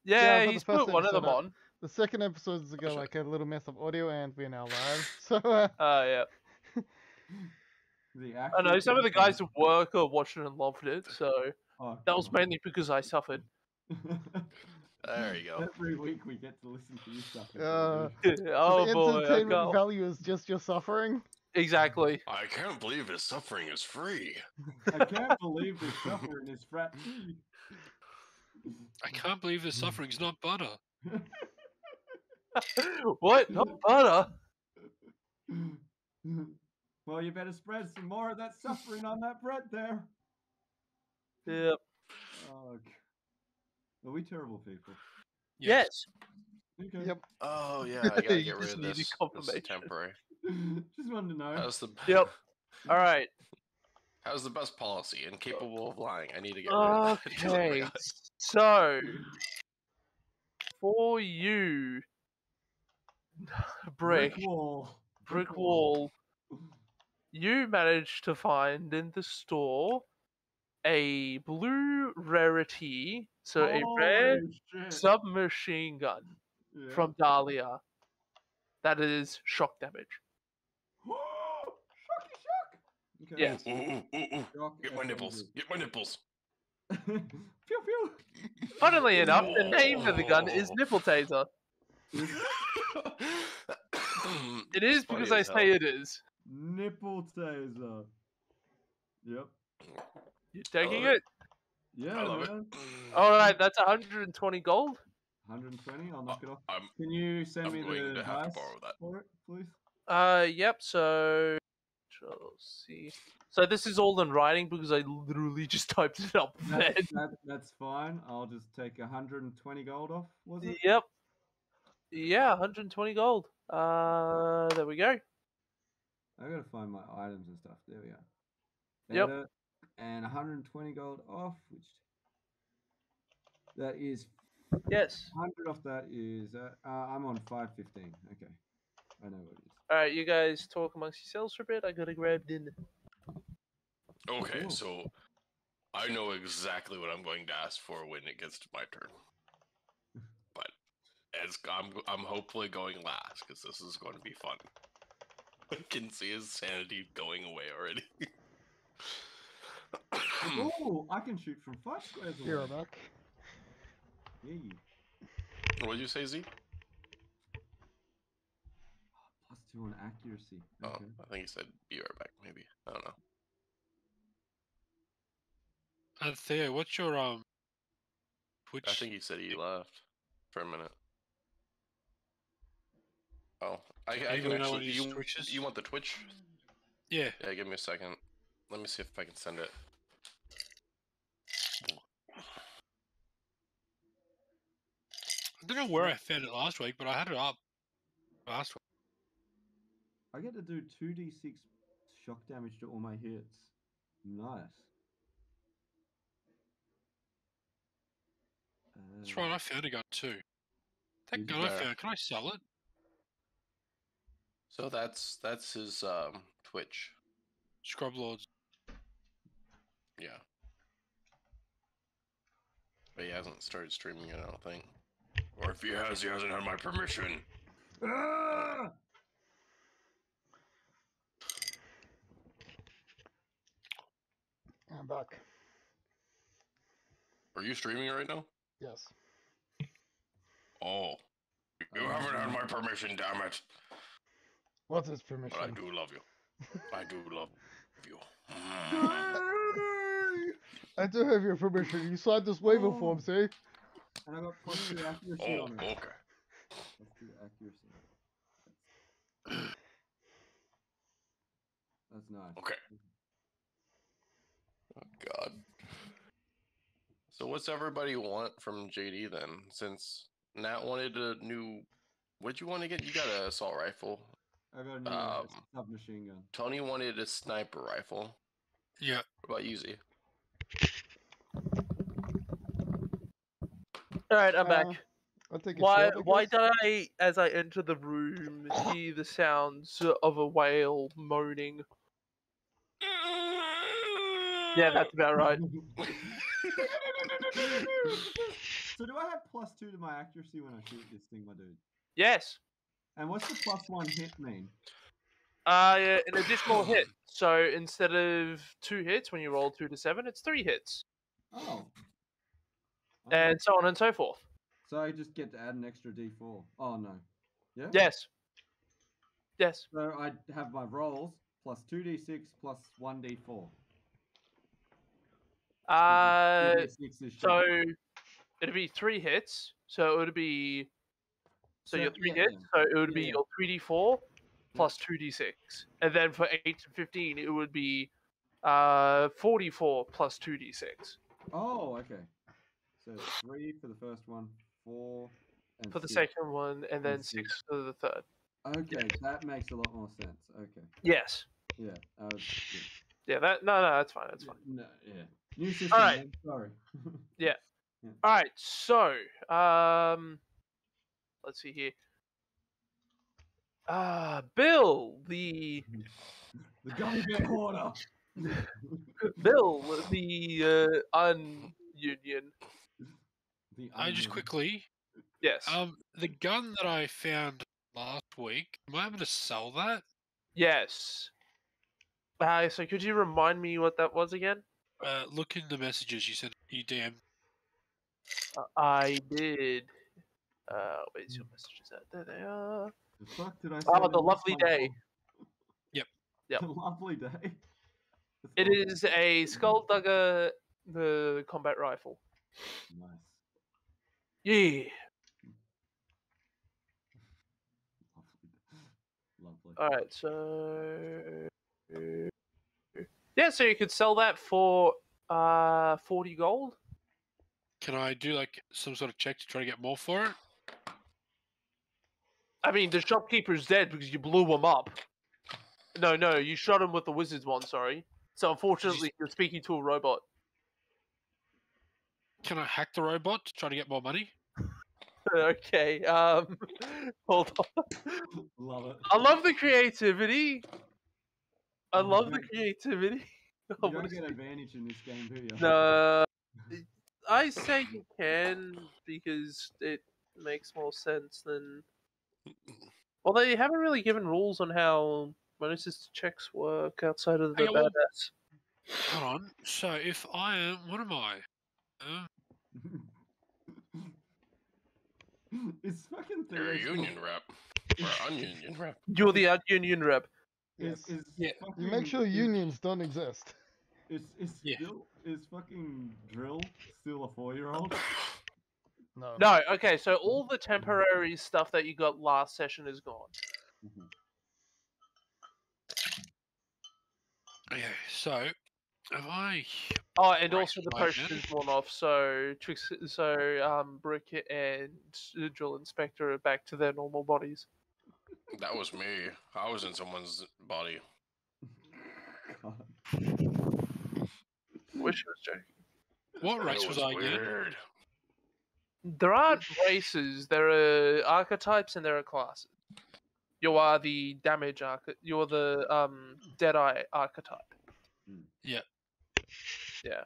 Yeah, for he's the first put one of them episode, on. The second episode's got like a little mess of audio, and we're now live. So Yeah. I know some of the guys at work are watching and loved it, so that was mainly because I suffered. There you go. Every week we get to listen to you suffer. Oh the boy, I entertainment can't. value is just your suffering. Exactly. I can't believe his suffering is free. I can't believe this suffering is frat-free. I can't believe this suffering's not butter. What? Not butter? Well, you better spread some more of that suffering on that bread there. Yep. Oh, are we terrible people? Yes. Okay. Yep. Oh yeah, I gotta You get rid just of needed this. This confirmation. is temporary. Just wanted to know. How's the Yep. All right. How's the best policy? Incapable of lying. I need to get rid of that. Oh my Okay. God. So, for you, brick wall. wall, you managed to find in the store a blue rarity, so a rare Holy shit. submachine gun Yeah. from Dahlia. That is shock damage. Shocky shock. Okay. Yes. Ooh. Shock Get my SMG. nipples. Get my nipples. Pew pew. Funnily enough, the name of the gun is Nipple Taser. It is Funny because I as hell. say it is. Nipple taser. Yep. You're taking love it? Yeah, I love man. it. Alright, that's 120 gold. 120. I'll knock it off. I'm Can you send I'm me going the to have to dice borrow that. for it, please? Yep, so... Let's see. So this is all in writing because I literally just typed it up then. That's fine. I'll just take 120 gold off. Was it? Yep. Yeah, 120 gold. There we go. I gotta find my items and stuff. There we are. Yep. Edit, and 120 gold off, which that is Yes. 100 off. That is I'm on 515. Okay, I know what it is. Alright, you guys talk amongst yourselves for a bit. I gotta grab dinner. Okay, Cool. so I know exactly what I'm going to ask for when it gets to my turn. But I'm hopefully going last because this is going to be fun. I can see his sanity going away already. Oh, I can shoot from 5 squares away. You're back. Yay. What did you say, Z? +2 on accuracy. Oh, Okay. I think he said be right back. Maybe I don't know. And Theo, what's your Twitch? I think he said he left for a minute. Oh, I can Anybody know actually. what his Twitch is? You want the Twitch? Yeah. Yeah, give me a second. Let me see if I can send it. I don't know where I found it last week, but I had it up last week. I get to do 2d6 shock damage to all my hits. Nice. That's right, I found a gun too. That Is gun I there? found, can I sell it? So that's his Twitch. Scrub Lords. Yeah. But he hasn't started streaming it, I don't think. Or if he has, he hasn't had my permission. Ah! I'm back. Are you streaming right now? Yes. Oh. You haven't had my permission, damn it. What's his But I permission? do love you. I do love you. I do have your permission. You signed this waiver Oh. form, see? And I got +2 accuracy Oh, on it. okay. +2 accuracy. That's nice. Okay. Oh, God. So what's everybody want from JD then? Since Nat wanted a new... What'd you want to get? You got an assault rifle. I got a new submachine gun. Tony wanted a sniper rifle. Yeah. What about you, Z? Alright, I'm back. I'll take a Why shot, I why guess. did I, as I enter the room, hear the sounds of a whale moaning? Yeah, that's about right. So do I have +2 to my accuracy when I shoot this thing, my dude? Yes. And what's the +1 hit mean? An additional hit. So instead of 2 hits when you roll 2 to 7, it's 3 hits, Oh. and so on and so forth. So I just get to add an extra D4. Oh no. Yeah. Yes. Yes. So I have my rolls plus 2d6 plus 1d4. Uh, 2d6 is so shot. it'd be 3 hits. So it would be your 3 yeah, hits. So it would be yeah. your 3d4 plus 2d6, and then for 8 to 15, it would be 44 plus 2d6. Oh, okay. So 3 for the first one, 4 and For the 6. second one, and then And 6 for the third. Okay, that makes a lot more sense. Okay. Yes. Yeah. Yeah. Yeah. No, that's fine. That's fine. No, yeah. New system. Alright. Man. Sorry. All right. So, let's see here. Bill, the gummy bear hoarder. Bill, the ununion. I just onion. quickly, Yes. the gun that I found last week, am I able to sell that? Yes. So could you remind me what that was again? Look in the messages you sent. You DM. I did. Where's your messages at? There they are. The fuck did I say? Oh, that the was lovely my day. fault? Yep. The lovely day. That's It awesome. is a Skulldugger, the combat rifle. Nice. Yeah. Lovely. All right. So yeah, so you could sell that for 40 gold. Can I do like some sort of check to try to get more for it? I mean, the shopkeeper's dead because you blew him up. No, you shot him with the wizard's wand. Sorry. So unfortunately, you're speaking to a robot. Can I hack the robot to try to get more money? Okay. Hold on. Love it. I love the creativity. I Oh, love you the don't- creativity. You don't get advantage in this game, do you? No, I say you can because it makes more sense than. Although you haven't really given rules on how bonuses to checks work outside of the Okay, well- badass. Hold on. So if I am, what am I? It's fucking You're a theoretical. union rep. Or union rep. You're the union rep. Yes. Yeah. You make sure unions don't exist. Is Yeah. still is fucking drill still a 4-year-old? No. No, okay, so all the temporary stuff that you got last session is gone. Okay, so have I? Oh, and Right, also the right potion then. is worn off, so Brick and Drill Inspector are back to their normal bodies. That was me. I was in someone's body. Wish I was joking. What That race was I again? weird. There aren't races. There are archetypes and there are classes. You are the damage You're the Deadeye archetype. Yeah. Yeah.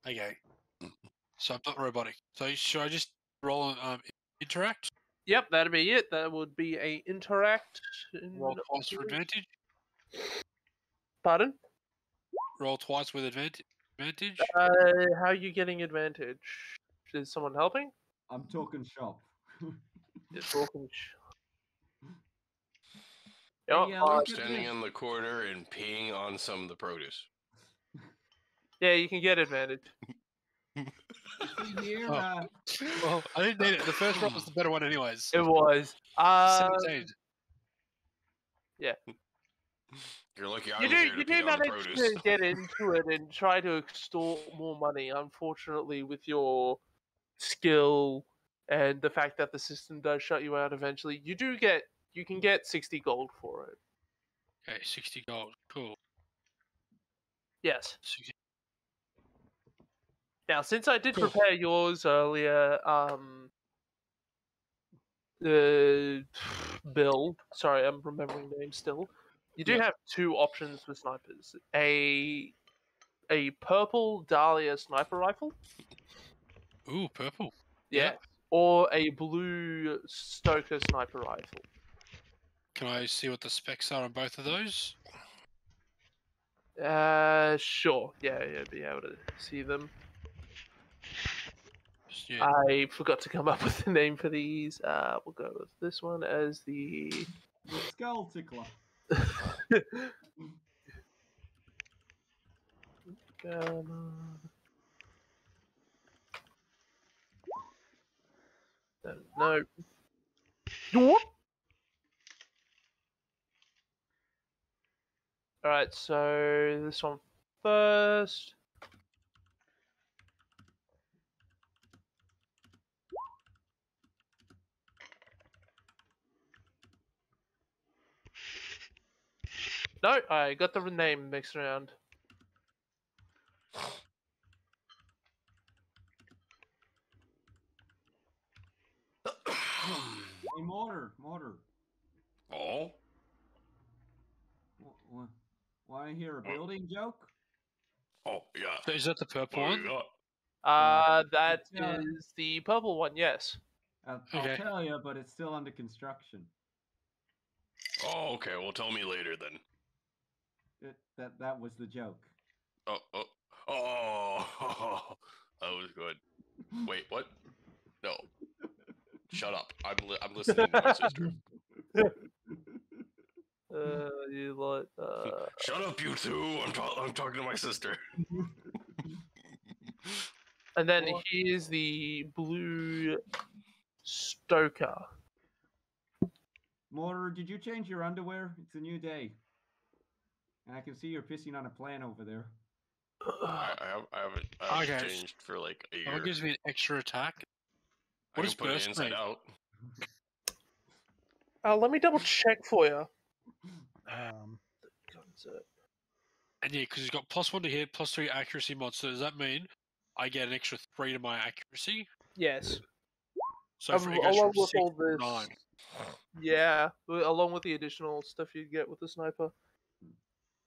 Okay. So I'm not robotic. So should I just roll an interact? Yep, that'd be it. That would be a interact. Roll twice for advantage. Pardon? Roll twice with advantage. How are you getting advantage? Is someone helping? I'm talking shop. You're talking. Yeah, Yep, look at Standing this. in the corner and peeing on some of the produce. yeah, you can get advantage. See here, Oh. Well, I didn't need it. The first roll was the better one, anyways. It was. 17. You're lucky I'm You here do to pee on the manage produce. to get into it and try to extort more money. Unfortunately, with your skill and the fact that the system does shut you out eventually, you can get 60 gold for it. Okay, 60 gold. Cool. Yes. 60. Now, since I did Cool. prepare yours earlier, Bill. Sorry, I'm remembering names still. You do Yeah. have 2 options for snipers: a purple Dahlia sniper rifle, Ooh, purple. Yeah. Yeah. Or a blue Stoker sniper rifle. Can I see what the specs are on both of those? Sure. Yeah, be able to see them. Yeah. I forgot to come up with a name for these. We'll go with this one as the. The skull tickler. No. Whoop! Alright, so this one first. No, I got the name mixed around. Hey, Mortar. Oh, Want to hear a building joke? oh yeah. So is that the purple What do one? you got? That Yeah. is the purple one, yes. I'll Okay. tell you, but it's still under construction. Oh, okay. Well, tell me later then. That was the joke. Oh, that was good. Wait, what? No. Shut up. I'm listening to my sister. You lot. Shut up, you two. I'm talking to my sister. And then What? here's the blue Stoker. Mortar, did you change your underwear? It's a new day. And I can see you're pissing on a plan over there. I haven't Okay. changed for like a That one year. gives me an extra attack. I What can is put it burst inside made? out. Let me double check for you. And yeah, because he's got +1 to hit, +3 accuracy mod. So does that mean I get an extra 3 to my accuracy? Yes. So it goes Along from with 6 all to this. 9. Yeah, along with the additional stuff you get with the sniper.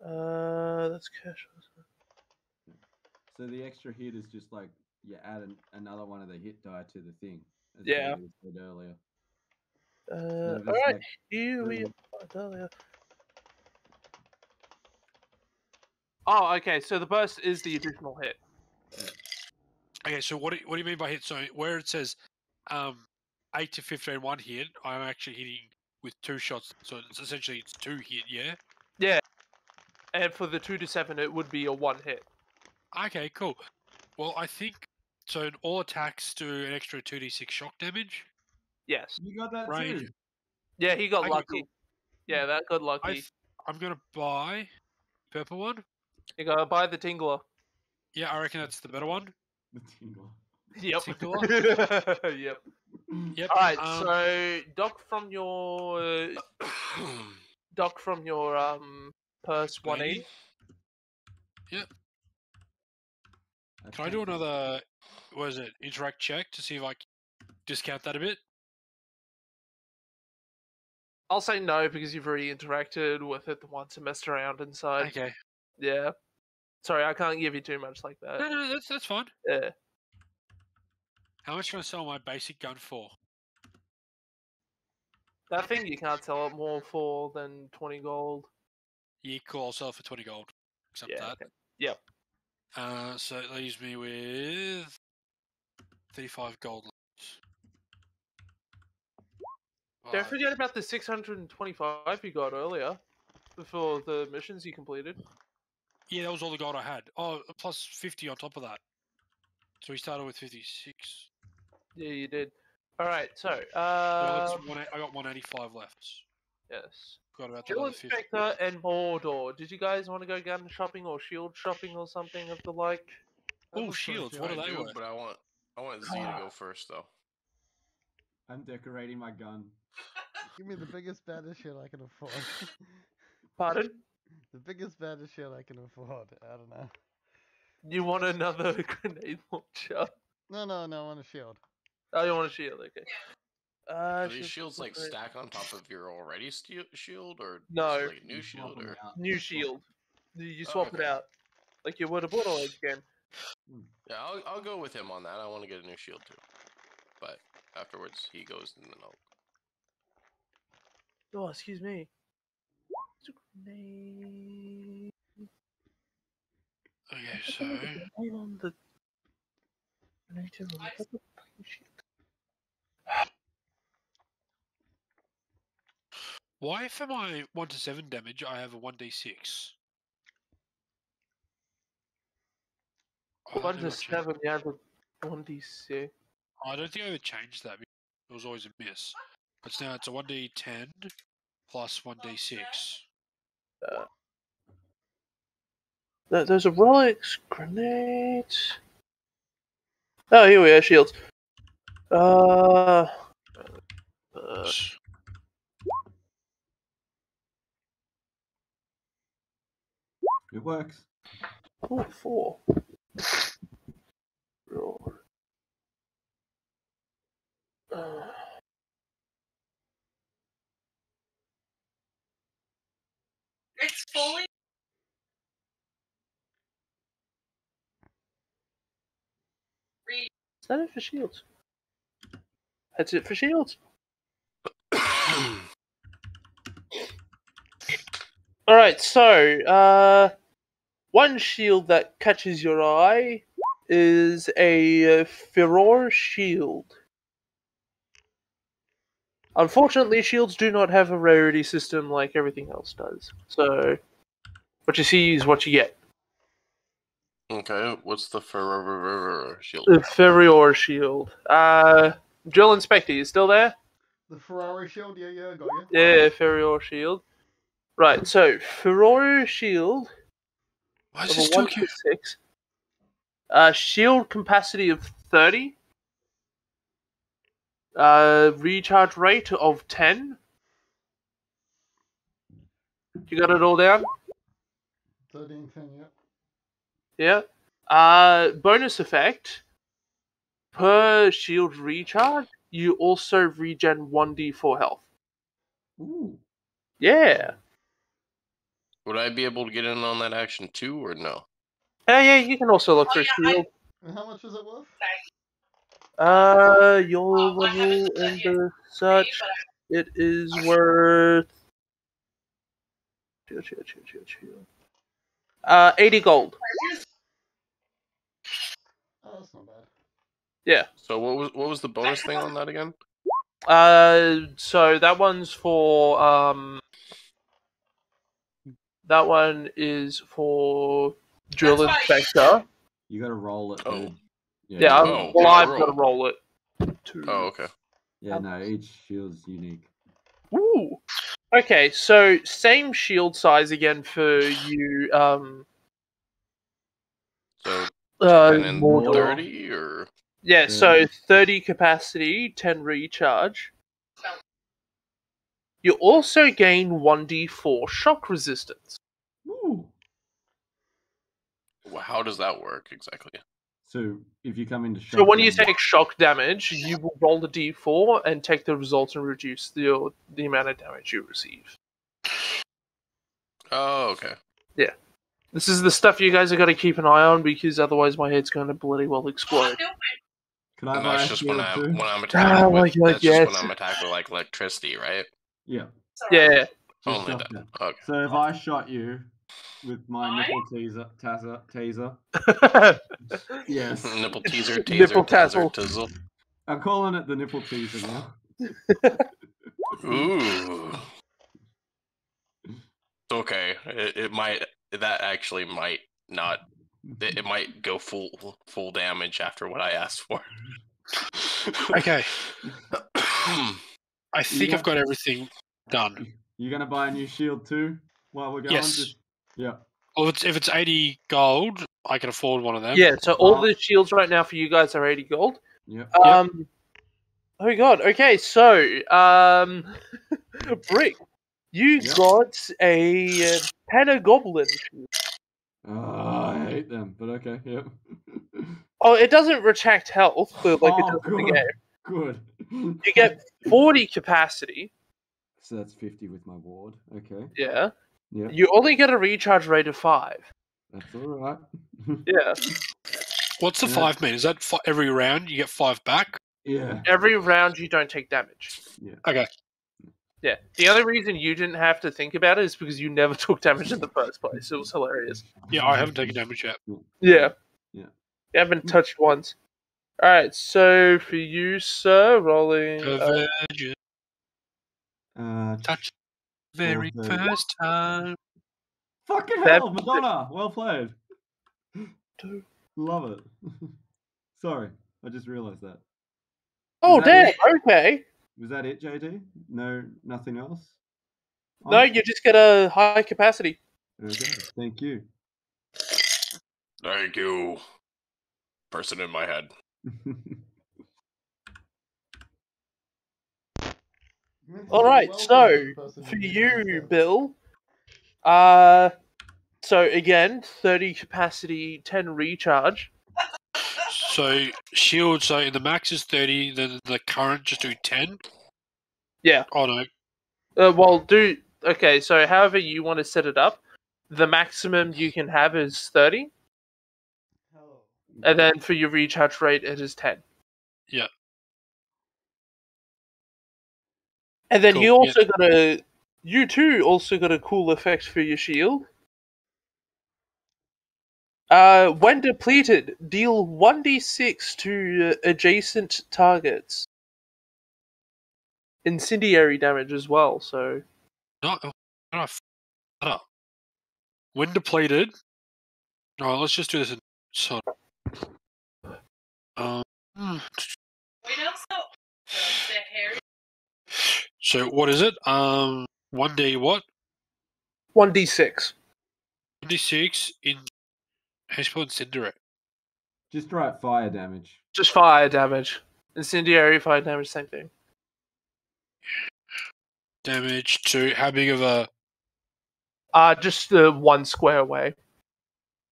That's cash. So the extra hit is just like you add another one of the hit die to the thing. As Yeah. David said earlier. Alright, like here we three- are. Oh, okay, so the burst is the additional hit. Okay, so what do you mean by hit? So where it says 8 to 15 one hit, I'm actually hitting with 2 shots. So it's essentially 2 hit, yeah? Yeah. And for the 2 to 7, it would be a 1 hit. Okay, cool. Well, I think so. In all attacks do an extra 2d6 shock damage. Yes. You got that Range. too. Yeah, he got Okay, lucky. cool. Yeah, that got lucky. I'm gonna buy purple one. You gotta buy the Tingler. Yeah, I reckon that's the better one. The tingle. Yep. Tingler? Yep. Yep. Alright, so Doc from your purse 180. Yep. Can I do another? What is it? Interact check to see if I can discount that a bit. I'll say no because you've already interacted with it once and messed around inside. Okay. Yeah. Sorry, I can't give you too much like that. No, that's fine. Yeah. How much can I sell my basic gun for? That thing you can't sell it more for than 20 gold. Yeah, cool. I'll sell it for 20 gold. Accept Yeah. that. Okay. Yep. So it leaves me with 35 gold left. Don't forget about the 625 you got earlier before the missions you completed. Yeah, that was all the gold I had. Oh, plus 50 on top of that. So we started with 56. Yeah, you did. Alright, so, I got 185 left. yes. Got about Jill another 50. Inspector and Mordor. Did you guys want to go gun shopping or shield shopping or something of the like? Oh, looks shields. legit. What are I they do, worth? but I want Z to go first though. I'm decorating my gun. Give me the biggest, baddest shit I can afford. Pardon? The biggest, baddest shit I can afford. I don't know. You want another grenade launcher? No, I want a shield. Oh, you want a shield? Okay. Do these shields like stack on top of your already shield, or No. is it like a new You shield, swap 'em or out. New shield. You swap it okay. out. Like you would a Borderlands game. Yeah, I'll go with him on that. I want to get a new shield too. But afterwards, he goes and then I'll. Oh, excuse me. It's a grenade. Okay, so Grenade on the. Grenade on the fucking shield. why for my 1 to 7 damage I have a 1d6? Oh, I 1 don't to know what changed- 7, yeah, the 1d6. I don't think I ever changed that. It was always a miss. But now it's a 1d10 plus 1d6. There's a relics, grenades. Oh, here we are, shields. It works. Oh, 4. Roar. It's fully. Is that it for shields? That's it for shields. Alright, so, one shield that catches your eye is a Furor shield. Unfortunately, shields do not have a rarity system like everything else does. So, what you see is what you get. Okay, what's the shield? The Furor shield. Drill Inspector, you still there? The Ferrari shield, yeah, got you. Yeah, Furor shield. Right, so Furor shield Why is of this a still 1 to 6. Shield capacity of 30. Recharge rate of 10. You got it all down? 13 thing, yeah. Yeah. Bonus effect. Per shield recharge, you also regen 1d4 health. Ooh. Yeah. Would I be able to get in on that action too, or no? Yeah, you can also look Oh, for a yeah, shield. And how much is it worth? Your I haven't level looked at and it the such, it is worth... Chill. 80 gold. Oh, that's not bad. Yeah. So what was the bonus thing on that again? So that one's for, that one is for Drill That's why- Inspector. You gotta roll it, Oh. dude. Yeah, Oh, well, yeah, I've roll. got to roll it. Too. Oh, okay. Yeah, no, each shield's unique. Ooh. Okay, so same shield size again for you, So 10 and Mordor. 30, or Yeah, so 30. 30 capacity, 10 recharge. You also gain 1d4 shock resistance. Ooh. how does that work exactly? So if you come into shock, So when you damage- take shock damage, you will roll the d4 and take the results and reduce the amount of damage you receive. Oh, okay. This is the stuff you guys are going to keep an eye on because otherwise my head's going to bloody well explode. Can I And buy that's a just when shield I'm too? when I'm attacking Oh with my God, that's just when yes. I'm attacking with like electricity, right? Yeah. Yeah. Just Only shock then. that. Okay. So if I shot you with my nipple taser, yes, Nipple teaser, taser, Nipple taser, tassel. tizzle. I'm calling it the nipple teaser now. Ooh. Okay. It might. That actually might not. It might go full damage after what I asked for. Okay, I think Yeah. I've got everything done. You gonna buy a new shield too while we're going? Yes. Yeah. Well, if it's 80 gold, I can afford one of them. Yeah, so all the shields right now for you guys are 80 gold. Yep. Yep. Oh god, okay, so, Brick, you Yep. got a Pentagoblin. Oh, I hate them, but okay. Yep. Oh, it doesn't retract health, but like it Oh, does in the good. game. Good. You get 40 capacity, So that's 50 with my ward. Okay. yeah. Yeah. You only get a recharge rate of 5. That's all right. Yeah. What's the Yeah. 5 mean? Is that every round you get 5 back? Yeah. Every round you don't take damage. Okay. Yeah. The only reason you didn't have to think about it is because you never took damage in the first place. It was hilarious. Yeah, I haven't taken damage yet. Yeah. Yeah. You haven't touched once. Alright, so for you, sir, rolling. Perversion. Touch very 430. first time. Fucking That- hell, Madonna! Well played. Dude. Love it. Sorry, I just realised that. Oh, Is that damn. Okay. Was that it, JD? No, nothing else? No, you just get a high capacity. Okay, thank you. Thank you. Person in my head. Alright, so for you, Bill, so again, 30 capacity, 10 recharge. So shield. So the max is 30. Then the current just do 10. Yeah. Oh no. Well, okay, so however you want to set it up, the maximum you can have is 30, and then for your recharge rate, it is 10. Yeah. And then Cool, you also you too also got a cool effect for your shield. When depleted, deal 1d6 to adjacent targets. Incendiary damage as well, so... Not. How do I f that up? When depleted. No, let's just do this in. So. So what is it? 1d what? 1d6. 1d6 in. How do you spell incendiary? Just write fire damage. Just fire damage. Incendiary fire damage, same thing. Damage to how big of a? Just the 1 square away.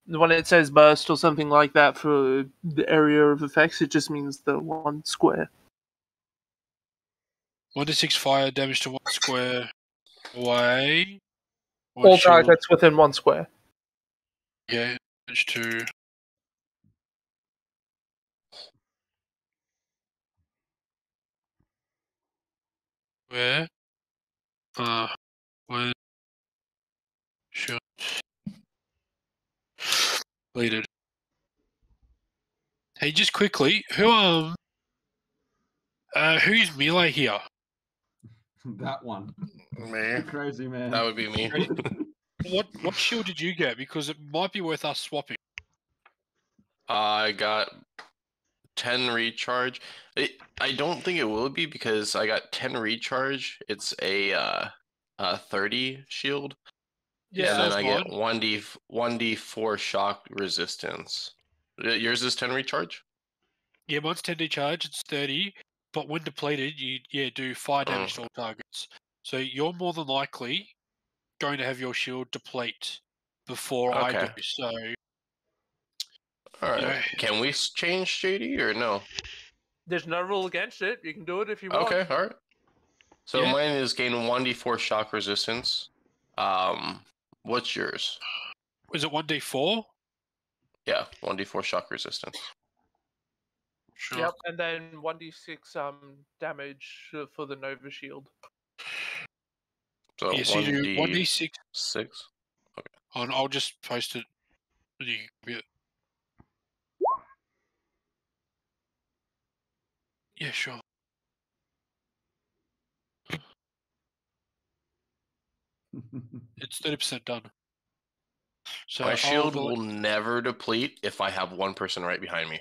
When it says burst or something like that for the area of effects, it just means the 1 square. 1d6 fire damage to 1 square away. All targets within 1 square. Yeah, damage to. Where? When shot bleeded. Hey, just quickly, who's melee here? That one. Me. Crazy man. That would be me. What shield did you get? Because it might be worth us swapping. I got 10 recharge. I don't think it will be because I got 10 recharge. It's a 30 shield. Yeah, and then sounds I get fine. 1d4 shock resistance. Yours is 10 recharge? Yeah, mine's 10d charge. It's 30, but when depleted, you do fire damage to all targets. So you're more than likely going to have your shield deplete before I do. Okay. So All right. know. Can we change JD or no? There's no rule against it. You can do it if you want. Okay, all right. So Yeah. mine is gain 1d4 shock resistance. What's yours? is it 1d4? Yeah, 1d4 shock resistance. Sure. Yep, and then 1d6 damage for the Nova Shield. So Yeah, so you do 1d6. 6. And I'll just post it. You can copy it. Yeah, sure. It's 30% done. So My I'll shield go- will never deplete if I have one person right behind me.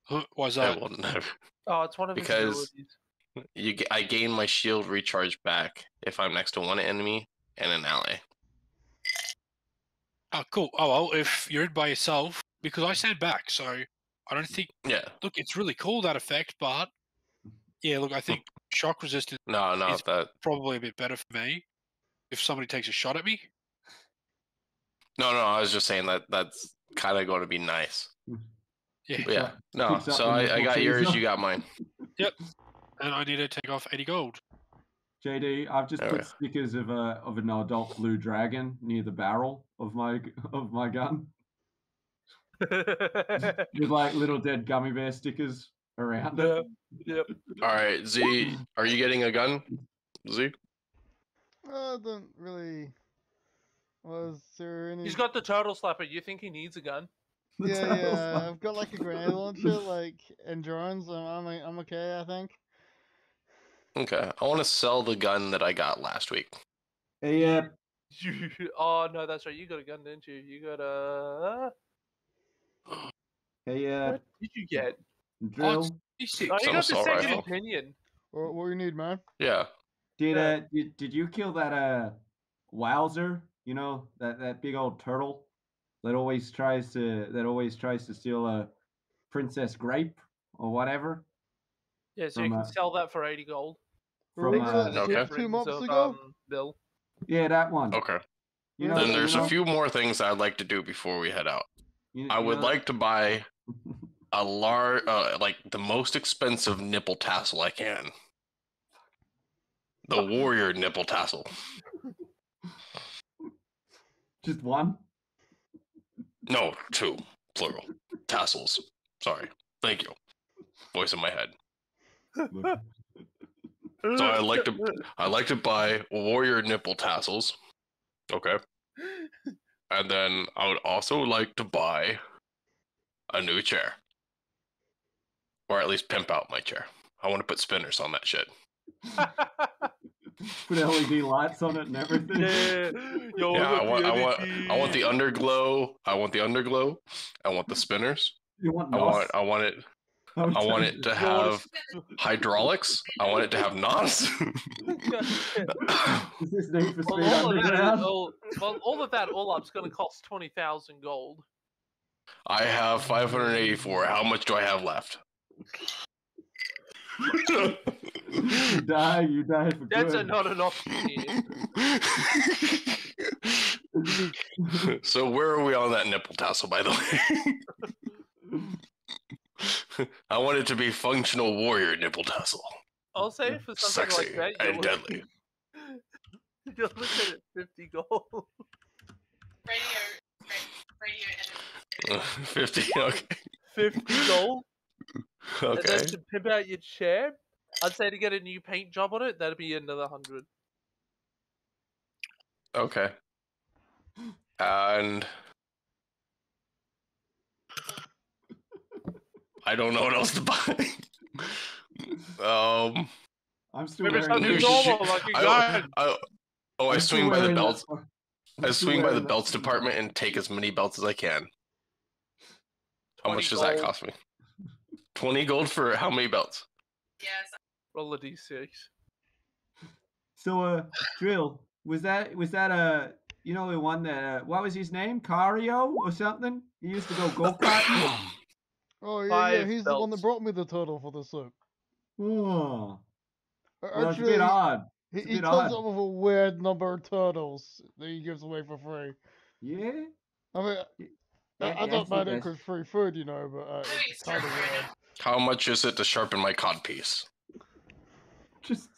Huh, why is It that? will never. Oh, it's one of his Because- abilities. I gain my shield recharge back if I'm next to one enemy and an ally. Oh, cool. Oh, well, if you're in by yourself, because I stand back, so I don't think. Yeah. Look, it's really cool, that effect, but yeah, look, I think shock resistance No, Is- that. probably a bit better for me if somebody takes a shot at me. No, I was just saying that's kind of going to be nice. Yeah, But yeah. No, Picks up so when the I got ball yours, sees you got mine. and I need to take off 80 gold. JD, I've just There put we go. stickers of an adult blue dragon near the barrel of my gun. with like little dead gummy bear stickers around it. Yep. All right, Z, are you getting a gun? Z? I don't really. Was there any? He's got the turtle slapper. You think he needs a gun? The Yeah, turtle yeah. slap. I've got like a grenade launcher, like, and drones. I'm okay, I think. Okay, I want to sell the gun that I got last week. Hey, Oh no, that's right. You got a gun, didn't you? You got a. hey, What did you get? drill. Oh, you Some got the assault second rifle. opinion. What you need, man? Yeah. Yeah. Did you kill that Wowzer? You know that big old turtle that always tries to steal a princess grape or whatever. Yeah, so you From, can sell that for 80 gold. From, Remember that Okay. two months Of, ago? Bill. Yeah, that one. Okay. You Then know, Then there's you know, a few more things I'd like to do before we head out. I you would know- like to buy a large, like the most expensive nipple tassel I can. The warrior nipple tassel. just one. No, two, plural. Tassels. Sorry. Thank you. Voice in my head. So I like to buy warrior nipple tassels. Okay. And then I would also like to buy a new chair. Or at least pimp out my chair. I want to put spinners on that shit. Put LED lights on it and everything. Yeah, yo, Yeah, I look, want the underglow. I want the underglow. I want the spinners. You want I NOS? want it I would I want take it to have hydraulics. I want it to have NOS. Is this Need for Well, Speed all of that, Underground? all of that, all up's going to cost 20,000 gold. I have 584. How much do I have left? You die for That's good. not an option here. So where are we on that nipple tassel, by the way? I want it to be functional warrior nipple tassel. I'll say for something Sexy like that, and deadly. You're looking at 50 gold. Radio 50, okay. 50 gold? And Okay. then to pimp out your chair, I'd say to get a new paint job on it, that'd be another 100. Okay. And I don't know what else to buy. I'm still Maybe wearing something new normal, shit. like a I gun. I I'm still swing by the wearing that belts. fu- I'm I still swing by the wearing that- belts department and take as many belts as I can. How 20 much does that gold. cost me? 20 gold for how many belts? Yes. Roll a d6. So, Drill, was that you know the one that what was his name? Cario or something? He used to go go-karting. Oh yeah, 5 he's the one that belts. brought me the turtle for the soup. Oh, well, it's a Actually, bit odd. he, It's a he bit comes odd. up with a weird number of turtles that he gives away for free. Yeah. I mean, I don't mind it because free food, you know, but it's kind of weird. How much is it to sharpen my cod piece? Just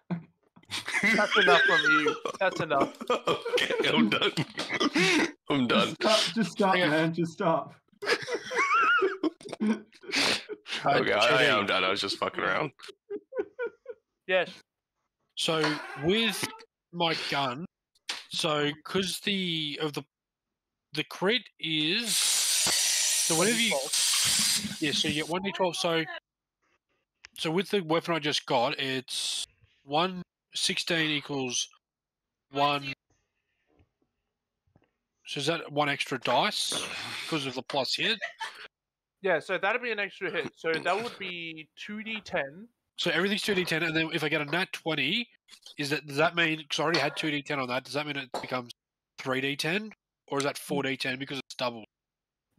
That's enough from you. That's enough. Okay, I'm done. I'm done. just stop, Yeah. man. Just stop. Okay, I am done. I was just fucking around. Yes. So with my gun, so because the crit is so whenever you so you get 1d12. So with the weapon I just got, it's 116 equals 1. So is that 1 extra dice because of the plus hit? Yeah, so that'd be an extra hit. So that would be 2d10. So everything's 2d10, and then if I get a nat 20, does that mean, because I already had 2d10 on that, does that mean it becomes 3d10? Or is that 4d10 because it's double?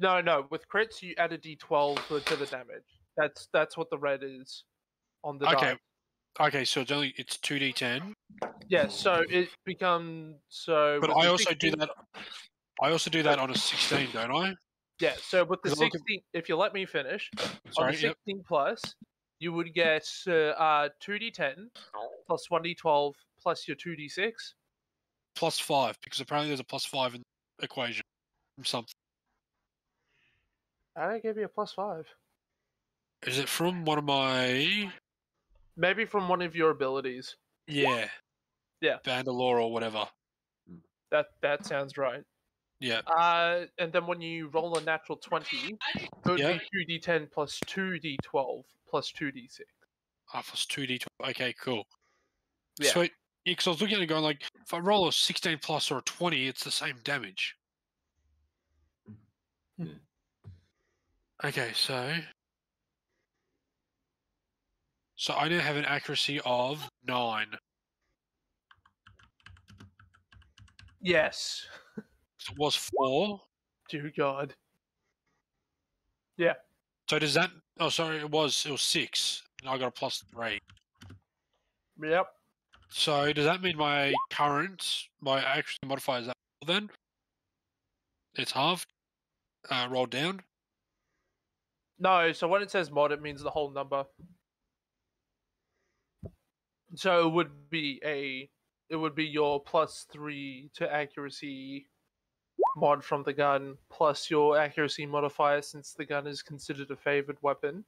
No. With crits, you add a d12 to the damage. That's what the red is on the Okay. die. Okay, so it's 2d10. Yeah, so it becomes But with I the also 16 do that on a 16, don't I? Yeah, so with the 'Cause I look at- 16, if you let me finish, on Sorry, the yep. 16 plus, you would get 2d10 plus 1d12 plus your 2d6. Plus 5, because apparently there's a plus 5 in the equation from something. I gave you a +5. Is it from one of my? Maybe from one of your abilities. Yeah. Yeah. Vandalore or whatever. That sounds right. Yeah. And then when you roll a natural 20, it would Yeah. be 2d10 plus 2d12 plus 2d6. Plus 2d12. Okay, cool. Yeah. Sweet. Yeah, because I was looking at it going like, if I roll a 16 plus or a 20, it's the same damage. Yeah. Okay, so I now have an accuracy of 9. Yes. So it was 4. Dear God. Yeah. So does that? Oh, sorry, it was 6, and I got a +3. Yep. So does that mean my accuracy modifier is that then? It's halved. Rolled down. No, so when it says mod, it means the whole number. So it would be your +3 to accuracy mod from the gun, plus your accuracy modifier since the gun is considered a favored weapon.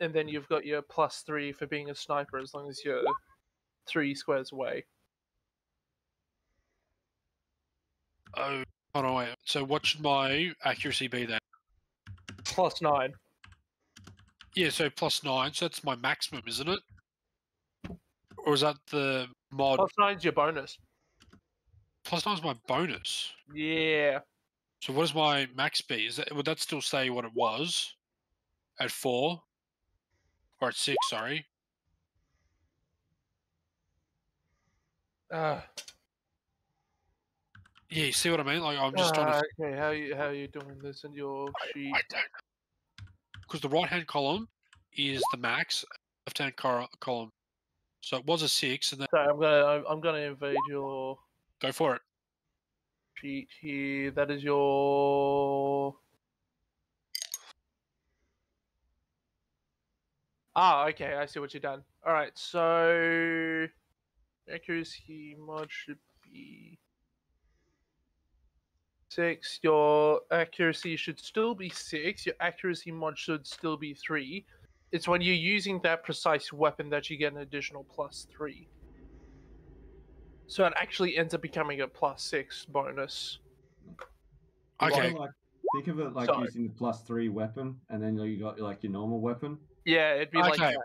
And then you've got your +3 for being a sniper as long as you're 3 squares away. Oh, hold on, wait. So what should my accuracy be then? +9. Yeah, so +9. So that's my maximum, isn't it? Or is that the mod? +9's your bonus. +9's my bonus. Yeah. So what does my max be? Would that still say what it was at 4 or at 6? Sorry. Yeah, you see what I mean? Like I'm just trying to. Okay, how are you doing this in your sheet? I don't. Because the right hand column is the max, left hand column. So it was a 6, and then So I'm gonna invade your go for it. sheet here. That is your. Okay, I see what you've done. Alright, so accuracy mod should be 6. Your accuracy should still be 6. Your accuracy mod should still be 3. It's when you're using that precise weapon that you get an additional +3. So it actually ends up becoming a +6 bonus. Okay. Think of it like Sorry. using the +3 weapon, and then you got like your normal weapon. Yeah, it'd be like Okay.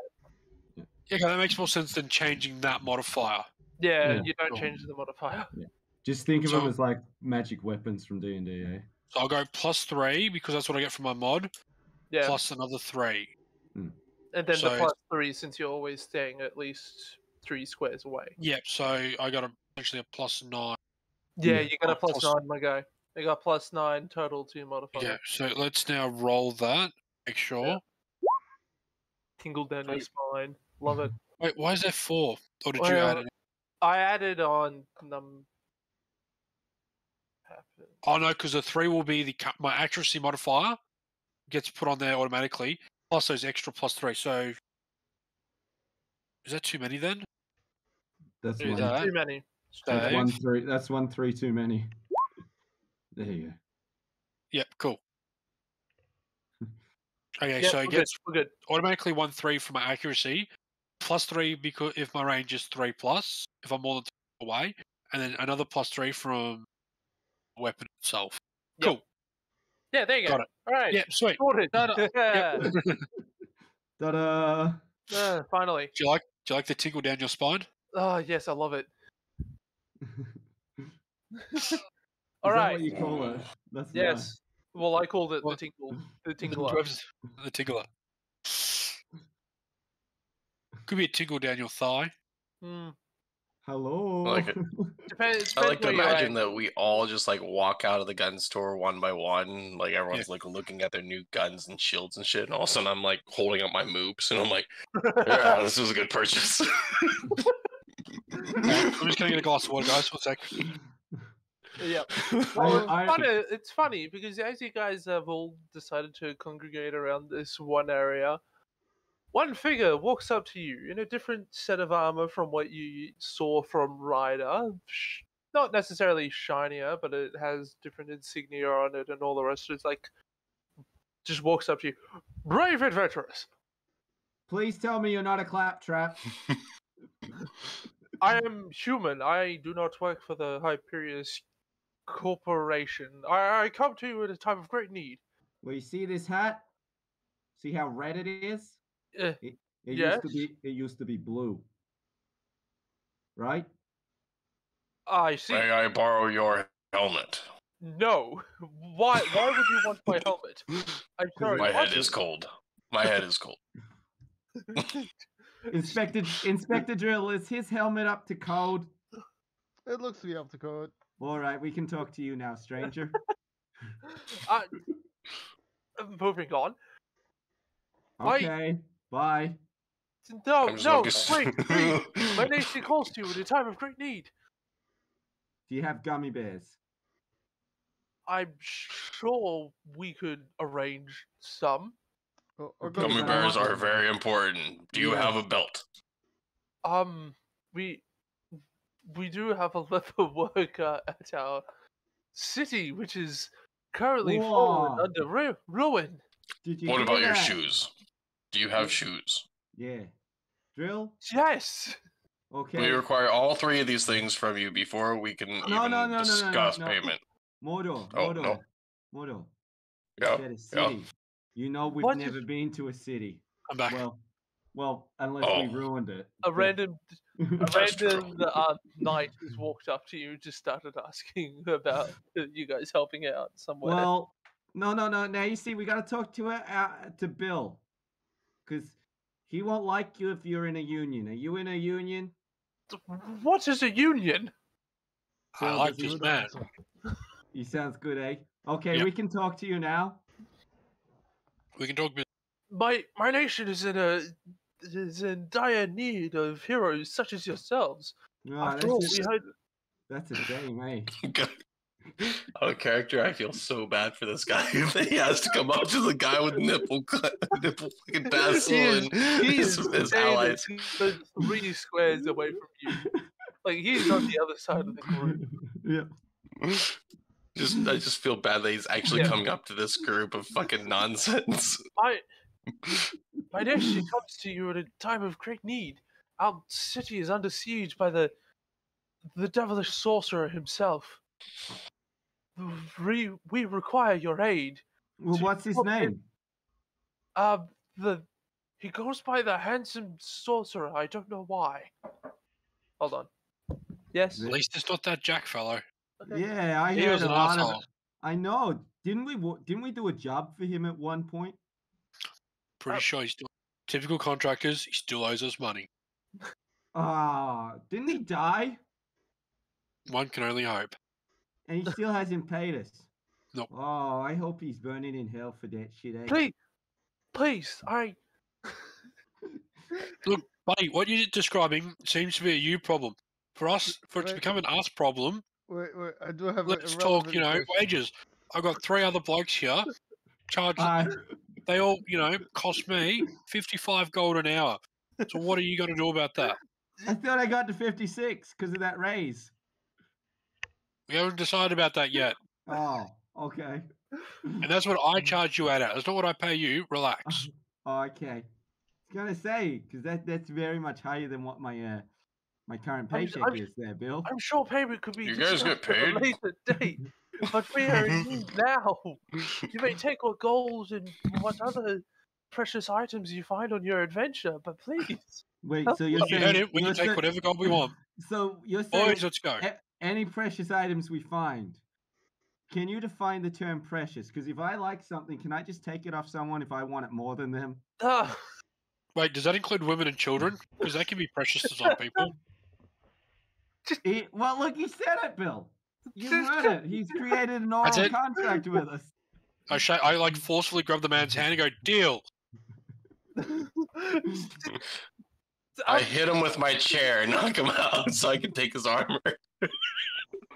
that. Okay, that makes more sense than changing that modifier. Yeah, Yeah. you don't Cool. change the modifier. Just think of them So- as like magic weapons from D&D. Eh? So I'll go +3 because that's what I get from my mod, Yeah, plus another 3. and then so the +3 since you're always staying at least 3 squares away. Yep. So I got actually a +9. Yeah, Yeah. you got a Plus- +9, my guy. You got +9 total to modifier. Yeah. So let's now roll that. Make sure. Tingle down your spine. Love it. Wait, why is there 4? Or did you Well, add it? I added on Oh no, because the 3 will be my accuracy modifier gets put on there automatically, plus those extra +3. So is that too many then? That's Do one. that. too many. That's Save. 1 3. That's 1 3 too many. There you go. Yep, cool. Okay, Yeah, so it we're gets good. automatically 1 3 for my accuracy, +3 because if my range is 3+, if I'm more than 3 away, and then another +3 from the weapon itself. Yep. Cool. Yeah, there you go. Got it. All right. Yeah, sweet. Sorted. Yep. Ta-da! Finally. Do you like the tingle down your spine? Oh, yes, I love it. Is All that right. what you call it? That's Yes. Well, I called it What? the The tingler. tingler. Could be a tingle down your thigh. Hmm. Hello. I like it. Depends. I like to where you're imagine at. that we all just like walk out of the gun store one by one. Like everyone's like looking at their new guns and shields and shit. And all of a sudden I'm like holding up my moops and I'm like, yeah, this was a good purchase. I'm just gonna get a glass of water, guys. 1 sec. Yeah. Well, I- it's funny because as you guys have all decided to congregate around this one area, one figure walks up to you in a different set of armor from what you saw from Ryder. not necessarily shinier, but it has different insignia on it and all the rest. It's like just walks up to you, brave adventurers. Please tell me you're not a claptrap. I am human. I do not work for the Hyperius Corporation. I come to you at a time of great need. Well, you see this hat? See how red it is? It yes. used to be blue. Right? I see. May I borrow your helmet? No. Why would you want my helmet? I'm sorry. My what? head is cold. My head is cold. Inspector Drill, is his helmet up to code? It looks to be up to code. All right, we can talk to you now, stranger. Moving on. Okay, bye. No, wait. My nation calls to you at a time of great need. Do you have gummy bears? I'm sure we could arrange some. Gummy bears are very important. Do you have a belt? We do have a leather worker at our city, which is currently fallen under ruin. What about your shoes? Do you have shoes? Yeah. Drill? Yes. Okay. We require all three of these things from you before we can discuss payment. Mordor. Yeah. Said a city. You know we've never been to a city. I'm back. Well, unless we ruined it. A random knight who's walked up to you just started asking about you guys helping out somewhere. Well, no. Now you see, we got to talk to Bill, because he won't like you if you're in a union. Are you in a union? What is a union? I like this man. He sounds good, eh? Okay, Yep. we can talk to you now. We can talk. My nation is in dire need of heroes such as yourselves. After all, that's a shame, eh? Out of character, I feel so bad for this guy. He has to come up to the guy with nipple fucking tassel and his allies. He's 3 squares away from you. Like, he's on the other side of the group. Yeah. I just feel bad that he's actually coming up to this group of fucking nonsense. My nation comes to you at a time of great need. Our city is under siege by the devilish sorcerer himself. We require your aid. Well, what's his name? He goes by the handsome sorcerer. I don't know why. Hold on. Yes. At least it's not that Jack fellow. Okay. Yeah, I He heard was a an lot asshole. of. I know. Didn't we do a job for him at one point? Pretty sure he's still typical contractors. He still owes us money. Didn't he die? One can only hope. And he still hasn't paid us. Nope. Oh, I hope he's burning in hell for that shit. Eh? Please, Look, buddy, what you're describing seems to be a you problem. For it to Wait. become an us problem, Wait, I do have let's a talk, relevant question. wages. I've got 3 other blokes here. They all, cost me 55 gold an hour. So what are you going to do about that? I thought I got to 56 because of that raise. We haven't decided about that yet. Oh, okay. And that's what I charge you at. That's not what I pay you. Relax. Okay. I was gonna say because that's very much higher than what my my current paycheck is there, Bill. I'm sure payment could be You guys get discussed at a paid? later date, but we are in need now. You may take what gold and what other precious items you find on your adventure, but please. Wait, so you're You saying heard it. We can take whatever gold we want. So you're saying Boys, let's go. any precious items we find. Can you define the term precious? Because if I like something, can I just take it off someone if I want it more than them? Wait, does that include women and children? Because that can be precious to some people. Well, look, he said it, Bill. You heard it. He's created an oral contract with us. I forcefully grab the man's hand and go, deal. I hit him with my chair and knock him out so I can take his armor.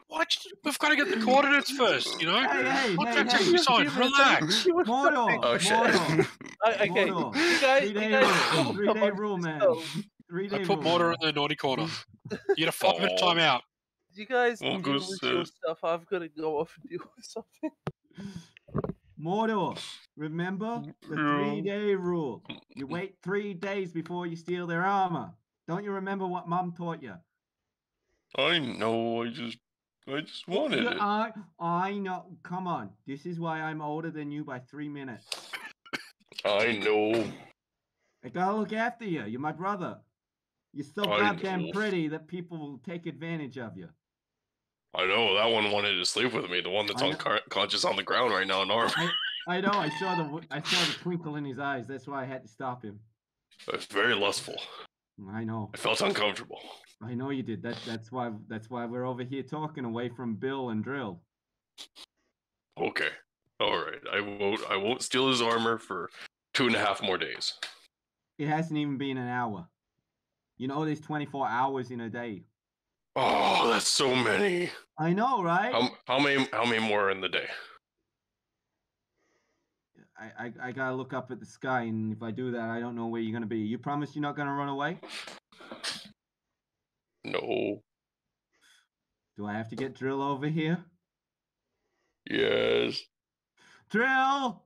What? We've got to get the coordinates first, Hey, Contracts have to be signed. Relax. Mordor. Oh, shit. Mordor. Okay, Mordor. you guys, 3-day rule, man. 3-day I put rule. Mordor in the naughty corner. You get a 5-minute timeout. You guys Won't deal go with your sit. stuff. I've got to go off and deal with something. Mordor, remember the Yeah. 3-day rule. You wait 3 days before you steal their armor. Don't you remember what Mum taught you? I know. I just wanted it. I know. Come on. This is why I'm older than you by 3 minutes. I know. I gotta look after you. You're my brother. You're so I goddamn know. pretty that people will take advantage of you. I know that one wanted to sleep with me. The one that's I know. unconscious on the ground right now in armor. I know. I saw the twinkle in his eyes. That's why I had to stop him. It's very lustful. I know. I felt uncomfortable. I know you did. That's why we're over here talking away from Bill and Drill. Okay. All right. I won't steal his armor for 2.5 more days. It hasn't even been an hour. You know, there's 24 hours in a day. Oh, that's so many. I know, right? How many more are in the day? I gotta look up at the sky, and if I do that, I don't know where you're gonna be. You promise you're not gonna run away? No. Do I have to get Drill over here? Yes. Drill!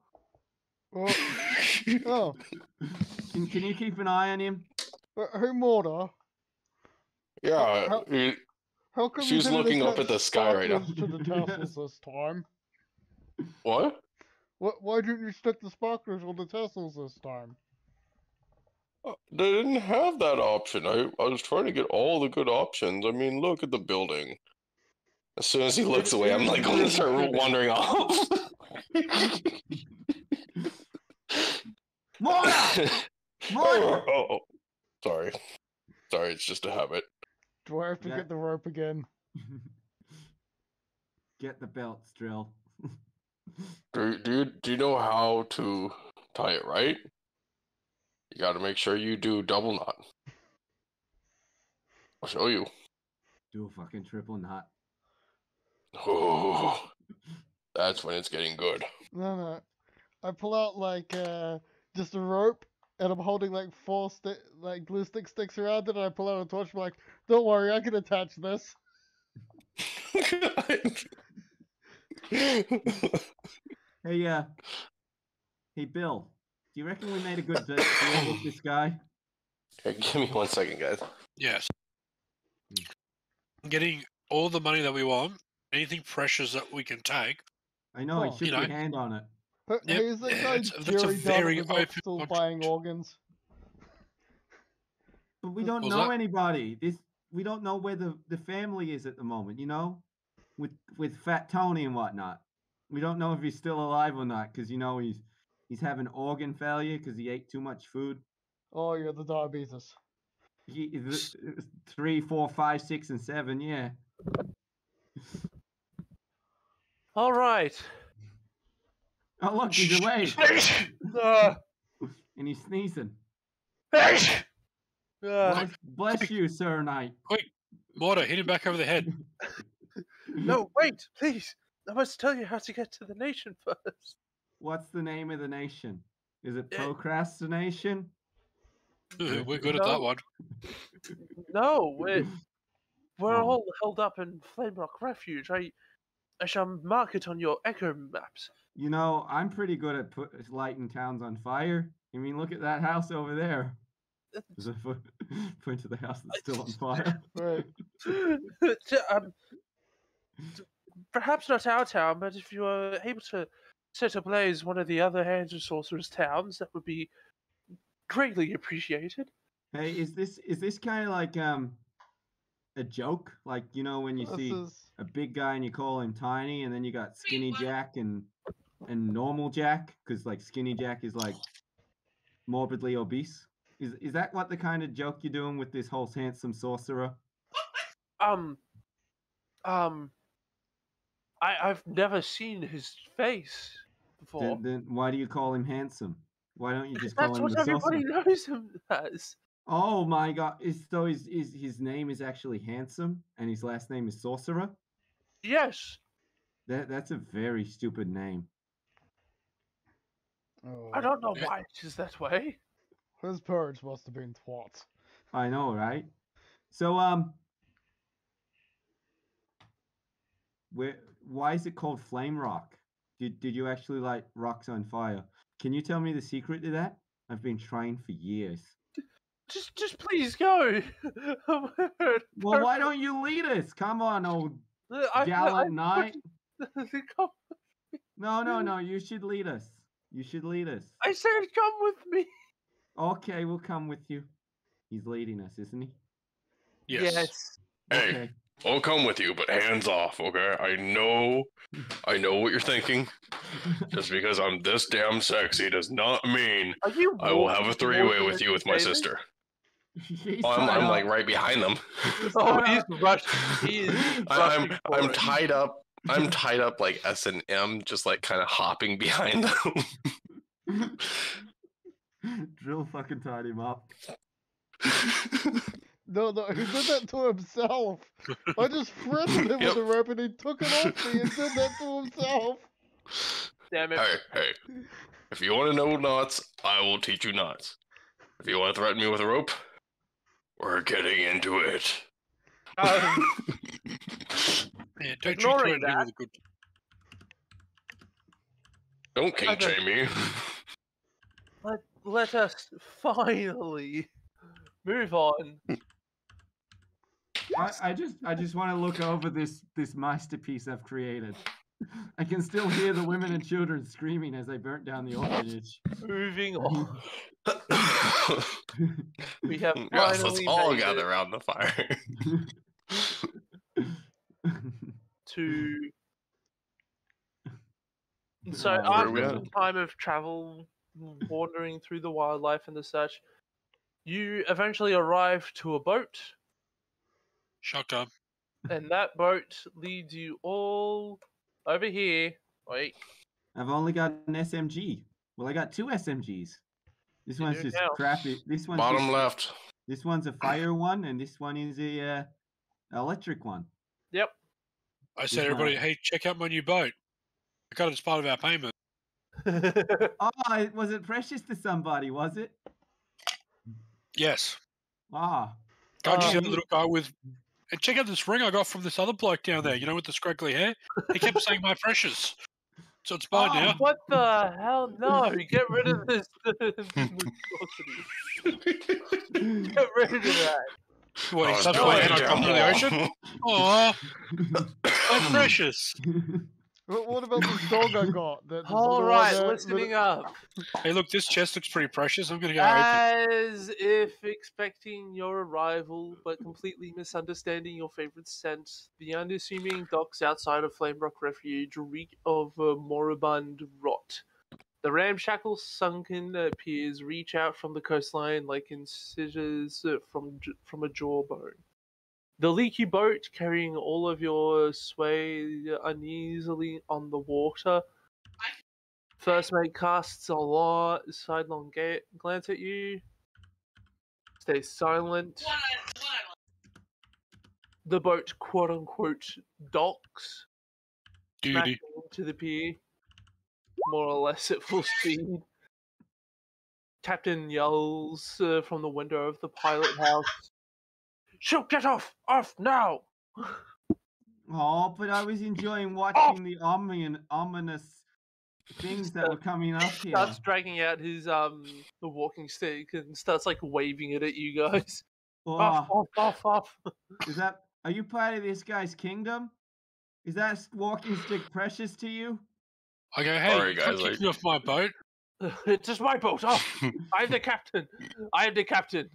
Oh, Can you keep an eye on him? who Mordor? Yeah. How come She's you didn't looking up attach at the sky right now. sparklers to the tassels this time? What? Why didn't you stick the sparklers on the tassels this time? They didn't have that option. I was trying to get all the good options. I mean, look at the building. As soon as he looks away, I'm like going to start wandering off. Mordor! Mordor! Oh, sorry. Sorry, it's just a habit. Do I have to Yeah. get the rope again? Get the belts, Drill. Do you know how to tie it right? You got to make sure you do double knot. I'll show you. Do a fucking triple knot. Oh, that's when it's getting good. No. I pull out like just a rope, and I'm holding like four glue sticks around it, and I pull out a torch. I'm like, don't worry, I can attach this. Hey, Bill. Do you reckon we made a good deal with this guy? Hey, give me 1 second, guys. Yes. Getting all the money that we want, anything precious that we can take. I know, he Oh. shook You know. your hand on it. But Yep, he's that guy that's a Jerry very Dunn without open still contract. buying organs. But we don't Was know that- anybody. We don't know where the family is at the moment, you know? With Fat Tony and whatnot. We don't know if he's still alive or not, because you know he's having organ failure because he ate too much food. Oh, you're the diabetes. 3, 4, 5, 6, and 7, yeah. All right. Oh look, he's awake. And he's sneezing. Bless you, Sir Knight. Mortar, hit him back over the head. No, wait, please. I must tell you how to get to the nation first. What's the name of the nation? Is it Eh. procrastination? We're good at that No. one. No, we're Oh. all held up in Flamerock Refuge. I shall mark it on your echo maps. You know, I'm pretty good at lighting towns on fire. I mean, look at that house over there. There's a point to the house that's still on fire. Right. Perhaps not our town, but if you are able to set ablaze one of the other Hands of Sorcerers towns, that would be greatly appreciated. Hey, is this kind of like a joke? Like, you know, when you This see is a big guy and you call him tiny, and then you got Skinny Jack and normal Jack, because like Skinny Jack is like morbidly obese. Is that what the kind of joke you're doing with this whole handsome sorcerer? I've never seen his face before. Then why do you call him handsome? Why don't you just That's call him what the everybody sorcerer? knows him as. Oh my god! His name is actually Handsome, and his last name is Sorcerer? Yes, That's a very stupid name. oh, I don't know why it is that way. his parents must have been twats. I know, right? So Why is it called Flame Rock? Did you actually light rocks on fire? Can you tell me the secret to that? I've been trying for years. Just please go. Well, why don't you lead us? Come on, old gallant knight. Come, No. You should lead us. You should lead us. I said, come with me. Okay, we'll come with you. He's leading us, isn't he? Yes. Hey, Okay. I'll come with you, but hands off, okay? I know what you're thinking. Just because I'm this damn sexy does not mean Are you I will have a walking three-way towards with me, you with my David? sister. He's Oh, I'm trying like to- right behind them. Oh, he's rushing. He is rushing for I'm it. tied up. I'm tied up like S&M, just like kind of hopping behind them. Drill fucking tied him up. No, he did that to himself. I just threatened him Yep. with a rope and he took it off me and did that to himself. Damn it. Hey, if you want to know knots, I will teach you knots. If you want to threaten me with a rope, we're getting into it. Yeah, don't you Ignoring threaten him that- with a good. Don't kink shame me. Let us finally move on. I just want to look over this masterpiece I've created. I can still hear the women and children screaming as they burnt down the orphanage. Moving on. We have Yes, let's finally all made gather it around the fire. to. So Where after we some at? time of travel, wandering through the wildlife and the such, you eventually arrive to a boat, Shotgun. and that boat leads you all over here. Wait, I've only got an SMG. Well, I got 2 SMGs. This You one's do just now. crappy. This one's Bottom just- left. This one's a fire one, and this one is a electric one. yep. I said, one. everybody, hey, check out my new boat. I got it as part of our payment. Oh, was it precious to somebody? Was it? Yes. Ah, Can't you see Oh. that little guy with. And check out this ring I got from this other bloke down there, you know, with the scraggly hair? He kept saying my precious. So it's mine now. What the hell? No, get rid of this monstrosity. Get rid of that. What, he Oh, slapped no, my I hand on top of the ocean? Aw, my precious. What about this dog I got? The All one right, that- listening up. Hey, look, this chest looks pretty precious. I'm going to go open. As if expecting your arrival, but completely misunderstanding your favorite scent, the unassuming docks outside of Flamerock Refuge reek of moribund rot. The ramshackle sunken piers reach out from the coastline like incisors from a jawbone. The leaky boat, carrying all of your sway uneasily on the water. First mate casts a sidelong glance at you. Stay silent. The boat, quote unquote, docks, Duty. smashing into the pier, more or less at full speed. Captain yells from the window of the pilot house. She'll get off now! oh, but I was enjoying watching the ominous things that were coming up here. Starts dragging out his the walking stick and starts like waving it at you guys. Off, Oh, off. are you part of this guy's kingdom? Is that walking stick precious to you? I go, hey, Sorry, stop guys, kicking off my boat. It's just my boat. Off. I'm the captain. I am the captain.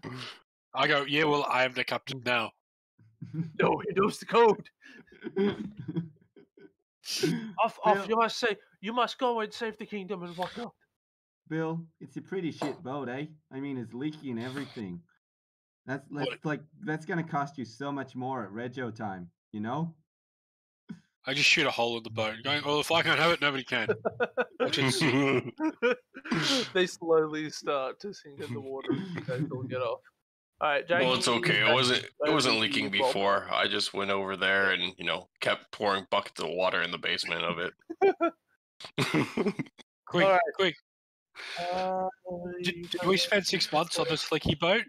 I go, yeah, well, I am the captain now. No, he knows the code. Off. Bill- You must go and save the kingdom and whatnot. Bill, it's a pretty shit boat, eh? I mean, it's leaky and everything. That's gonna cost you so much more at Rego time, you know? I just shoot a hole in the boat. Going, well, if I can't have it, nobody can. Which is, They slowly start to sink in the water as you guys all get off. Alright, Jackie. Well, it's okay. It wasn't over to leaking you, Bob. before. I just went over there and kept pouring buckets of water in the basement of it. quick, Alright. quick. You Did we spend 6 months on this leaky boat?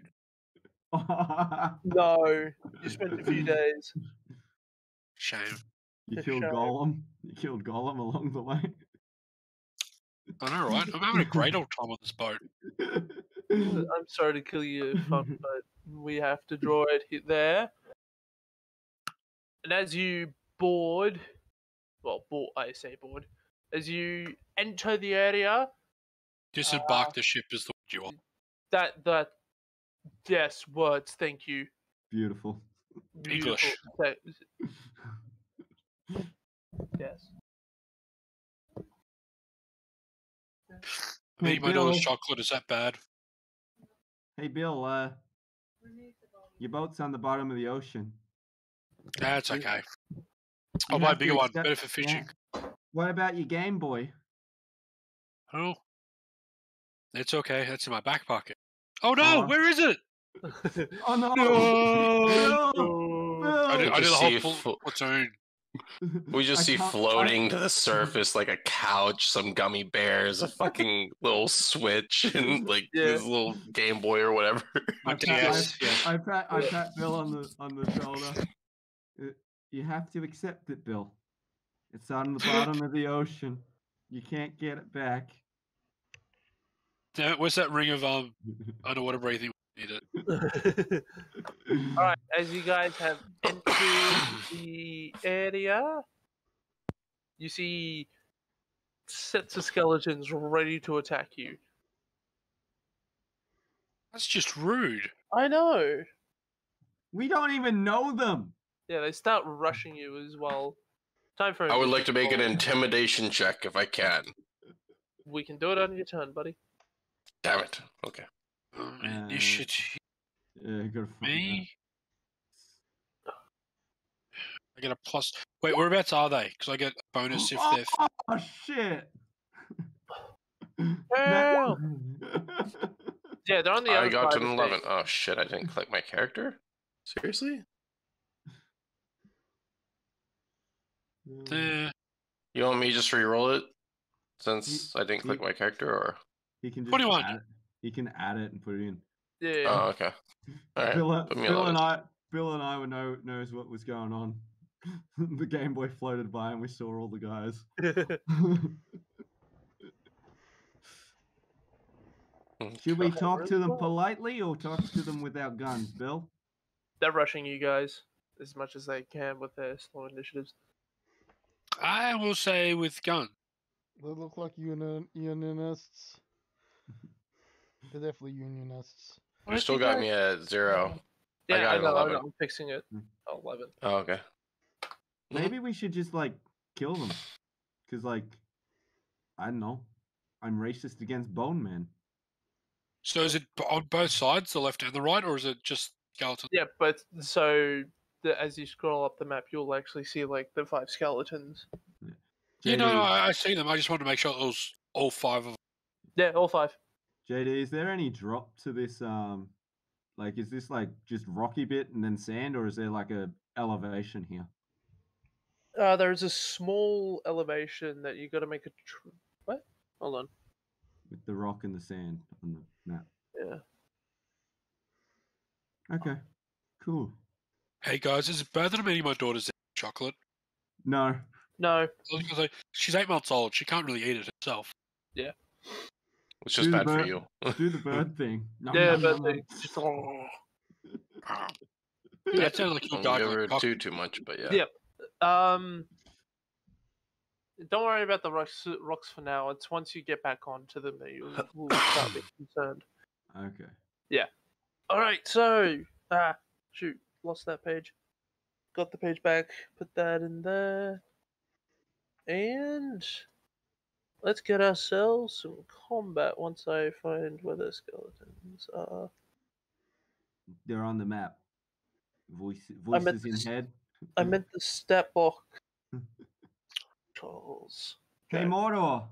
No, you spent a few days. Shame. You To killed show. Golem. You killed Golem along the way. I know, right? I'm having a great old time on this boat. I'm sorry to kill your fun, but we have to draw it there. And as you board, I say board, as you enter the area, Disembark the ship is the word you want. that yes, words, thank you. Beautiful. English. Yes. Me, my daughter's Bill. chocolate, is that bad? Hey Bill, your boat's on the bottom of the ocean. That's okay. You I'll buy a have to bigger one, accept- better for fishing. yeah. What about your Game Boy? Oh. It's okay, that's in my back pocket. Oh no, Oh. where is it? Oh no! No! Bill! I We did the just whole see platoon. We just I see can't- floating to the surface like a couch, some gummy bears, a fucking little Switch, and like Yeah. his little Game Boy or whatever. My I pat, DS. I pat Bill on the shoulder. You have to accept it, Bill. It's on the bottom of the ocean. You can't get it back. Damn it, where's that ring of underwater breathing? We need it. Alright, as you guys have entered the area, you see sets of skeletons ready to attack you. That's just rude. I know. We don't even know them. Yeah, they start rushing you as well. Time for. I would like to make an roll. intimidation check if I can. We can do it on your turn, buddy. Damn it. Okay. You should Yeah, gotta find me. I get a plus. Wait, whereabouts are they? Because I get a bonus if they're. Oh shit! Hell! Yeah, they're on the other I got side to an of the 11. Oh shit, I didn't click my character? Seriously? There. You want me to just re-roll it? Since I didn't click you- my character, or? He can just 21. add it. He can add it and put it in. Yeah. Oh, okay. Alright, put me 11. Bill and I knows what was going on. The Game Boy floated by and we saw all the guys. Should we talk to them politely or talk to them without guns, Bill? They're rushing you guys as much as they can with their slow initiatives. I will say with gun. They look like unionists. They're definitely unionists. You still got me at 0. Yeah, got I an know. 11. I'm fixing it. Mm. 11. Oh, okay. Maybe we should just like kill them. Cause like, I don't know. I'm racist against Bone Man. So is it on both sides, the left and the right, or is it just skeleton? Yeah, but so as you scroll up the map, you'll actually see like the 5 skeletons. Yeah, no, JD, I see them. I just wanted to make sure it was all 5 of them. Yeah, all 5. JD, is there any drop to this? Like, is this like just rocky bit and then sand, or is there like a elevation here? There's a small elevation that you got to make a. What? Hold on. With the rock and the sand on the map. Yeah. Okay, cool. Hey guys, is it bad that I'm eating my daughter's chocolate? No, No. Because she's 8 months old. She can't really eat it herself. It's just Do the bad for bird- you. do the bird thing. Nom, Yeah, nom, but nom, they nom. just. That sounded like you Don't died give like her a cock. too much, but yeah. Yeah. Don't worry about the rocks for now. It's once you get back onto them that you'll start being concerned. Okay. All right, so shoot, lost that page. Got the page back. Put that in there, and let's get ourselves some combat. Once I find where the skeletons are. They're on the map. I meant Voices in this- head. I meant the stat box. Trolls. Hey Okay. Mordor,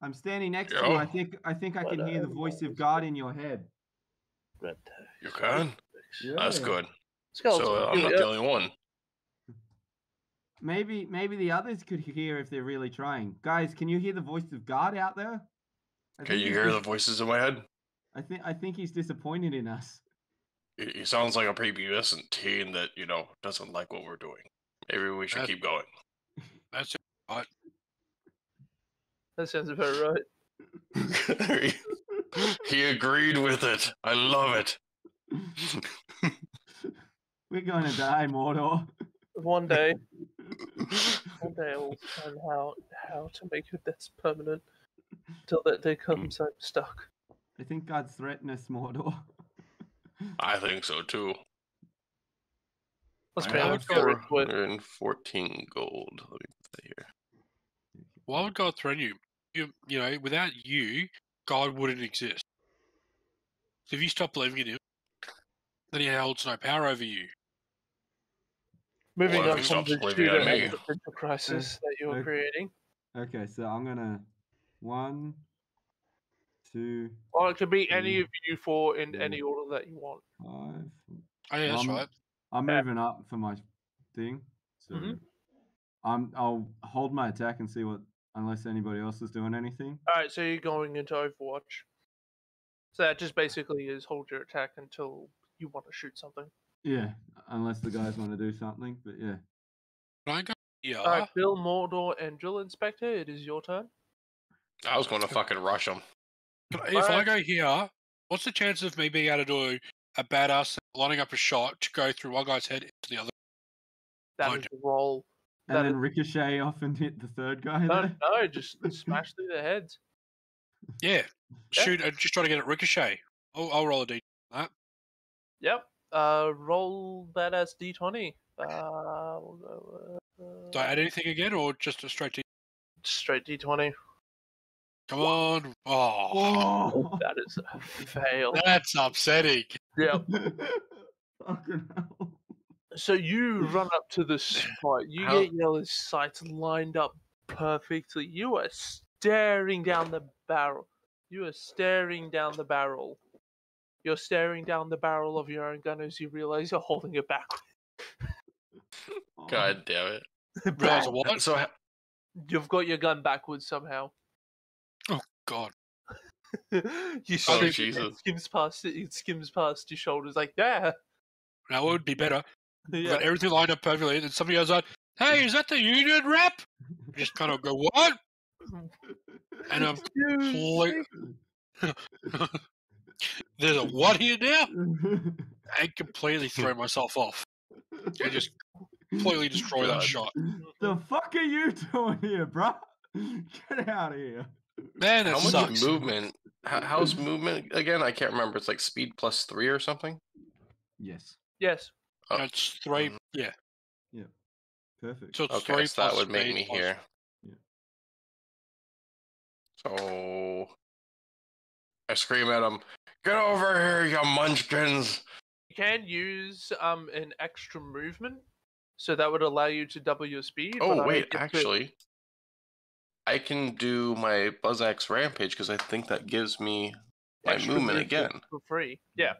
I'm standing next to you. Yo. I think I What can hear the are voice of those? God in your head. Red text. You can? That's Yeah. good. Skeleton. So I'm not the only one. Maybe the others could hear if they're really trying. Guys, can you hear the voice of God out there? I Can think you he's hear the dis- voices in my head? I think he's disappointed in us. He sounds like a prepubescent teen that, doesn't like what we're doing. Maybe we should That- keep going. That's it. Right. That sounds about right. He agreed with it. I love it. We're going to die, Mordor. One day I'll find how to make this permanent. Till that day comes, I'm stuck. I think God's threatened us, Mordor. I think so too. Let's I be have honest, go into it. 414 gold. Let me put that here. Why would God threaten you? You know, without you, God wouldn't exist. So if you stop believing in Him, then He holds no power over you. Moving What if on he from stops the believing shooter in me? existential crisis that you're Okay. creating. Okay, so I'm gonna 1, 2, Or it could be any Mm. of you four in Mm. any order that you want. 5. Oh, yeah, that's Well, right. I'm Yeah. moving up for my thing, so Mhm. I'll hold my attack and see what, unless anybody else is doing anything. Alright, so you're going into Overwatch. So that just basically is hold your attack until you want to shoot something. Yeah, unless the guys want to do something, but yeah. Can I go here? Alright, Bill, Mordor, and Drill Inspector, it is your turn. I was going to fucking rush him. If I Alright. go here, what's the chance of me being able to do a badass lining up a shot to go through one guy's head into the other? That Fine. is the roll. And That then is- ricochet off and hit the third guy No, there. no, just smash through their heads. Yeah, shoot. Just try to get it ricochet. I'll roll a d. That. Yep. Roll that as D20. We'll go, Do I add anything again, or just a straight d? straight D20. Come on! Oh, Oh, That is a fail. that's upsetting. Yep. fucking hell. So you run up to the spot. You How- get Yellow's sights lined up perfectly. You are staring down the barrel. You are staring down the barrel. You're staring down the barrel of your own gun as you realize you're holding it back. God damn it. Realize what? So, You've got your gun backwards somehow. God. You Oh, shoot it, Jesus. it skims past your shoulders like, yeah. That would be better. Yeah. Got everything lined up perfectly, and somebody goes like, "Hey, is that the union rep?" Just kind of go, "What?" And I'm completely. There's a what here now? And completely throw myself off. And just completely destroy that God. shot. The fuck are you doing here, bruh? Get out of here. Man, that how much sucks. movement? How's movement again? I can't remember. It's like speed plus 3 or something. Yes, Yes. Oh, It's 3, yeah. perfect. So it's okay, 3 so that plus would make speed me plus- here. Yeah. So I scream at him, "Get over here, you munchkins!" You can use an extra movement, so that would allow you to double your speed. but Oh I wait, get to- actually, I can do my Buzz Axe Rampage because I think that gives me my extra movement again. for free. Yeah.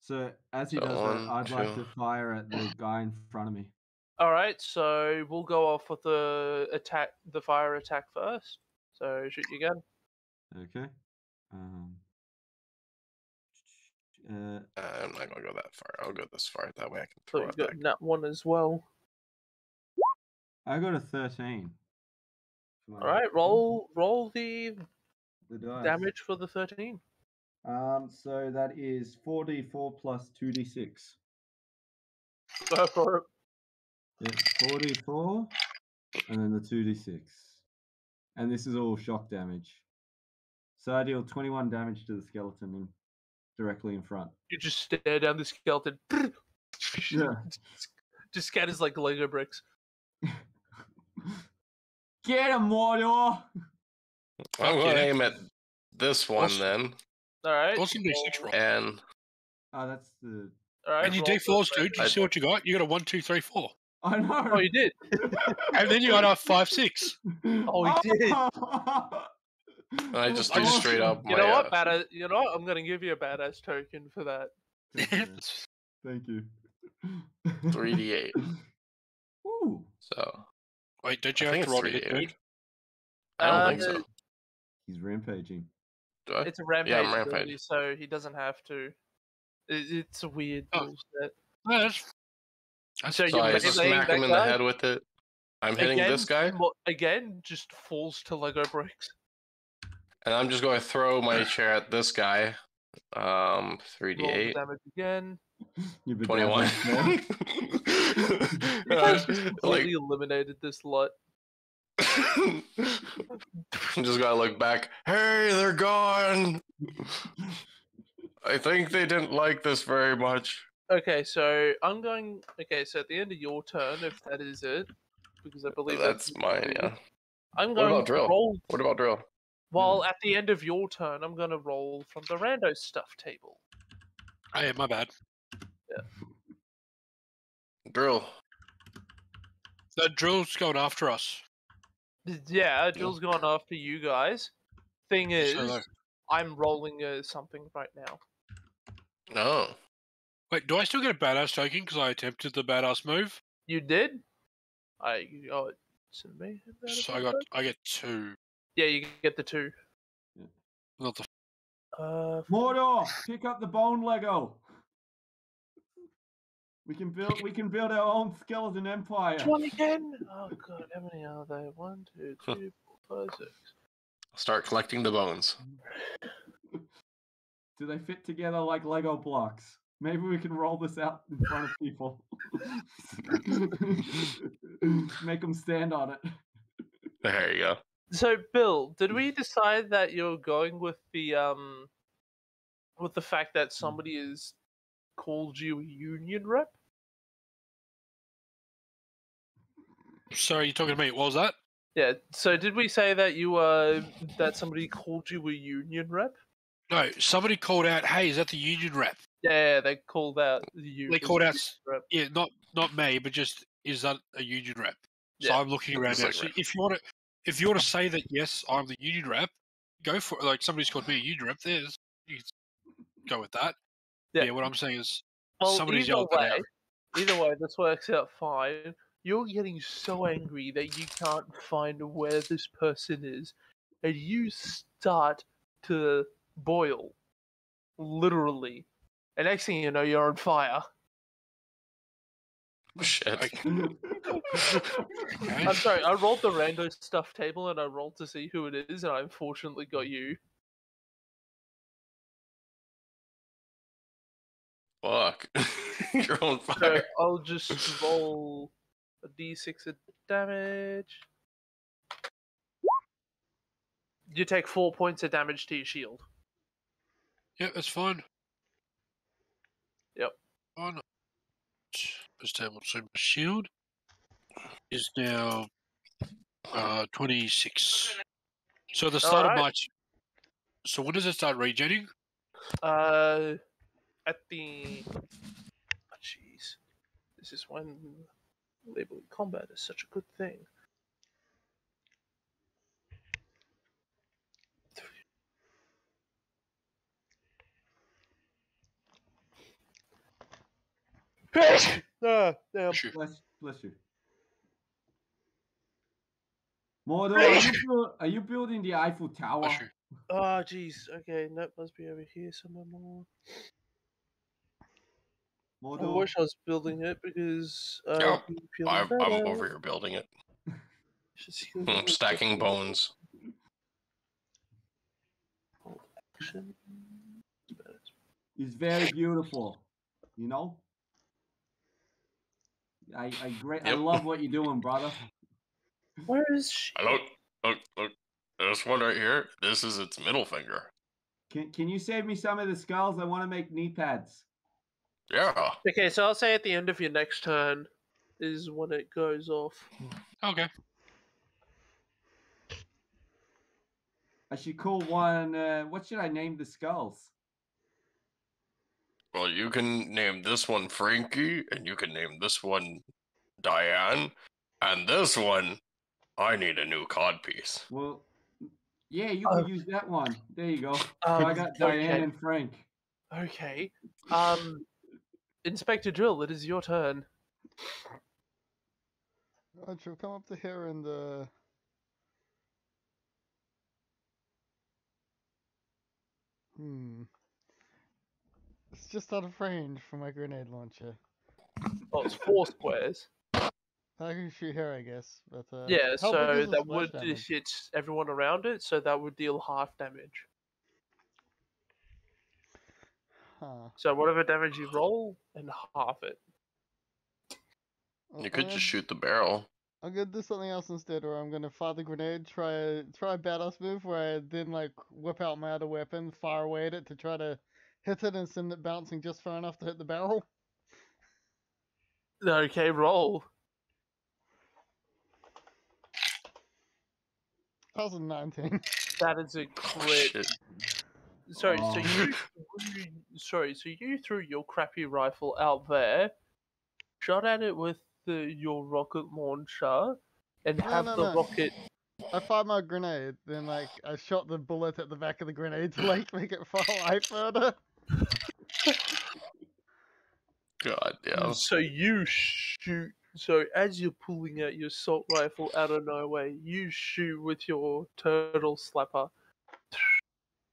So as he So does one, that, I'd like two. to fire at the guy in front of me. All right. So we'll go off with the fire attack first. So shoot your gun. Okay. I'm not gonna go that far. I'll go this far. That way I can So throw you it got back. that one as well. I got a 13. for my- All right. Roll the the dice. damage for the 13. So that is 4d4 plus 2d6. Go for it. Yeah, 4d4, and then the 2d6. And this is all shock damage. So I deal 21 damage to the skeleton directly in front. You just stare down the skeleton. Yeah. Just scatters like Lego bricks. Get him, Mordor! I'm gonna yeah. aim at this one Awesome. then, All right. What's the D6 roll? and Oh, that's the... All right. And your roll D4s, for- dude, you see what you got? You got a 1, 2, 3, 4. I know! Oh, you did. And then you got a 5, 6. Oh, he did. and I just Oh, do straight awesome. up You my. know what, badass? You know what? I'm gonna give you a badass token for that. Thank you. 3d8. Ooh. So Wait, don't I you have think to it's roll to hit, 3d8. dude? I don't think so. He's rampaging. Do I? It's a rampage, Yeah, I'm ability, rampage. so he doesn't have to. It's a weird Oh. rule set. No, that's So So you're I meleeing smack that him in the guy? head with it. I'm hitting this guy, Again, just falls to Lego bricks. and I'm just going to throw my chair at this guy. Roll the 3d8. damage again. You 21. bedazzled You guys just Like, completely eliminated this lot. just gotta look back. Hey, they're gone. I think they didn't like this very much. Okay, so I'm going. Okay, so at the end of your turn, if that is it, because I believe That's mine, yeah. I'm What going about to drill? roll. What about drill? Well, at the end of your turn, I'm going to roll from the rando stuff table. Hey, my bad. Drill. That drill's going after us. Yeah, Jill's gone after you guys. Thing is, So, I'm rolling something right now. No. wait, do I still get a badass token because I attempted the badass move? You did? It's amazing. So I get 2. Yeah, you get the 2. Not the. Mordor, pick up the bone Lego. We can build our own skeleton empire. Which one again? Oh god, how many are there? 1, 2, 3, 4, 5, 6. Start collecting the bones. Do they fit together like Lego blocks? Maybe we can roll this out in front of people. Make them stand on it. There you go. So, Bill, did we decide that you're going with the fact that somebody has called you a union rep? Sorry, you're talking to me. What was that? Yeah. So, did we say that you that somebody called you a union rep? No, somebody called out, hey, is that the union rep? Yeah, they called out the union. They called out, rep. yeah, not me, but just, is that a union rep? So Yeah. I'm looking around It's now. like So rep. if you want to say that, yes, I'm the union rep, go for it. Like, somebody's called me a union rep, you can go with that. Yeah, what I'm saying is, Well, somebody's either yelled that way, out. either way, this works out fine. You're getting so angry that you can't find where this person is, and you start to boil, literally. And next thing you know, you're on fire. Shit. I'm sorry, I rolled the rando stuff table and I rolled to see who it is, and I unfortunately got you. Fuck. You're on So fire. I'll just roll a d6 of damage. You take 4 points of damage to your shield. Yeah, that's fine. Yep. Fine. Just able to see my shield is now 26. So the start of Alright. March. So when does it start regenerating? At the... Oh, jeez. This is when labeling combat is such a good thing. Ah, damn. Sure. Bless you. Mordor, are you building the Eiffel Tower? Sure. Oh, jeez. Okay, that must be over here somewhere more. I Mordor, wish I was building it because Yeah, I'd be feeling I'm better. over here building it. Just heal I'm the- stacking bones. Action. it's very beautiful. You know? I Yep. love what you're doing, brother. Where is she? Look. This one right here, this is its middle finger. Can you save me some of the skulls? I want to make knee pads. Yeah. Okay, so I'll say at the end of your next turn is when it goes off. Okay. I should call one. What should I name the skulls? Well, you can name this one Frankie, and you can name this one Diane, and this one, I need a new codpiece. Well, yeah, you could use that one. There you go. So I got Diane okay. and Frank. Okay. Inspector Drill, it is your turn. Alright, she'll come up to here and It's just out of range for my grenade launcher. Oh, it's 4 squares. I can shoot her, I guess. But Yeah, how big so is the that splash would damage? hit everyone around it, so that would deal half damage. Huh. So whatever damage you roll, and half it. Well, You could just shoot the barrel. I'm gonna do something else instead, where I'm gonna fire the grenade, try a badass move where I then like whip out my other weapon, fire away at it to try to hit it and send it bouncing just far enough to hit the barrel. Okay, roll. That was a 19. That is a Oh, crit. shit. Sorry, so Oh. you threw your crappy rifle out there, shot at it with your rocket launcher, and have the no. rocket. I fired my grenade, then like I shot the bullet at the back of the grenade to like make it far away further. God damn. So you shoot. So as you're pulling out your assault rifle out of nowhere, you shoot with your turtle slapper.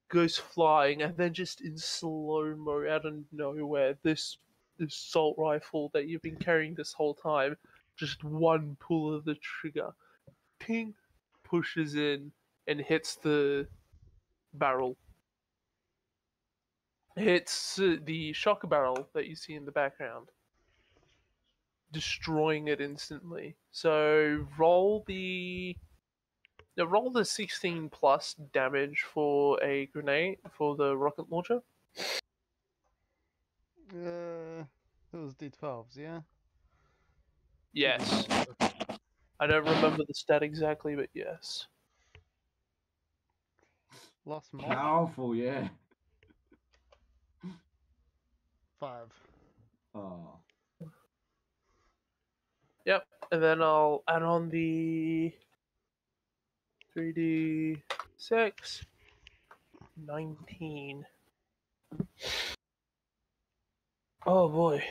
Goes flying, and then just in slow mo out of nowhere, this assault rifle that you've been carrying this whole time, just one pull of the trigger, ping, pushes in and hits the barrel. Hits the shock barrel that you see in the background, destroying it instantly. So roll the 16 plus damage for a grenade for the rocket launcher. It was D12s, yeah. Yes. I don't remember the stat exactly, but yes. Lost more. Powerful, yeah. 5. Oh. Yep, and then I'll add on the 3d6. 19. Oh boy.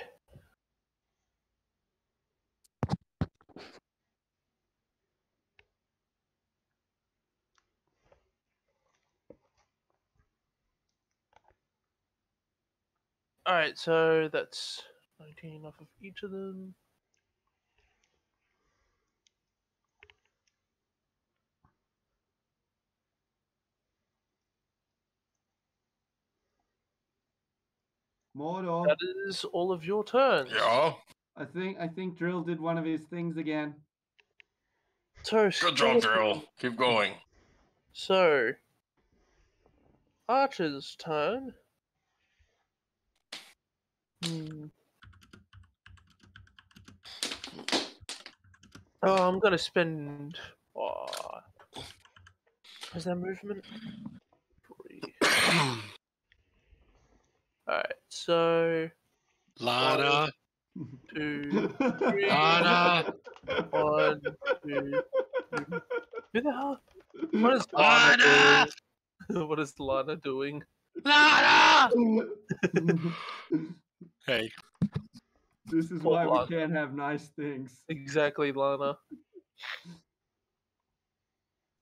Alright, so that's 19 off of each of them. Mordor. That is all of your turns. Yeah. I think Drill did one of his things again. So, Good job, Drill. Keep going. So, Archer's turn. Oh, I'm gonna spend. Is that movement? 3. Alright, so Lana. 2, 3. Lana. 1, 2, 3. Who the hell? What is Lana! Lana doing? What is Lana doing? Lana! Hey. This is Poor why we Lana. can't have nice things. Exactly, Lana.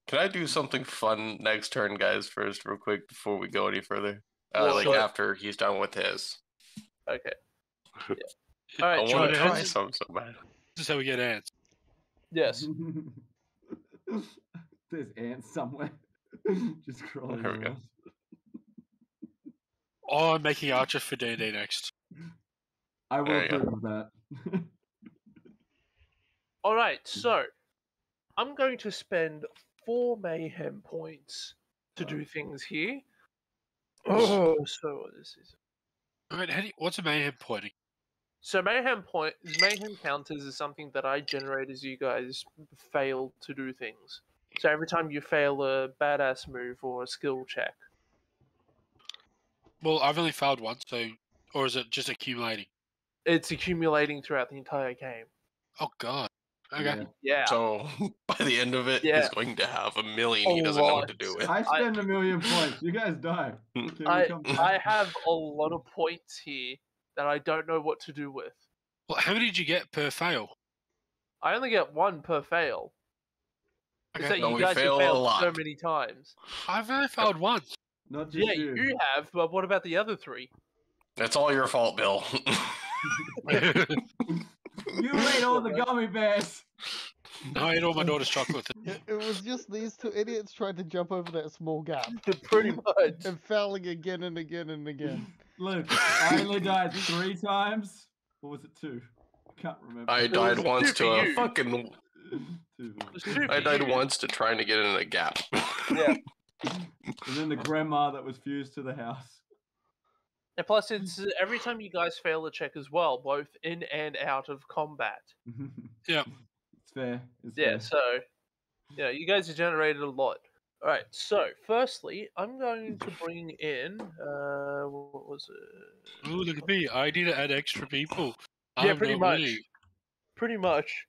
Can I do something fun next turn, guys, first, real quick, before we go any further? Well, Like sure. after he's done with his. Okay. Yeah. I Alright, want Jordan, to Jordan. try has- something so bad. This is how we get ants. Yes. There's ants somewhere. Just crawling There we go. around. Oh, I'm making Archer for D&D next. I will There you go. approve of that. Alright, so I'm going to spend 4 mayhem points to do things here. Oh, so this is. Alright, what's a mayhem point? So mayhem counters is something that I generate as you guys fail to do things. So every time you fail a badass move or a skill check. Well, I've only failed once, so... Or is it just accumulating? It's accumulating throughout the entire game. Oh, God. Okay. Yeah. Yeah. So by the end of it, Yeah. he's going to have a million he doesn't know what to do with. I spend 1,000,000 points. You guys die. Can we come back? I have a lot of points here that I don't know what to do with. Well, how many did you get per fail? I only get 1 per fail. It's that Okay. No, you we guys fail have a failed so lot. many times. I've only failed once. Not just Yeah, you have, but what about the other 3? It's all your fault, Bill. You ate all the gummy bears. I ate all my daughter's chocolate. It was just these two idiots trying to jump over that small gap Pretty much. and failing again and again and again. Look, I only died 3 times. Or was it 2? Can't remember. I It died was once two to for a you. fucking. 2. It was two I for died you. once to trying to get in a gap. Yeah. And then the grandma that was fused to the house. And plus, it's every time you guys fail a check as well, both in and out of combat. Yeah. It's fair. It's Yeah, fair. so yeah, you guys have generated a lot. All right, so firstly, I'm going to bring in what was it? Oh, look at me. I need to add extra people. Yeah, I'm pretty not much. winning. Pretty much.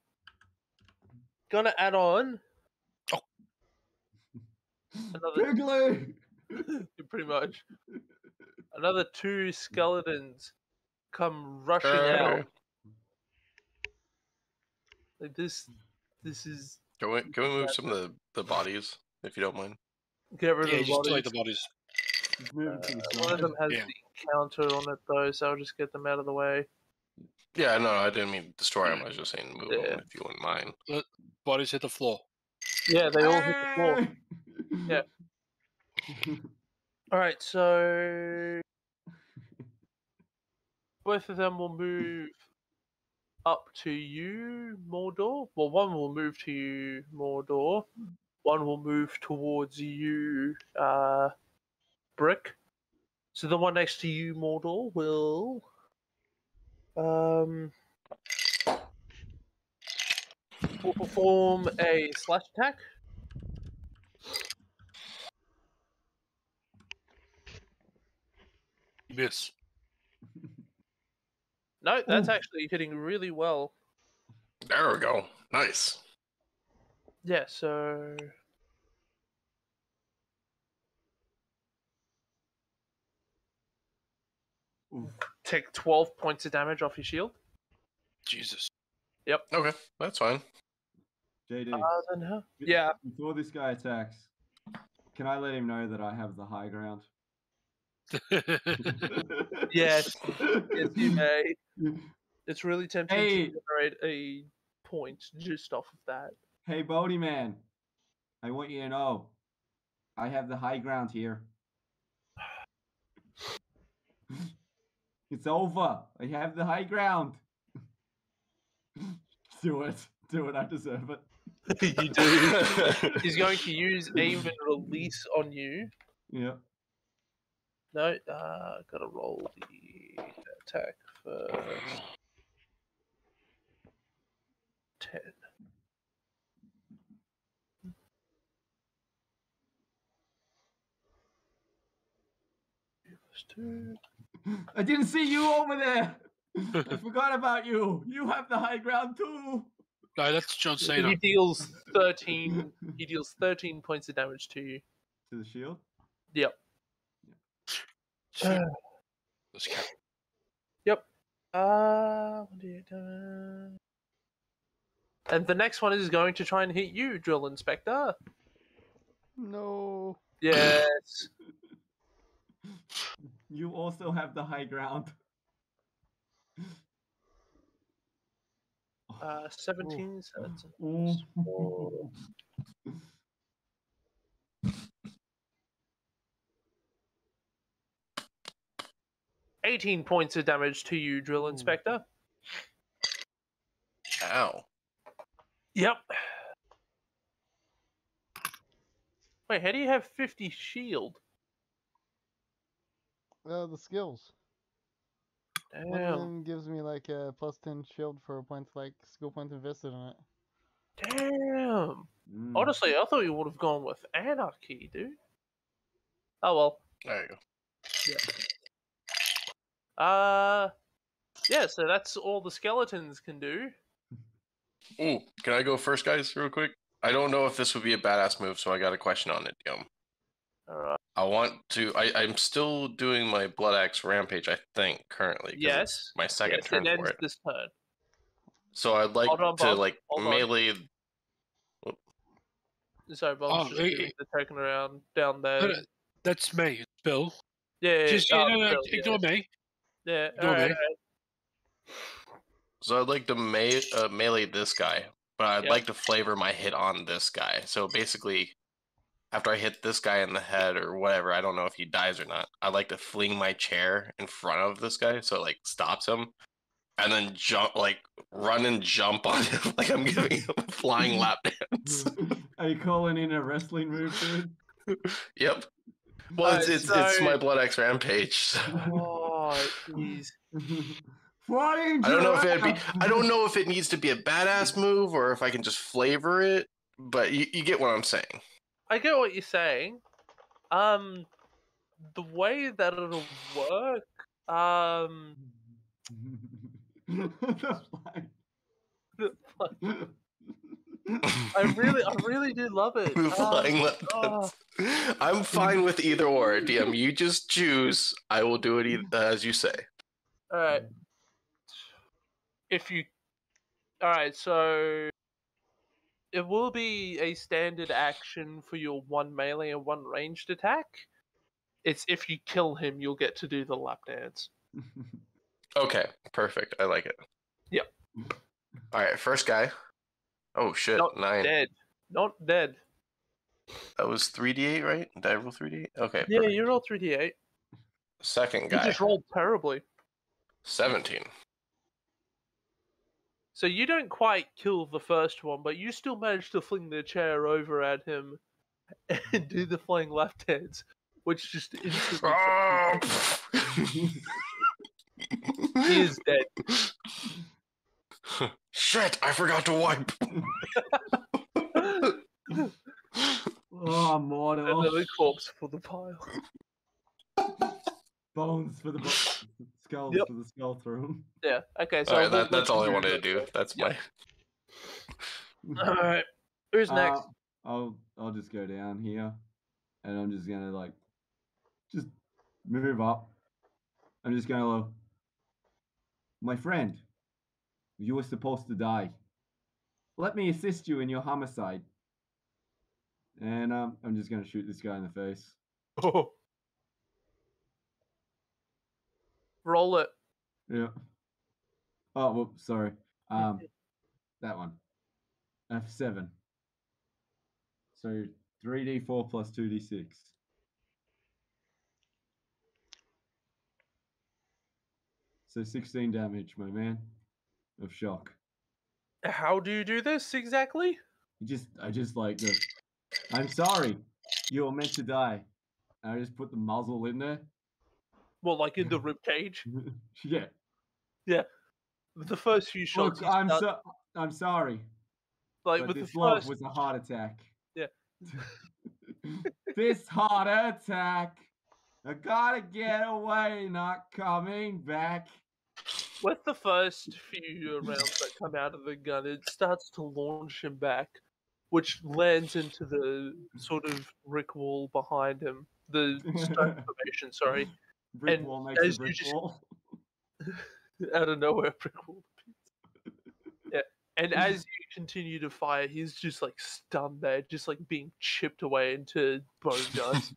Gonna add on another. Piggly! Pretty much. Another 2 skeletons come rushing out. Like this is Can we move some of the bodies, if you don't mind? get rid Yeah, of the just delete bodies. the bodies. Just move it to the One of side. them has Yeah. the counter on it though, so I'll just get them out of the way. Yeah, no, I didn't mean destroy them. I was just saying move Yeah. them if you wouldn't mind. Bodies hit the floor. Yeah, they all hit the floor. Yeah. Alright, so both of them will move up to you, Mordor. Well, one will move to you, Mordor. One will move towards you, Brick. So the one next to you, Mordor, will perform a slash attack. Miss. No, that's actually hitting really well. There we go. Nice. Yeah, so Oof. take 12 points of damage off your shield. Jesus. Okay, that's fine. JD, Then huh? Yeah, before this guy attacks, can I let him know that I have the high ground? yes, yes, you may. It's really tempting Hey. to generate a point just off of that. Hey, Bodie man, I want you to know, I have the high ground here. It's over. I have the high ground. Do it. Do it. I deserve it. You do. He's going to use aim and release on you. Yeah. No, gotta roll the attack first. 10. Two. I didn't see you over there. I forgot about you. You have the high ground too. No, that's John Cena. He deals 13. He deals 13 points of damage to you. To the shield. Yep. Let's go. Yep. What do you do? And the next one is going to try and hit you, Drill Inspector. No. Yes. You also have the high ground. 17. So that's Ooh. 4. 18 points of damage to you, Drill Inspector. Ow. Yep. Wait, how do you have 50 shield? The skills. One of Damn. them gives me like a +10 shield for a point, like skill points invested in it. Damn. Mm. Honestly, I thought you would have gone with Anarchy, dude. Oh well. There you go. Yeah, so that's all the skeletons can do. Ooh, can I go first, guys, real quick? I don't know if this would be a badass move, so I got a question on it, Alright. I want to. I'm still doing my Blood Axe Rampage, I think, currently. 'cause it's Yes. my second Yes, turn it for ends it. this turn. So I'd like Hold on, to Bob. like Hold on. melee. Sorry, Bob. Oh, just hey, getting the token around down No, there. no, that's me. It's Bill. Yeah, Just oh, no, Bill, ignore me. yeah. ignore me. Alright. So I'd like to melee this guy, but I'd Yeah. like to flavor my hit on this guy. So basically, after I hit this guy in the head or whatever, I don't know if he dies or not. I'd like to fling my chair in front of this guy so it like stops him, and then jump, like run and jump on him like I'm giving him a flying lap dance. Are you calling in a wrestling move, dude? Yep. Well, Alright, it's so- my Blood X Rampage. So. Oh, jeez. Flying I don't know if giraffe! if it needs to be a badass move or if I can just flavor it, but you get what I'm saying. I get what you're saying. The way that it'll work, I really do love it. Flying lap dance. I'm fine with either or, DM. You just choose. I will do it as you say. All right. All right, so it will be a standard action for your one melee and one ranged attack. It's if you kill him, you'll get to do the lap dance. Okay, perfect. I like it. Yep. All right, first guy. Oh shit, Not 9. dead. Not dead. That was 3d8, right? Did I roll 3d8? Okay. Yeah, perfect. you roll 3d8. Second You guy. just rolled terribly. 17. So you don't quite kill the first one, but you still manage to fling the chair over at him and do the flying left hands, which just instantly Oh! he is dead. Shit! I forgot to wipe. Oh, mortal. Another corpse for the pile. Bones for the skulls Yep. for the skull throne. Yeah. Okay. So All right, we'll that's all I continue wanted to with do. the- That's yeah. my. All right. Who's next? I'll just go down here, and I'm just gonna like, just move up. I'm just gonna, my friend, you were supposed to die. Let me assist you in your homicide. And I'm just gonna shoot this guy in the face. Oh. Roll it. Yeah. Oh, whoops, sorry. That one. F7. So 3d4 plus 2d6. So 16 damage, my man, of shock. How do you do this exactly? I just like the. I'm sorry, you were meant to die. And I just put the muzzle in there. Well, like in the rib cage. Yeah. With the first few shots, Look, you start, I'm sorry, like but with this the love first. was a heart attack. Yeah. This heart attack. I gotta get away, not coming back. With the first few rounds that come out of the gun, it starts to launch him back, which lands into the sort of brick wall behind him. The stone formation, sorry. Brick And wall makes as a brick you just- wall. Out of nowhere, brick wall appears. Yeah. And as you continue to fire, he's just like stunned there, just like being chipped away into bone dust.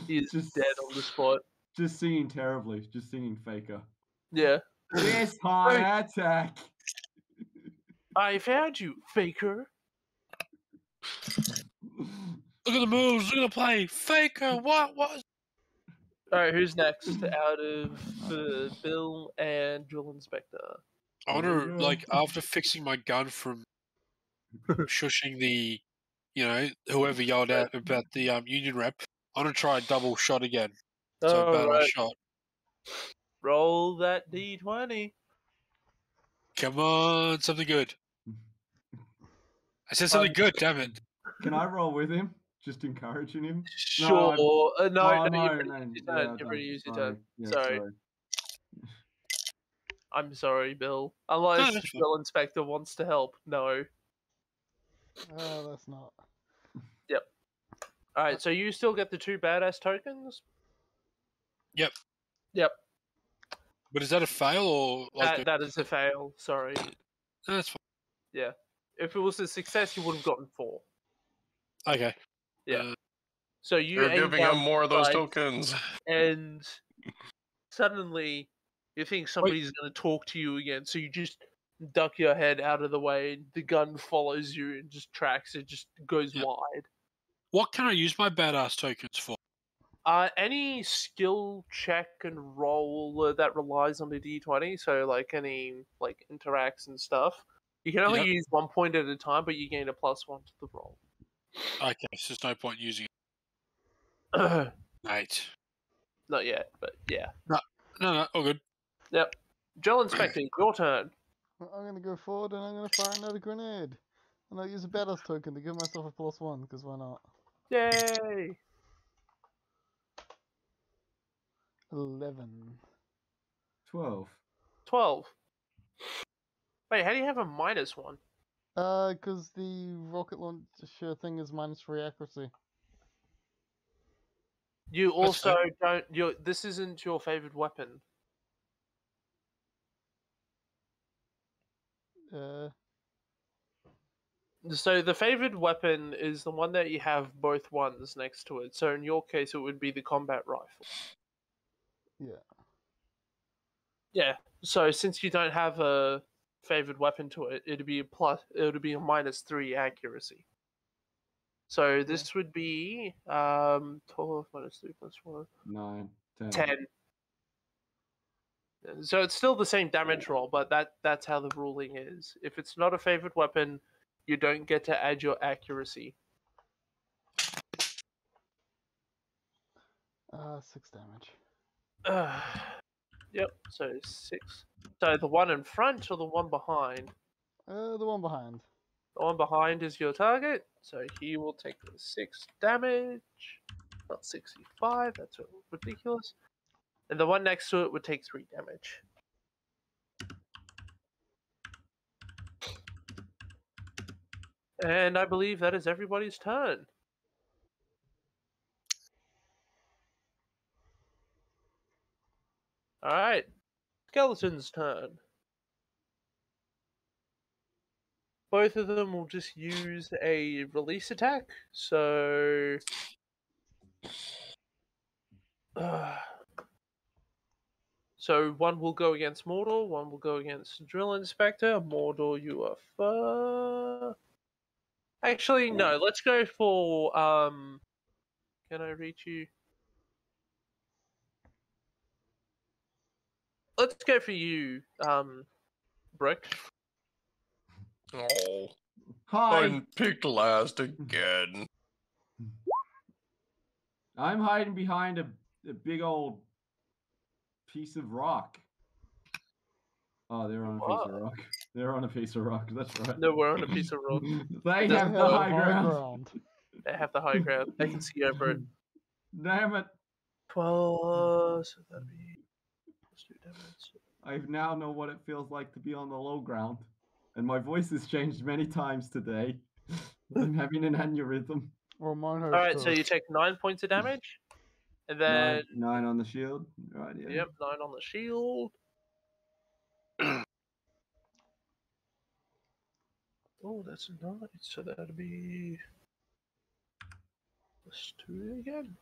He is Just- dead on the spot. Just singing terribly, just singing faker. Yeah. This heart Hey. attack. I found you, faker. Look at the moves. Look at the play. Faker. What? Alright, who's next out of Bill and Drill Inspector? I want There to we go. like after fixing my gun from shushing the, whoever yelled out about the union rep. I want to try a double shot again. So battle Alright, shot. roll that d20. Come on, something good. I said something good. Damn it. Can I roll with him? Just encouraging him? Sure. No, Oh, no, you've no, already no, used your yeah, turn. I've You've already done. used your turn. Yeah, Sorry. I'm sorry, Bill. Unless that's fine. Drill Inspector wants to help. No. Oh, that's not. Alright, so you still get the 2 badass tokens? Yep. Yep. But is that a fail or like? That is a fail. Sorry. That's fine. Yeah. If it was a success, you would have gotten 4. Okay. Yeah. So you You're aim giving down him more of those sights, tokens. and suddenly you think somebody's going to talk to you again. So you just duck your head out of the way. The gun follows you and just tracks it, just goes Yep. wide. What can I use my badass tokens for? Any skill check and roll that relies on the d20, so like any like interacts and stuff, you can only Yep. use 1 point at a time, but you gain a +1 to the roll. Okay, so there's no point using Not it. Mate. yet, but yeah. No, all good. Yep. Drill Inspector, your turn. I'm gonna go forward and I'm gonna fire another grenade. And I'll use a badass token to give myself a +1, because why not? Yay! 11. 12. 12. Wait, how do you have a -1? Because the rocket launcher thing is -3 accuracy. You That's also fine. don't. This isn't your favorite weapon. So the favored weapon is the one that you have both ones next to it. So in your case, it would be the combat rifle. Yeah. Yeah. So since you don't have a favored weapon to it, it'd be a -3 accuracy. So this would be 12 minus 3 plus 1. 9, 10. 10. So it's still the same damage roll, but that's how the ruling is. If it's not a favored weapon, you don't get to add your accuracy. 6 damage. Yep, so 6. So the one in front or the one behind? The one behind. The one behind is your target, so he will take the 6 damage. Not 65, that's ridiculous. And the one next to it would take 3 damage. And I believe that is everybody's turn. Alright, Skeleton's turn. Both of them will just use a release attack, so... So one will go against Mordor, one will go against Drill Inspector. Mordor, you are first. Actually, no. Let's go for Can I reach you? Let's go for you, Brick. Oh, Hi! I'm picked last again. I'm hiding behind a big old piece of rock. Oh, they're on a piece of rock. They're on a piece of rock, that's right. No, we're on a piece of rock. They Doesn't have the have high ground. They have the high ground. They can see over it. Damn it. 12, so that'd be +2 damage. I now know what it feels like to be on the low ground. And my voice has changed many times today. I'm having an aneurysm. Or mine hurts Alright, so too. you take 9 points of damage. And then... 9 on the shield. Right, yeah. Yep, 9 on the shield. Oh, that's 9. So that'd be +2 again.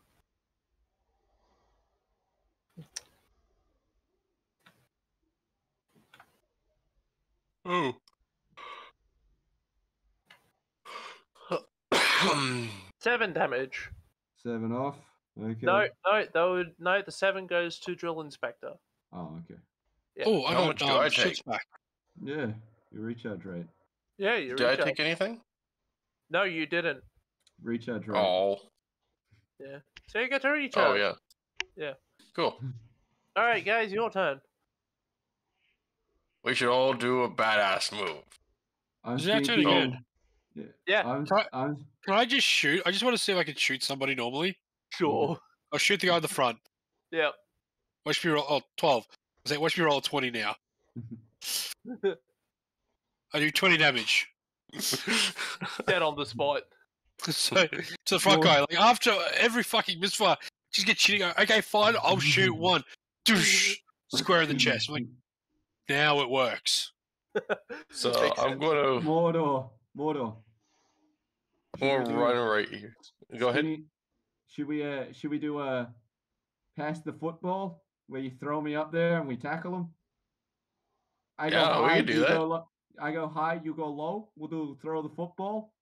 Oh. 7 damage. 7 off. Okay. No, the 7 goes to Drill Inspector. Oh, okay. Yeah. Oh, I How much do I got shits take? back. Yeah, your recharge rate. Yeah, you Did I recharge. take anything? No, you didn't. Recharge rate. Oh. Yeah. So you get to recharge. Oh, yeah. Yeah. Cool. Alright, guys, your turn. We should all do a badass move. I'm Is that thinking- turn again? Yeah. I'm Can I just shoot? I just want to see if I can shoot somebody normally. Sure. I'll shoot the guy in the front. Yeah. Watch me roll 12. I say, watch me roll 20 now. I do 20 damage. Dead on the spot. So, to the front guy, like after every fucking misfire, just get shooting. Okay, fine, I'll shoot one. Doosh, square in the chest. I'm like, now it works. So Makes I'm sense. gonna Mordor. run right here. Go ahead. Should we do a pass the football where you throw me up there and we tackle them? I go Yeah, we high, can do you that. go low. I go high, you go low. We'll do throw the football.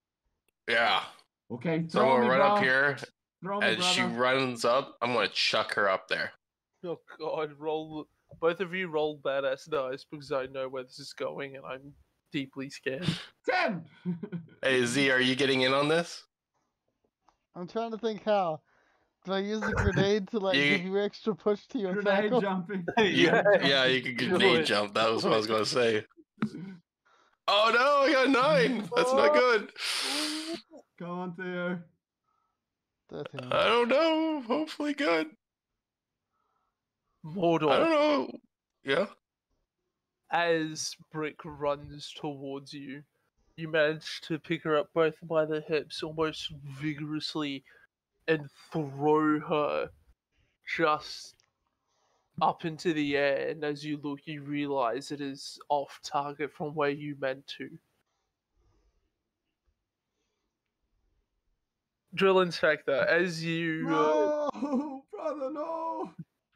Yeah. Okay, So throw I'm me, gonna run bro. up here. Throw me, As she brother. runs up, I'm gonna chuck her up there. Oh god, roll. Both of you roll badass dice because I know where this is going and I'm deeply scared. 10. Hey Z, are you getting in on this? I'm trying to think how. Do I use the grenade to like You- give you extra push to your Grenade tackle? jumping. Yeah. Yeah, you can Do grenade it. jump. That was Do what I was it. gonna say. Oh no, I got 9. That's not good. Come on, Theo. 13. I don't know. Hopefully good. I Mordor, don't know. Yeah. as Brick runs towards you, you manage to pick her up both by the hips almost vigorously and throw her just up into the air. And as you look, you realize it is off target from where you meant to. Drill Inspector, as you No, brother, no.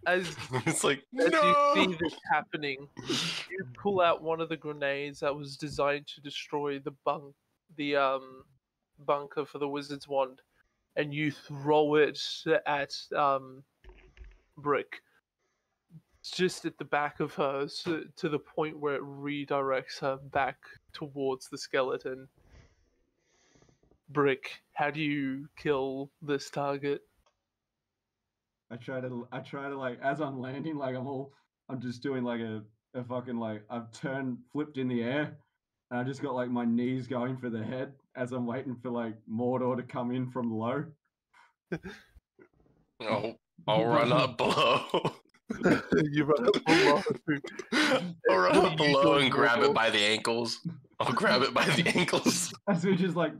as It's like as you see no. this happening, you pull out one of the grenades that was designed to destroy the bunker for the wizard's wand, and you throw it at Brick, just at the back of her, to the point where it redirects her back towards the skeleton. Brick, how do you kill this target? I try to like as I'm landing, like I'm just doing like a fucking like I've flipped in the air, and I just got like my knees going for the head as I'm waiting for like Mordor to come in from low. No, I'll run up below. You run up below. I'll run up You below go and grab it Mordor. by the ankles. I'll grab it by the ankles. As we just like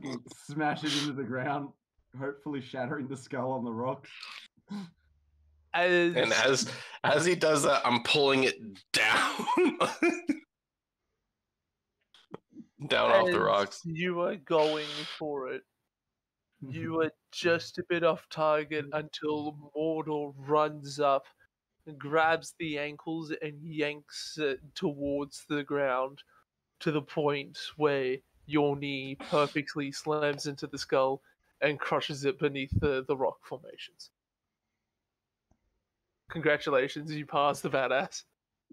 smash it into the ground, hopefully shattering the skull on the rock. And as he does that, I'm pulling it down. Down off the as rocks. you are going for it, you are just a bit off target until Mordor runs up, grabs the ankles, and yanks it towards the ground to the point where your knee perfectly slams into the skull and crushes it beneath the rock formations. Congratulations, you passed the badass.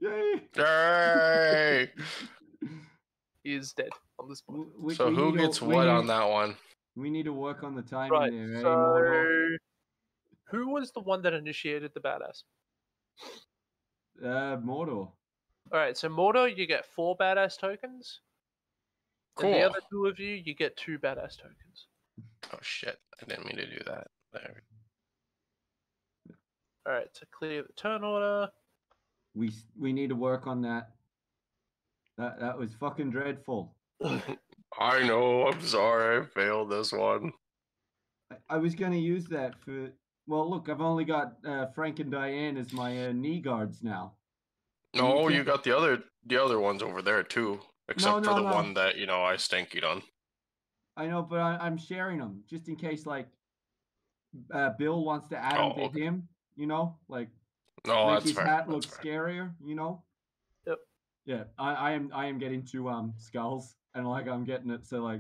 Yay! Yay! He is dead on the spot. So who gets what on that one? We need to work on the timing Right, there, eh, so Mordor? who was the one that initiated the badass? Mordor. Alright, so Mordor, you get 4 badass tokens. And the Cool. other 2 of you, you get 2 badass tokens. Oh shit! I didn't mean to do that. There. Alright, to clear the turn order. We need to work on that. That was fucking dreadful. I know. I'm sorry. I failed this one. I was gonna use that for. Well, look, I've only got Frank and Diane as my knee guards now. No, You you got the other ones over there too. Except for no, the no. one that I stankied on. I know, but I'm sharing them just in case, like, Bill wants to add them to okay. him. You know, like No, make that's his fair. hat That's look fair. scarier. You know. Yep. Yeah, I am getting 2 skulls, and like I'm getting it so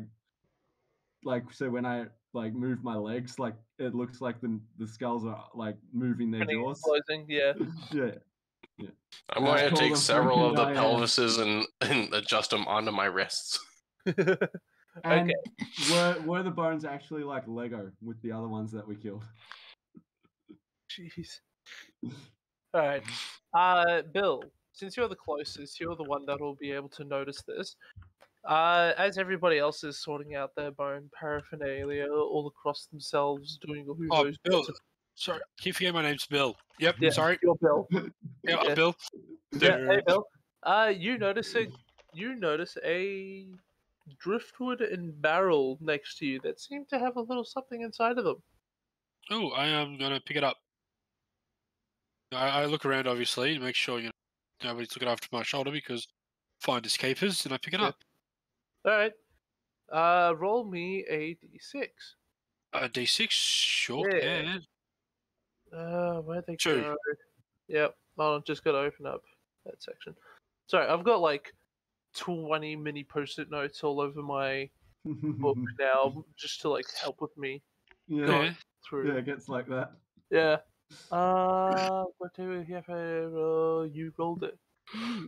so when I like move my legs, like it looks like the skulls are like moving their Opening and jaws. closing, yeah. Yeah. I'm And I going to call take them several of the Frank and Diane. pelvises and adjust them onto my wrists. And Okay. were the bones actually like Lego with the other ones that we killed? Jeez. Alright. Bill, since you're the closest, you're the one that will be able to notice this. As everybody else is sorting out their bone paraphernalia all across themselves, doing all Oh, those Bill. sorts of- Sorry, keep forgetting my name's Bill. Yep, Yeah, sorry. you're Bill. Yeah, yeah. Bill. Yeah, hey Bill. You notice a driftwood and barrel next to you that seem to have a little something inside of them. Oh, I am gonna pick it up. I look around obviously to make sure nobody's looking after my shoulder because find escapers and I pick it Yeah. up. Alright. Roll me a d6. A D6, sure Yeah. can. Where'd they 2. go? Yep. Oh, I've just got to open up that section. Sorry, I've got like 20 mini post-it notes all over my book now, just to like help with me yeah, going Yeah. through. yeah, it gets like that. Yeah. What do we have here? You rolled it. Hmm.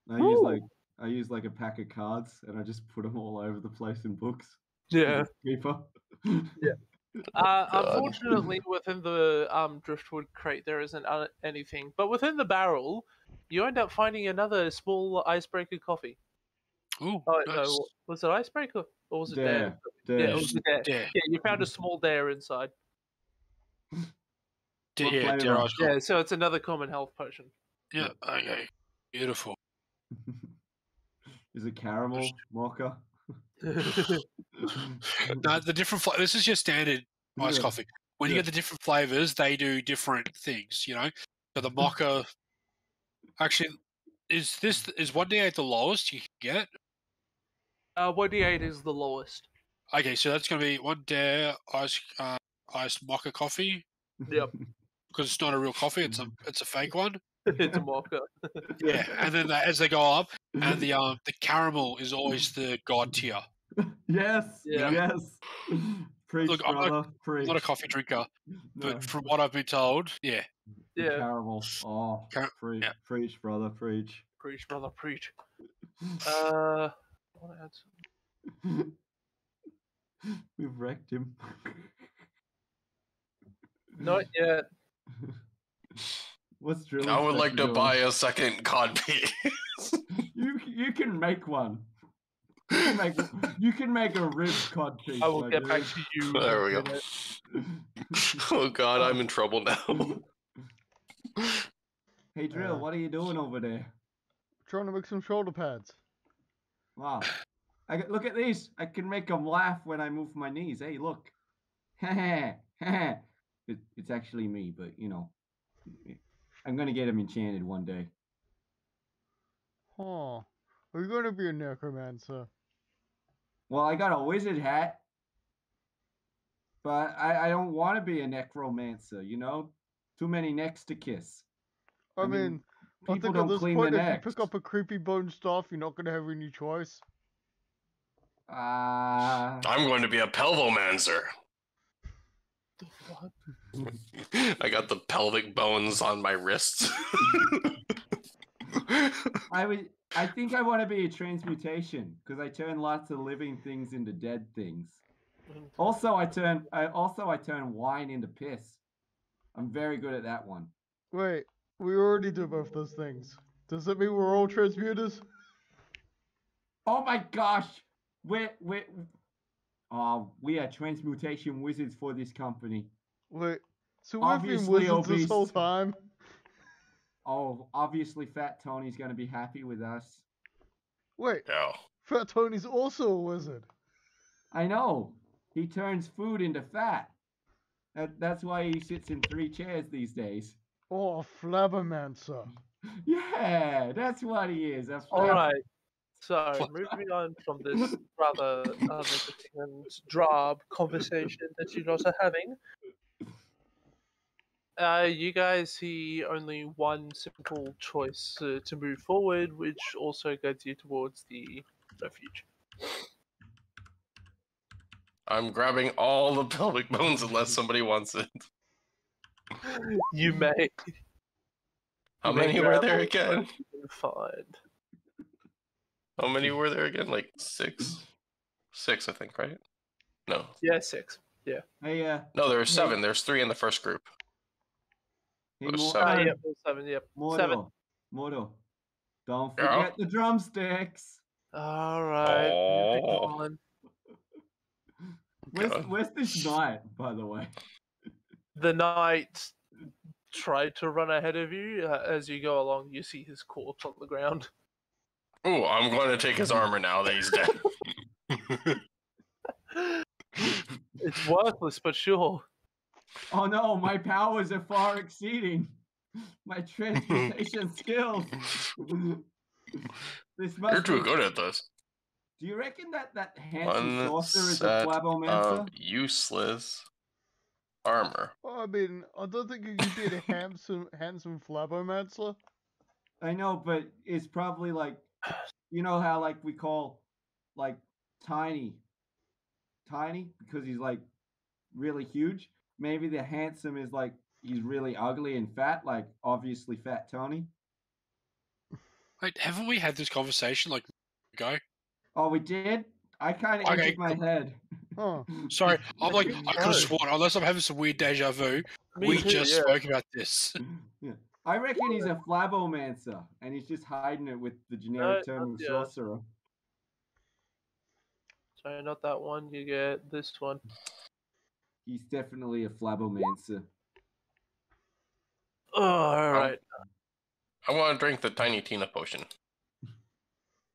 I use like a pack of cards and I just put them all over the place in books. 'cause Yeah. it's cheaper. Yeah. God. Unfortunately, within the driftwood crate there isn't anything, but within the barrel, you end up finding another small icebreaker coffee. Ooh, Oh nice. no, was it icebreaker or was it dare? Dare. Yeah, it was a dare. Dare. Yeah, you found a small dare inside. What Yeah, flavour? dare I Yeah, so it's another common health potion. Yeah, okay. Beautiful. Is it caramel mocha? No, the different this is your standard iced Yeah. coffee. When you Yeah. get the different flavors, they do different things, you know. So the mocha actually is 1d8 the lowest you can get? 1d8 is the lowest. Okay, so that's gonna be 1 dare iced mocha coffee Yep, because it's not a real coffee; it's a fake one. it's a mocha. Yeah, and then as they go up, and the caramel is always the god tier. Yes. Yeah. Yes. Preach, Look, I'm brother. Preach. not a coffee drinker, No. but from what I've been told, yeah, The Yeah. caramel. Oh, preach, yeah. preach, brother. Preach. Preach, brother, preach. I want to add some. We've wrecked him. Not yet. What's drilling? I would like Spectre to doing? buy a second cod piece. You can make one. You can make a ribbed cod piece. I will my get back dude. to you. There we in a go. minute. Oh god, I'm in trouble now. Hey Drill, what are you doing over there? Trying to make some shoulder pads. Wow. Look at these. I can make them laugh when I move my knees. Hey, look. It's actually me, but you know, I'm gonna get them enchanted one day. Huh. Are you going to be a necromancer? Well, I got a wizard hat, but I don't want to be a necromancer. You know, too many necks to kiss. I mean, I people think at don't this clean point, their if you necks. pick up a creepy bone staff, you're not going to have any choice. I'm going to be a pelvomancer. What? I got the pelvic bones on my wrists. I think I want to be a transmutation because I turn lots of living things into dead things. Also, I turn wine into piss. I'm very good at that one. Wait, we already do both those things. Does that mean we're all transmuters? Oh my gosh, we are transmutation wizards for this company. Wait, so we've been Obviously wizards this whole obese. time? Oh, obviously Fat Tony's gonna be happy with us. Wait, Yeah. Fat Tony's also a wizard. I know. He turns food into fat. That's why he sits in 3 chairs these days. Oh, a flabbermancer. Yeah, that's what he is. All right. So, moving on from this rather uninteresting and drab conversation that you guys are having, you guys see only one simple choice to move forward, which also guides you towards the refuge. I'm grabbing all the pelvic bones unless somebody wants it. You may. How you may many were grab there all again? that you can find. How many were there again? Like 6? 6, I think, right? No. Yeah, 6. Hey, No, there were 7. There's 3 in the first group. hey, It was Mo- 7. Yep, all 7. Yep, 7. Mordo, don't Yeah? forget the drumsticks. All right. Moving Oh. on. God. Where's this knight, by the way? The knight tried to run ahead of you. As you go along, you see his corpse on the ground. Ooh, I'm going to take his armor now that he's dead. It's worthless, but sure. Oh no, my powers are far exceeding my transmutation skills. This must You're too be- good at this. Do you reckon that handsome One sorcerer is a set flabbermancer? of useless armor. I mean, I don't think you can be a handsome flabbermancer. I know, but it's probably like you know how like we call like Tiny because he's like really huge. Maybe the handsome is like he's really ugly and fat, like obviously Fat Tony. Wait, haven't we had this conversation like ago? Oh, we did. I kind of Okay, entered my head. Huh. Sorry, I'm like, I could have No. sworn, unless I'm having some weird deja vu, Me we too, just yeah. spoke about this. Yeah. I reckon he's a flabomancer, and he's just hiding it with the generic term of yeah. sorcerer. Sorry, not that one. You get this one. He's definitely a flabomancer. Oh, all right. I want to drink the Tiny Tina potion.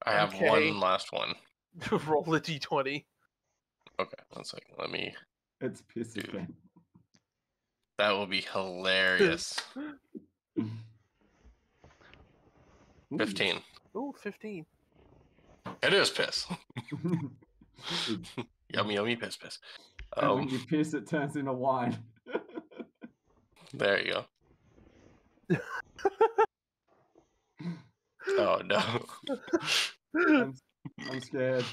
I have Okay. one last one. Roll a d20. Okay, one second. Let me. It's piss Dude. again. That will be hilarious. 15. Oh, 15. It is piss. Yummy, yummy, piss, piss. And when you piss, it turns into wine. There you go. Oh no. I'm scared.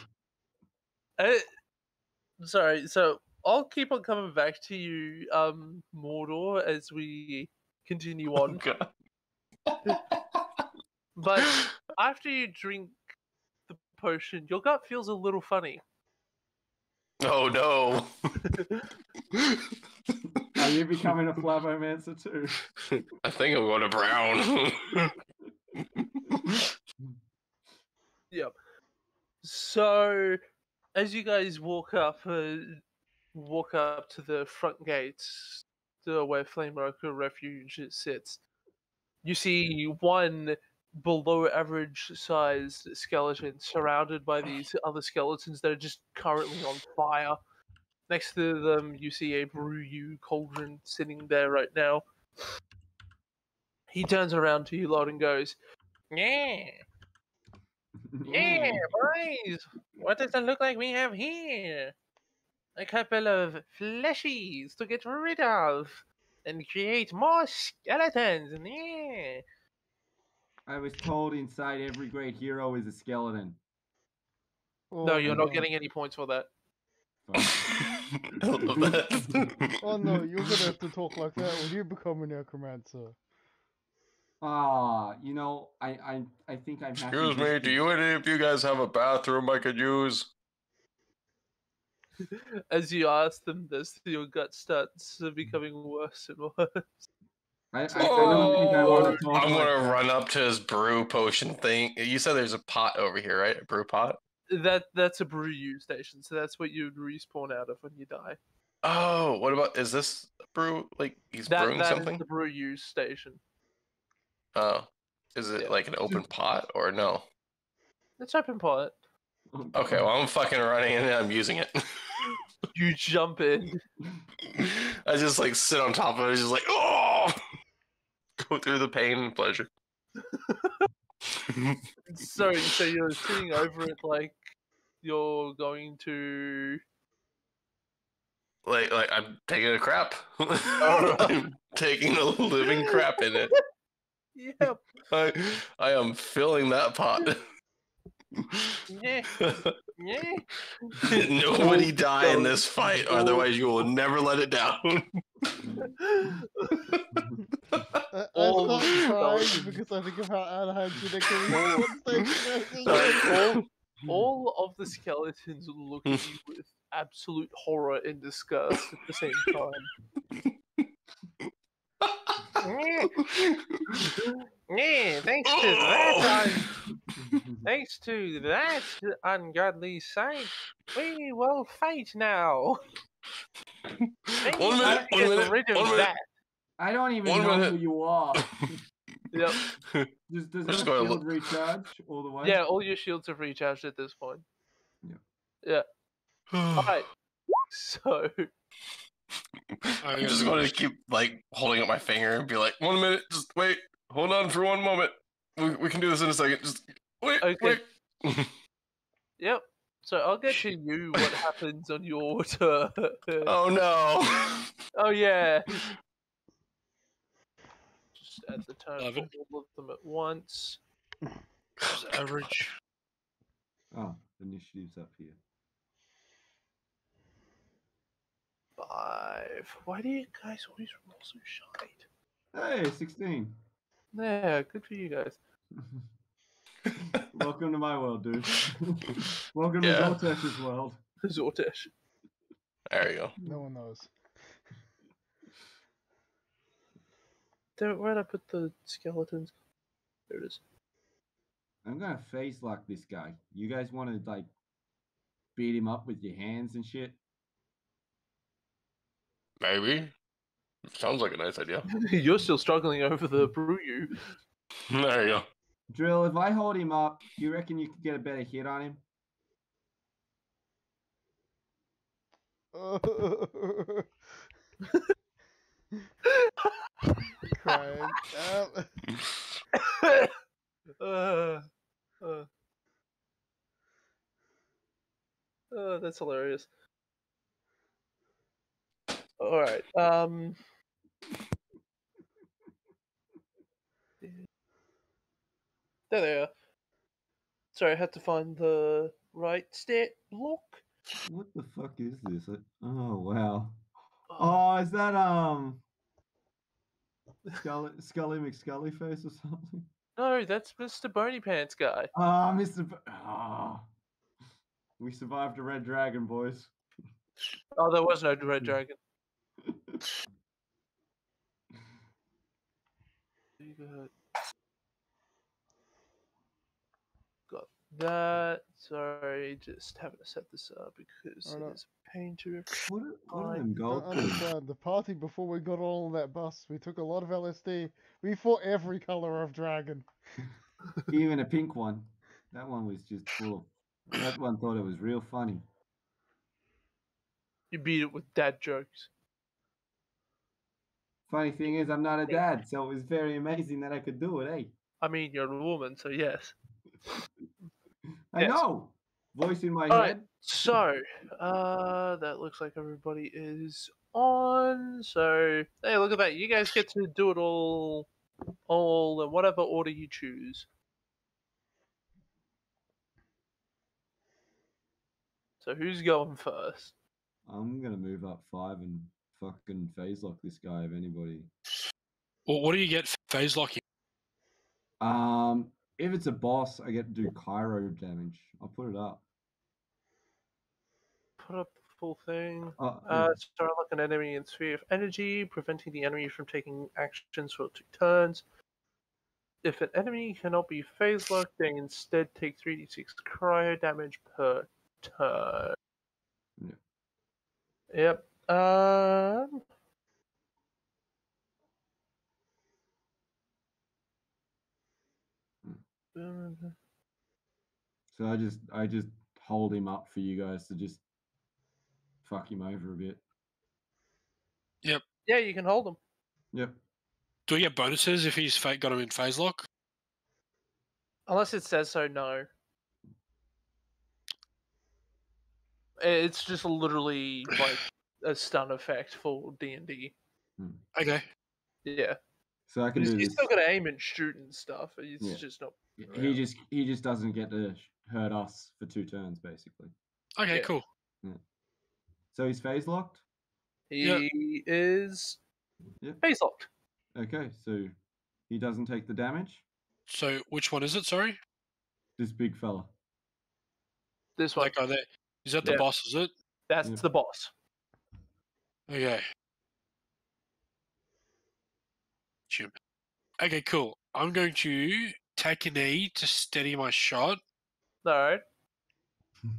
Sorry, so I'll keep on coming back to you, Mordor, as we continue on. God. But after you drink the potion, your gut feels a little funny. Oh no. Are you becoming a flabomancer too? I think I'm going to brown. Yep. So, as you guys walk up to the front gates, to where Flameroker Refuge sits, you see one below average sized skeleton surrounded by these other skeletons that are just currently on fire. Next to them, you see a Brew cauldron sitting there right now. He turns around to you lot and goes, "Yeah, yeah, boys! What does it look like we have here? A couple of fleshies to get rid of and create more skeletons. Yeah." I was told inside every great hero is a skeleton. No, you're not no. getting any points for that. I love that. Oh no, you're gonna have to talk like that when you become a necromancer. You know, I think I'm Excuse me, do you any of you guys have a bathroom I could use? As you ask them this, your gut starts becoming worse and worse. I don't think I want to talk I'm like gonna that. run up to his brew potion thing. You said there's a pot over here, right? A brew pot? That's a brew station, so that's what you'd respawn out of when you die. Oh, what about, is this brew, like, he's brewing That something? is the brew station. Oh. Is it Yeah. like an open pot or no? It's open pot. Okay, well, I'm fucking running in and I'm using it. You jump in. I just like sit on top of it, just like, oh! Go through the pain and pleasure. So you're sitting over it like you're going to. Like I'm taking a crap. I'm taking a living crap in it. Yep. I am filling that pot. Yeah. Yeah. Nobody die in this fight, otherwise you will never let it down. I All start of crying those- because I think of how unhygienic All of the skeletons look at you with absolute horror and disgust at the same time. Yeah, thanks to that ungodly sight, we will fight now. Maybe One we minute, should one get minute, rid of one minute. that. I don't even One know minute. who you are. Yep. Does I'm your just gonna shield look- recharge all the way? Yeah, all your shields have recharged at this point. Yeah. Alright. So I'm just going to keep like holding up my finger and be like, 1 minute, just wait, hold on for 1 moment. We can do this in a second. Just wait, Okay. wait. yep. So I'll get to you what happens on your turn. Oh no. Oh yeah. Just at the turn 11. for all of them at once. Just average. Oh, initiative's up here. 5. Why do you guys always roll so shite? Hey, 16. Yeah, good for you guys. Welcome to my world, dude. Welcome Yeah. to Zortesh's world. Zortesh. There you go. No one knows. Where'd I put the skeletons? There it is. I'm gonna face lock this guy. You guys want to like beat him up with your hands and shit? Maybe. Sounds like a nice idea. You're still struggling over the brew. There you go. Drill, if I hold him up, you reckon you could get a better hit on him? Crying. That's hilarious. All right. There they are. Sorry, I had to find the right stat block. What the fuck is this? Oh wow. Oh, Oh, is that Scully McScully face or something? no, that's Mr. Bony Pants guy. Oh, Mr. We survived a red dragon, boys. Oh, there was no red dragon. Got that. Sorry, just having to set this up because Oh, no. it's a pain to. What are them Don't gold things? understand. The party before we got all on that bus, we took a lot of LSD. We fought every color of dragon. Even a pink one. That one was just full of. That one thought it was real funny. You beat it with dad jokes. Funny thing is, I'm not a dad, so it was very amazing that I could do it, eh? I mean, you're a woman, so yes. I Yes. know! Voice in my All right, head. so that looks like everybody is on. So hey, look at that! You guys get to do it all in whatever order you choose. So who's going first? I'm gonna move up 5 and fucking phase lock this guy if anybody. Well, what do you get for phase locking? If it's a boss, I get to do Cairo damage. I'll put it up. Put up the full thing. Yeah. Start like an enemy in sphere of energy, preventing the enemy from taking actions for 2 turns. If an enemy cannot be phase locked, they instead take 3d6 cryo damage per turn. Yeah. Yep. So I just hold him up for you guys to just fuck him over a bit. Yeah, you can hold him. Yep. Do we get bonuses if he's got him in phase lock? Unless it says so, no. It's just literally like a stun effect for D&D. Okay. Yeah. So I can do He's this. still got to aim and shoot and stuff. It's Yeah. just not. He just doesn't get to hurt us for 2 turns, basically. Okay, Yeah. cool. So he's phase locked. He is Yep. phase locked. Okay, so he doesn't take the damage. So which one is it? Sorry? This big fella. This one. That guy there. Is that the Yeah. boss, is it? That's Yeah. the boss. Okay. Jim. Okay, cool. I'm going to take a knee to steady my shot. All right.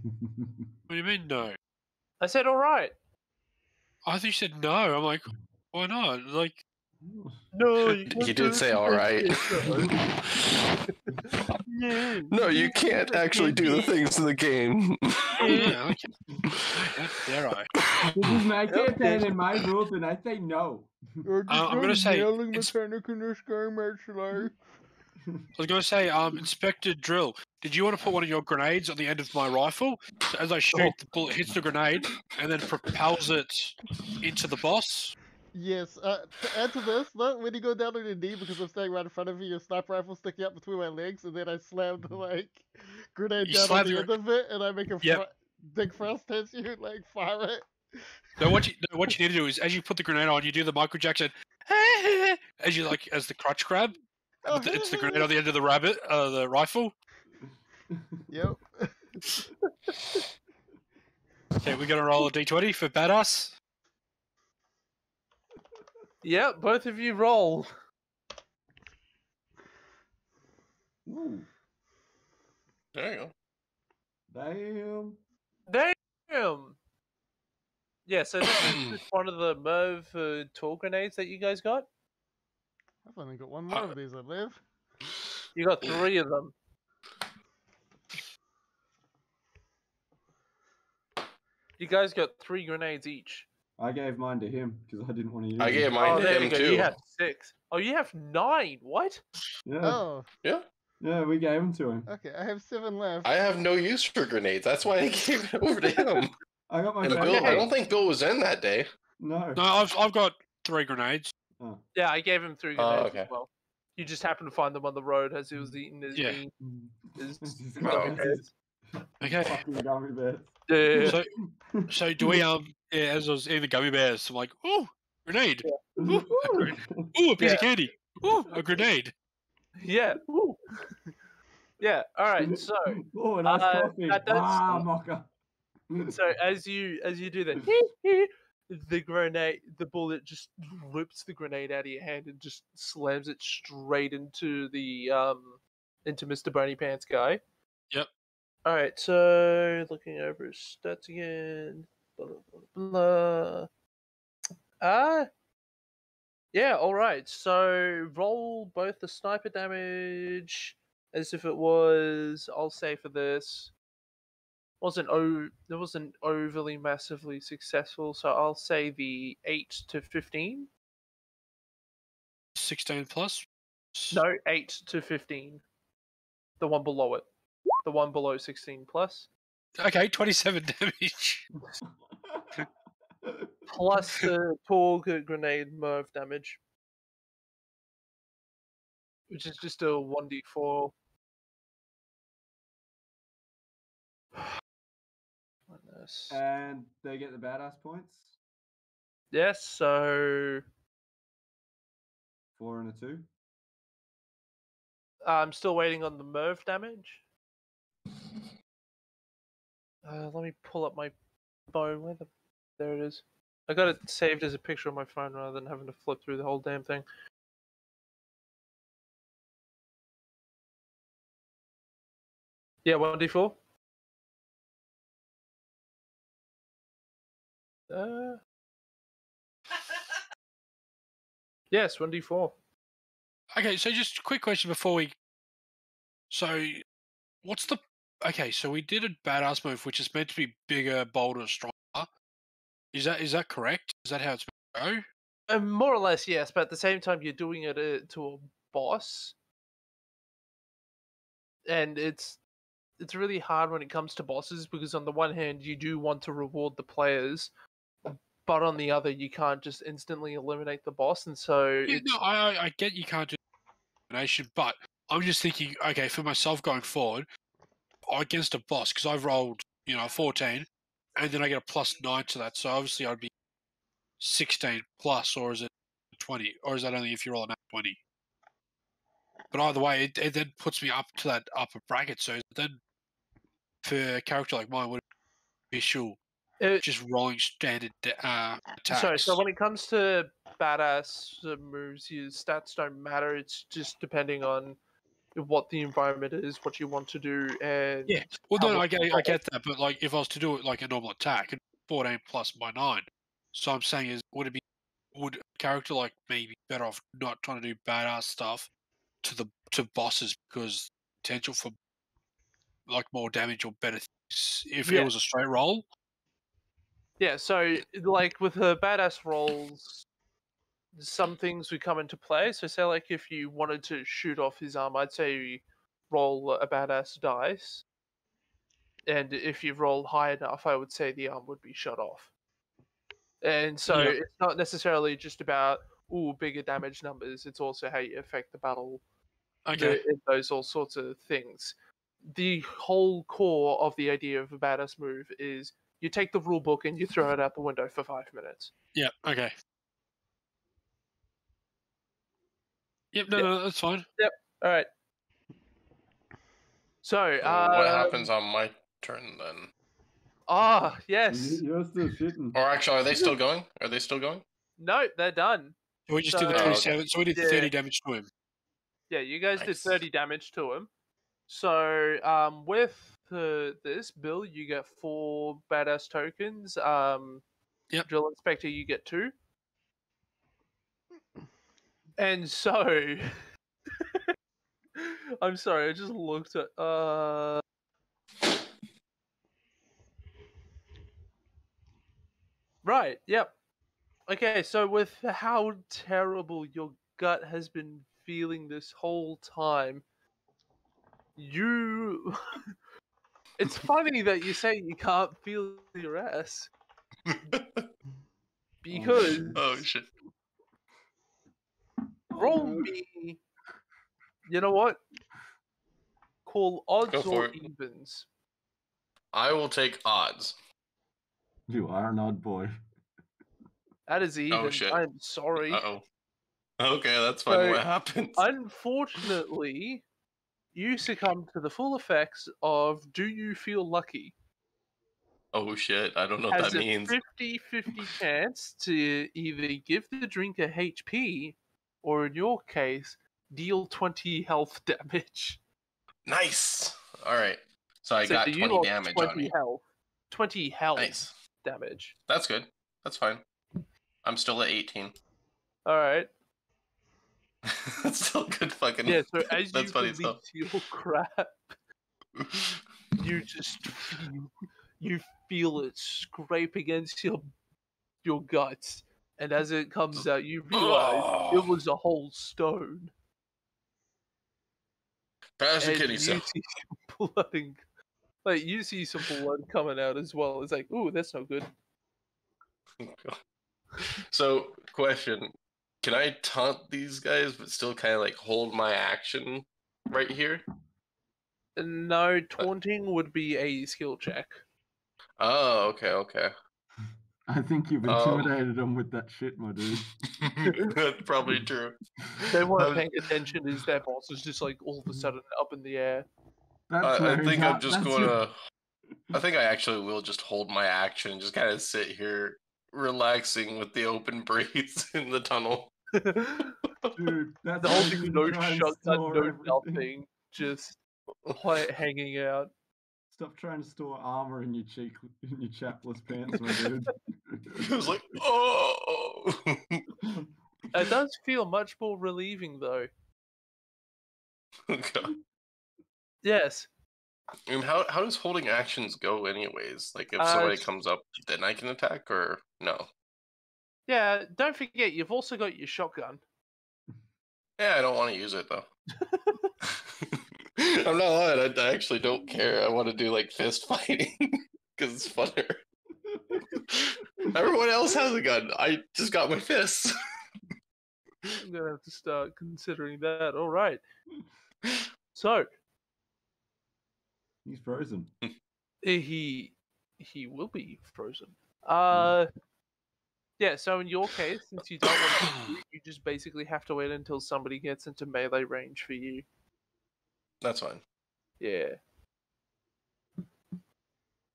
What do you mean, no? I said all right. I thought you said no. I'm like, why not? Like, No, You did say all right. No, you can't actually do the things in the game. yeah, okay. How dare I? This is my campaign and my rules, and I say no. I'm gonna say yelling it's- mechanic in this game, actually. I was going to say, Inspector Drill, did you want to put one of your grenades on the end of my rifle? So as I shoot, the bullet hits the grenade and then propels it into the boss? Yes, to add to this, when you go down on your knee because I'm staying right in front of you, your sniper rifle sticking out between my legs, and then I slammed grenade You down on slam the the end of it, and I make a Yep. big thrust at you, like fire it. No, what you need to do is, as you put the grenade on, you do the Michael Jackson, as you like, as the crutch grab. Oh, But it's the grenade on the end of the rifle. Yep. Okay, we're gonna roll a d20 for badass. Yeah, both of you roll. Ooh, There you go. damn. Damn. Yeah, so this is just one of the Merv tool grenades that you guys got. I've only got one more of these. I live. You got 3 of them. You guys got 3 grenades each. I gave mine to him because I didn't want to use I it. gave mine Oh, to there him you go. too. You have 6. Oh, you have 9. What? Yeah, Oh, yeah, we gave them to him. okay. I have 7 left. I have no use for grenades. That's why I gave it over to him. I got my And back. Bill, I don't think Bill was in that day. No. No, I've got 3 grenades. Oh. Yeah, I gave him 3 Oh, grenades okay. as well. You just happened to find them on the road as he was eating his Yeah. bean. His This is Oh, gummy okay. bears. Okay. fucking gummy bears. Yeah. So do we yeah, as I was eating the gummy bears, I'm like, ooh, grenade. Ooh. Ooh, a piece Yeah. of candy. Ooh, a grenade. Yeah. Woo. Yeah. All right. So, Oh, a nice coffee. that does- Ah, mocha. so as you do that, the grenade, the bullet just rips the grenade out of your hand and just slams it straight into the into Mr. Boney Pants guy. Yep. All right. So looking over his stats again. Blah blah blah. blah. Yeah. All right. So roll both the sniper damage as if it was. I'll say for this. It wasn't overly massively successful, so I'll say the 8 to 15. 16 plus. No, 8 to 15. The one below it. The one below 16 plus. Okay, 27 damage. Plus the tall grenade Merv damage. Which is just a 1d4. Minus. And they get the badass points. Yes, so 4 and a 2. I'm still waiting on the Merv damage. Let me pull up my bow. There it is. I got it saved as a picture on my phone rather than having to flip through the whole damn thing. Yeah, 1d4. Yes, 1d4. Okay, so just a quick question before we. So, what's the. Okay, so we did a badass move, which is meant to be bigger, bolder, stronger. Is that correct? Is that how it's meant to go? More or less, yes, but at the same time, you're doing it to a boss, and it's really hard when it comes to bosses because on the one hand, you do want to reward the players, but on the other, you can't just instantly eliminate the boss, and so Yeah, it's no, I get you can't do elimination, but I'm just thinking, okay, for myself going forward, against a boss, because I've rolled, 14, and then I get a +9 to that, so obviously I'd be 16 plus, or is it 20, or is that only if you roll a nat 20? But either way, it then puts me up to that upper bracket, so then for a character like mine, would it be sure just rolling standard attacks? So when it comes to badass moves, your stats don't matter. It's just depending on what the environment is, what you want to do, and Yeah. Well, how no, much I get that, but like if I was to do it like a normal attack, it'd be 14 plus my 9. So I'm saying would a character like me be better off not trying to do badass stuff to bosses because potential for like more damage or better things if it Yeah. was a straight roll? Yeah, so like with the badass rolls, some things would come into play. So say like if you wanted to shoot off his arm, I'd say you roll a badass dice. And if you roll high enough, I would say the arm would be shot off. And so Yeah. it's not necessarily just about bigger damage numbers, it's also how you affect the battle Okay. in those all sorts of things. the whole core of the idea of a badass move is you take the rule book and you throw it out the window for 5 minutes. Yeah. Okay. Yep. No, that's fine. All right. So, What happens on my turn then? Yes. You're still shitting. Or actually, are they still going? Are they still going? No, they're done. So we just did the So- 27. So we did Yeah. 30 damage to him. Yeah, you guys did Nice. 30 damage to him. So, with this, Bill, you get 4 badass tokens. Yep. Drill Inspector, you get 2. And so, I'm sorry, I just looked at. Right. Yep. Okay. So with how terrible your gut has been feeling this whole time, you. It's funny that you say you can't feel your ass because Oh shit! roll me. You know what? Call odds Go for or it. evens. I will take odds. You are an odd boy. That is even. shit. I'm sorry. Uh-oh. Okay, that's fine. So, What happens? Unfortunately, you succumb to the full effects of Do You Feel Lucky? Oh shit! I don't know what Has that a means. 50-50 chance to either give the drinker HP, or in your case, deal 20 health damage. Nice. All right. So I So got you 20 lost damage 20 on me. health. 20 health Nice. damage. That's good. That's fine. I'm still at 18. Alright. That's still good fucking. Yeah, so as That's you funny release stuff. your crap, you just feel it scrape against your guts, and as it comes out, you realize it was a whole stone. Pass the And kitty you stuff. see some blood, like you see some blood coming out as well. It's like, ooh, that's no good. So, question: can I taunt these guys, but still kind of like hold my action right here? No, taunting would be a skill check. Oh, okay. I think you've Oh. intimidated them with that shit, my dude. That's probably true. They I weren't was- paying attention as their boss is just like all of a sudden up in the air. That's I where his think I'm heart- just that's going your- to. I think I actually will just hold my action and just kind of sit here, relaxing with the open breeze in the tunnel. Dude, that's The why whole you thing, should no try and shotgun, store no everything. nothing, just hanging out. Stop trying to store armor in your chapless pants, my dude. It was like, oh. It does feel much more relieving, though. God. Yes. I mean, how does holding actions go, anyways? Like, if Uh, somebody it's- comes up, then I can attack, or no? Yeah, don't forget, you've also got your shotgun. Yeah, I don't want to use it though. I'm not lying. I actually don't care. I want to do like fist fighting because it's funner. Everyone else has a gun. I just got my fists. I'm gonna have to start considering that. All right. So He's frozen. he will be frozen. Yeah. So in your case, since you don't want to shoot, you just basically have to wait until somebody gets into melee range for you. That's fine. Yeah.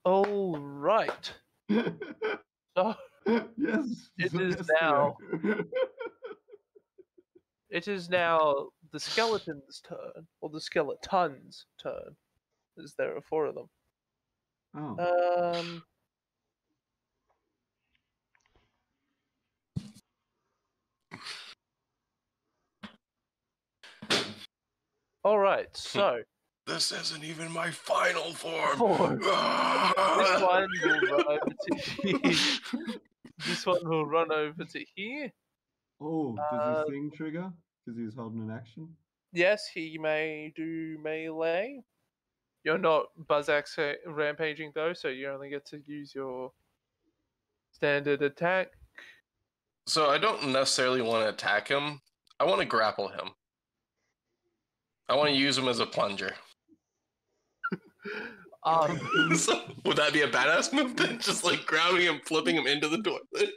All right. So Yes. It so is yes, now. sir. it is now the skeleton's turn, or the skeleton's turn, as there are 4 of them. Oh. All right, so This isn't even my final form. 4. This one will run over to here. This one will run over to here. Oh, does his thing trigger? Because he's holding an action? Yes, he may do melee. You're not Buzzax rampaging though, so you only get to use your standard attack. So I don't necessarily want to attack him. I want to grapple him. I want to use him as a plunger. So, would that be a badass move then? Just like grabbing him, flipping him into the toilet?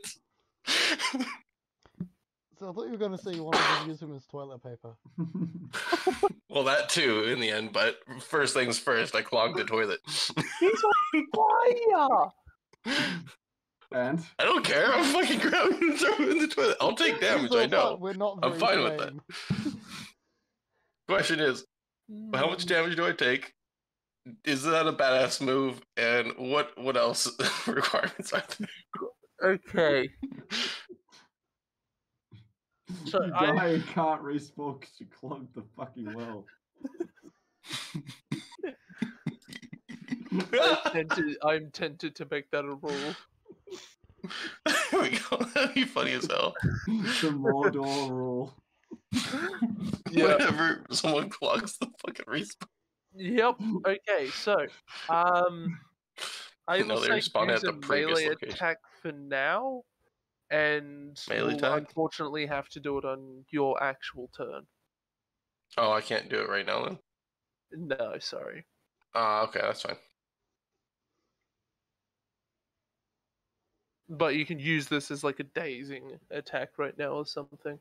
So I thought you were going to say you wanted to use him as toilet paper. Well, that too, in the end, but first things first, I clogged the toilet. He's on fire! And I don't care, I'm fucking grabbing him and throwing him in the toilet. I'll take damage, I know. We're not I'm very fine with that. trained. Question is, how much damage do I take? Is that a badass move? And what else requirements are there? Okay. So you guy who can't respawn because you clogged the fucking well. I'm tempted to make that a rule. There we go. That'd be funny as hell. The Mordor rule. Yeah. Whenever someone clogs the fucking respawn. Yep. Okay. So, I No, will they say respawn use at the a previous melee location. attack for now, and Melee we'll attack? unfortunately have to do it on your actual turn. Oh, I can't do it right now then? No, sorry. Okay, that's fine. But you can use this as like a dazing attack right now or something.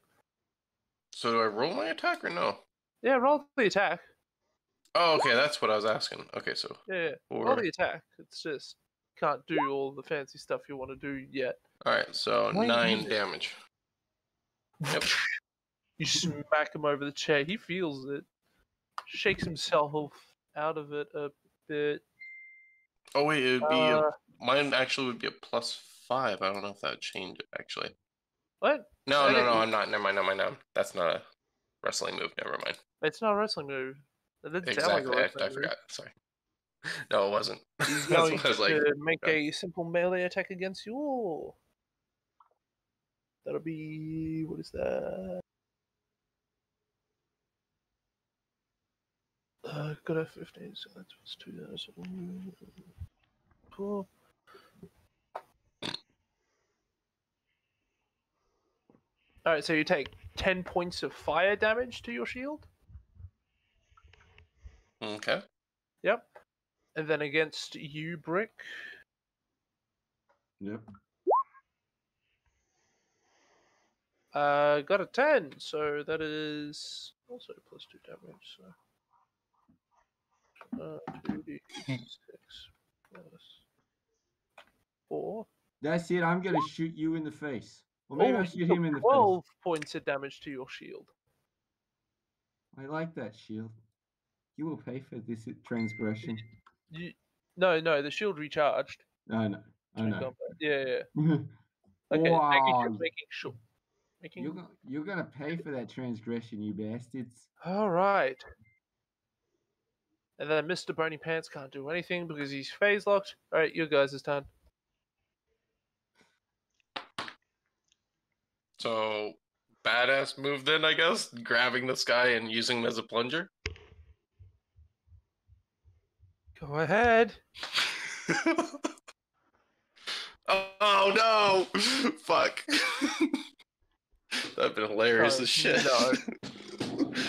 So do I roll my attack or no? Yeah, roll the attack. Oh, okay, that's what I was asking. Okay, so Yeah, roll four. the attack. It's just can't do all the fancy stuff you want to do yet. Alright, so Wait, 9 use it. damage. Yep. You smack him over the chair. He feels it. Shakes himself out of it a bit. Oh wait, it would be mine actually would be a +5. I don't know if that would change it actually. What? No, Okay. I'm not. Never mind. That's not a wrestling move. Never mind. It's not a wrestling move. That didn't sound like Exactly. a I wrestling move. forgot. Sorry. No, it wasn't. He's That's going what I was like. to make yeah. a simple melee attack against you. All. That'll be what is that? Got a 15, so that's 2. That's 4. Alright, so you take 10 points of fire damage to your shield. Okay. Yep. And then against you, Brick, Yep. got a 10, so that is also +2 damage. So 2d6 plus 4. That's it. I'm gonna shoot you in the face. Or maybe I'll you shoot took him in the 12 points of damage to your shield. face. I like that shield. You will pay for this transgression. No, the shield recharged. I know. I during know. combat. Yeah. Okay, Wow. making sure. You're gonna pay for that transgression, you bastards. All right. And then Mr. Bony Pants can't do anything because he's phase locked. All right, you guys' turn. So badass move then, I guess. Grabbing this guy and using him as a plunger. Go ahead. Oh no! Fuck. That'd been hilarious Oh, as shit.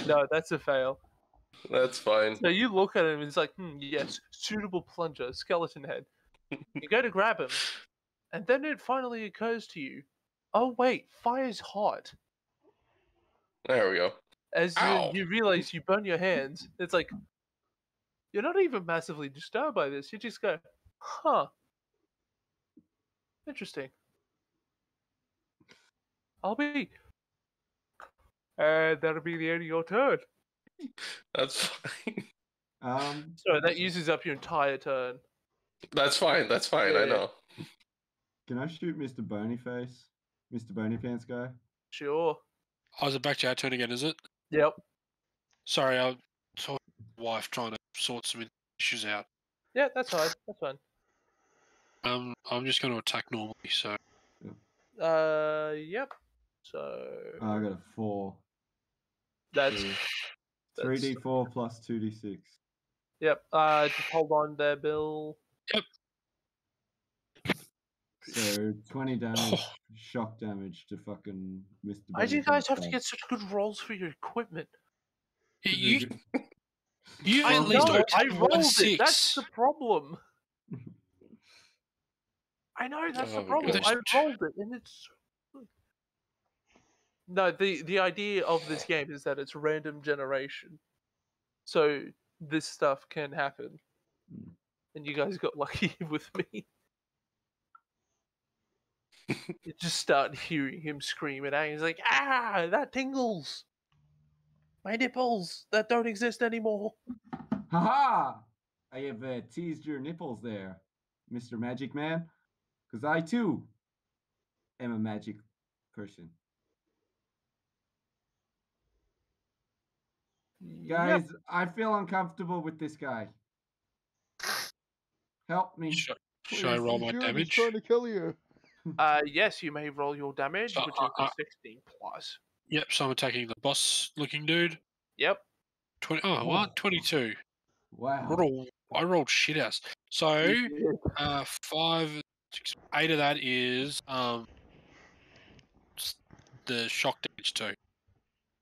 No, that's a fail. That's fine. So you look at him and it's like, yes, suitable plunger, skeleton head. You go to grab him, and then it finally occurs to you, oh wait, fire's hot. There we go. As Ow. you realize you burn your hands, it's like, you're not even massively disturbed by this. You just go, huh. Interesting. That'll be the end of your turn. That's fine. So that uses up your entire turn. That's fine. I Yeah. know. Can I shoot Mr. Bonyface? Mr. Bonypants guy? Sure. Oh, is it back to our turn again, is it? Yep. Sorry, I saw my wife trying to sort some issues out. Yeah, that's fine. That's fine. I'm just going to attack normally, so... Yep. So Oh, I got a 4. that's 3d4 plus 2d6. Yep. Just hold on there, Bill. So 20 damage, shock damage to fucking Mr. Why do you guys Bonypants have to guy. get such good rolls for your equipment? You You I at least know, I obtained rolled 1/6. it. That's the problem. I know that's the Oh, problem. gosh. I rolled it, and it's no. The idea of this game is that it's random generation, so this stuff can happen. And you guys got lucky with me. You just start hearing him screaming out. He's like, "Ah, that tingles! My nipples that don't exist anymore." Haha! I have teased your nipples there, Mr. Magic Man, because I too am a magic person. Guys, I feel uncomfortable with this guy. Help me. Should I roll my He's damage? trying to kill you. Yes, you may roll your damage, So, which is a 16 plus. Yep, so I'm attacking the boss-looking dude. Yep. 20. Oh, what? 22. Wow. I rolled shit ass. So, You did. 5, 6, 8 of that is the shock damage too.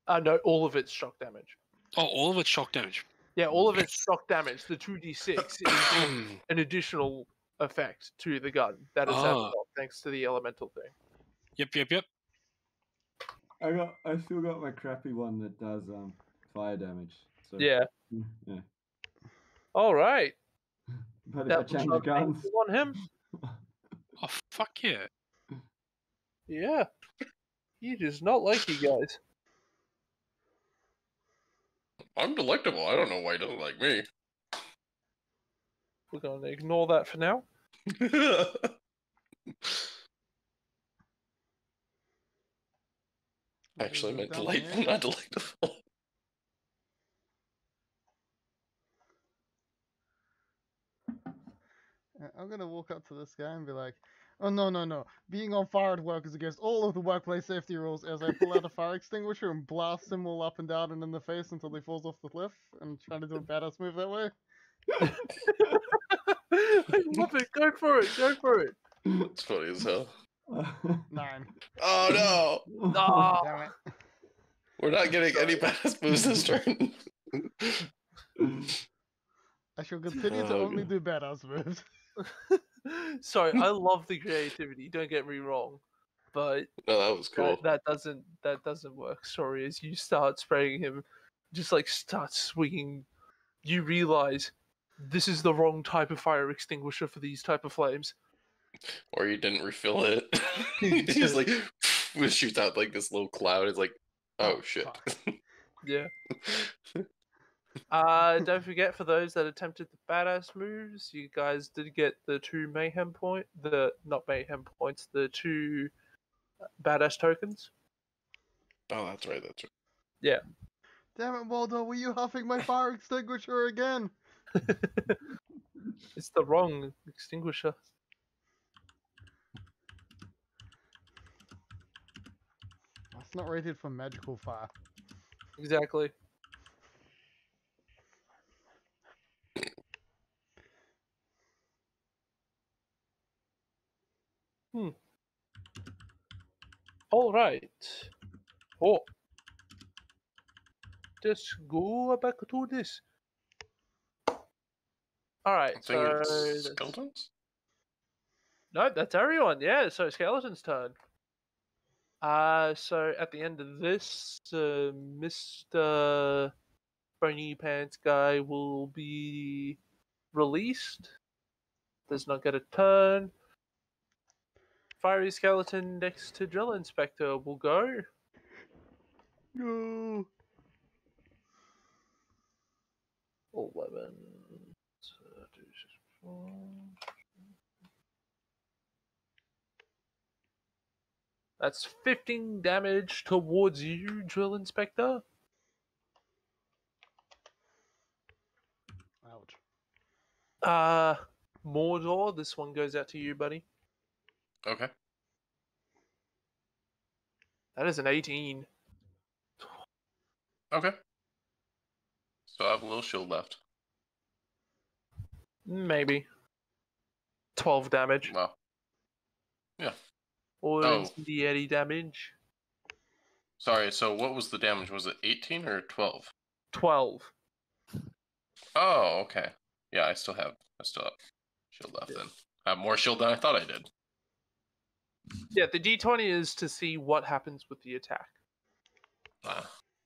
No, all of it's shock damage. Oh, all of it's shock damage. Yeah, all of it's shock damage. The 2d6 is an additional effect to the gun that is added Ah. on thanks to the elemental thing. Yep. I still got my crappy one that does fire damage. So Yeah. yeah. All right. But if I That will change drop guns, ankle on him. Oh, fuck yeah. Yeah. He does not like you guys. I'm delectable. I don't know why he doesn't like me. We're going to ignore that for now. Actually, I meant Down delightful, here. not delectable. I'm gonna walk up to this guy and be like, "Oh no! Being on fire at work is against all of the workplace safety rules." As I pull out a fire extinguisher and blast him all up and down and in the face until he falls off the cliff, and trying to do a badass move that way. I love it. Go for it. Go for it. It's funny as hell. 9. Oh no! Ah. Damn it. We're not getting any badass moves this turn. I shall continue to Oh, only God. do badass moves. Sorry, I love the creativity. Don't get me wrong, but No, that was cool. that doesn't work. Sorry, as you start spraying him, just like start swinging, you realize this is the wrong type of fire extinguisher for these type of flames. Or you didn't refill it. He's like, it shoots out like this little cloud. It's like, oh shit. fuck. Yeah. Don't forget, for those that attempted the badass moves, you guys did get the 2 mayhem point. Not mayhem points. The 2 badass tokens. Oh, that's right. That's right. Damn it, Waldo, were you huffing my fire extinguisher again? It's the wrong extinguisher. That's not rated for magical fire. Exactly. All right. Oh. Just go back to this. All right. I think So it's skeletons. no, that's everyone. Yeah. So skeleton's turn. So at the end of this, Mr. Bony Pants guy will be released. Does not get a turn. Fiery skeleton next to Drill Inspector will go. No. 11. That's 15 damage towards you, Drill Inspector. Ouch. Mordor, this one goes out to you, buddy. Okay. That is an 18. Okay. So I have a little shield left. Maybe. 12 damage. Wow. Yeah. Or Oh. incendiary damage. Sorry, so what was the damage? Was it 18 or 12? 12. Oh, okay. Yeah, I still have shield left then. I have more shield than I thought I did. Yeah, the D20 is to see what happens with the attack.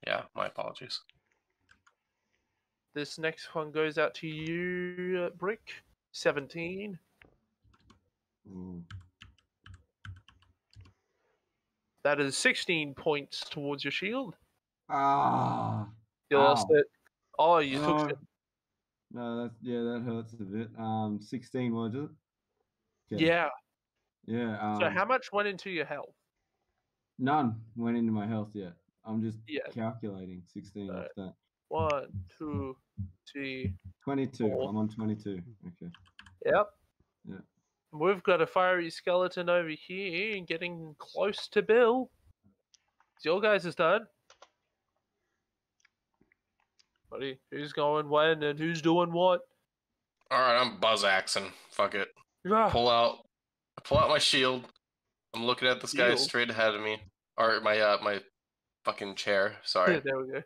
Yeah, my apologies. This next one goes out to you, Brick. 17. Ooh. That is 16 points towards your shield. Ah. You lost Ow. it. Oh, you took Oh. it. No, that hurts a bit. 16 was it? Okay. Yeah. Yeah. So how much went into your health? None went into my health yet. I'm just Yeah. calculating 16 off that. 1, 2, 3. 22. Four. I'm on 22. Okay. Yep. Yeah. We've got a fiery skeleton over here getting close to Bill. It's your guys' turn. Buddy, who's going when and who's doing what? Alright, I'm buzz axing. Fuck it. Ah, Pull out my shield. I'm looking at this guy Shield? straight ahead of me. Or my fucking chair. Sorry. there we go.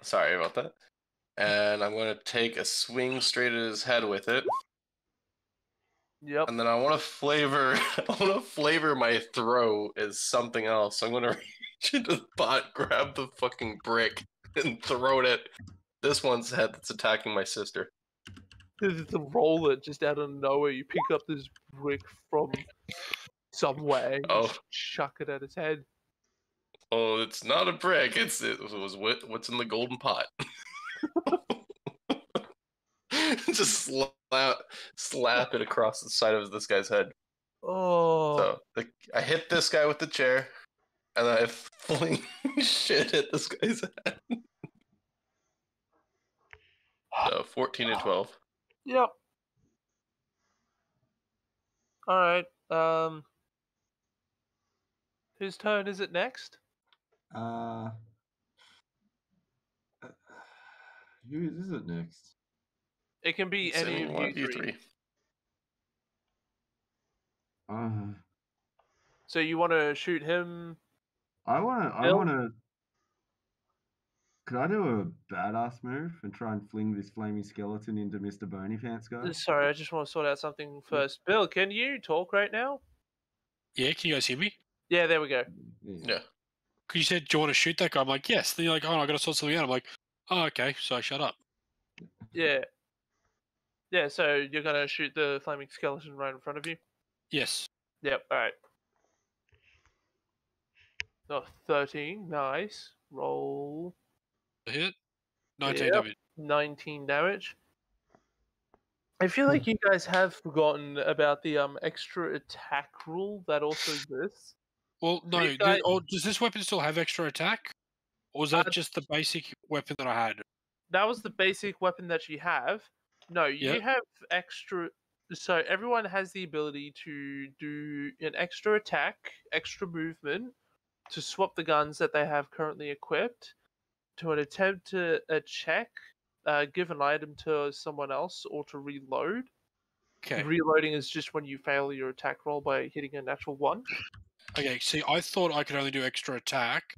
Sorry about that. And I'm gonna take a swing straight at his head with it. Yep. And then I wanna flavor my throw as something else. So I'm gonna reach into the pot, grab the fucking brick, and throw it at this one's head that's attacking my sister. The roller just out of nowhere. You pick up this brick from somewhere and Oh. just chuck it at its head. Oh, it's not a brick. It was what's in the golden pot. Just slap it across the side of this guy's head. Oh. So I hit this guy with the chair, and then I fling shit at this guy's head. So 14 and 12. Yep. Alright. Whose turn is it next? Whose is it next? It can be It's any of one you of three. So you want to shoot him? I Bill? wanna. Could I do a badass move and try and fling this flaming skeleton into Mr. Bonypants guy? Sorry, I just want to sort out something first. Bill, can you talk right now? Yeah, can you guys hear me? Yeah, there we go. Yeah. Because you said, do you want to shoot that guy? I'm like, yes. Then you're like, oh, I got to sort something out. I'm like, oh, okay. So shut up. Yeah. Yeah, so you're going to shoot the flaming skeleton right in front of you? Yes. Yep, alright. Oh, 13, nice. Roll Hit. 19 Yep. damage. 19 damage. I feel like you guys have forgotten about the extra attack rule that also exists. Well, no. These guys- Does this weapon still have extra attack? Or was that just the basic weapon that I had? That was the basic weapon that you have. No, you Yep. have extra. So everyone has the ability to do an extra attack, extra movement, to swap the guns that they have currently equipped, to an attempt to a check, give an item to someone else, or to reload. Okay. Reloading is just when you fail your attack roll by hitting a natural 1. Okay. See, I thought I could only do extra attack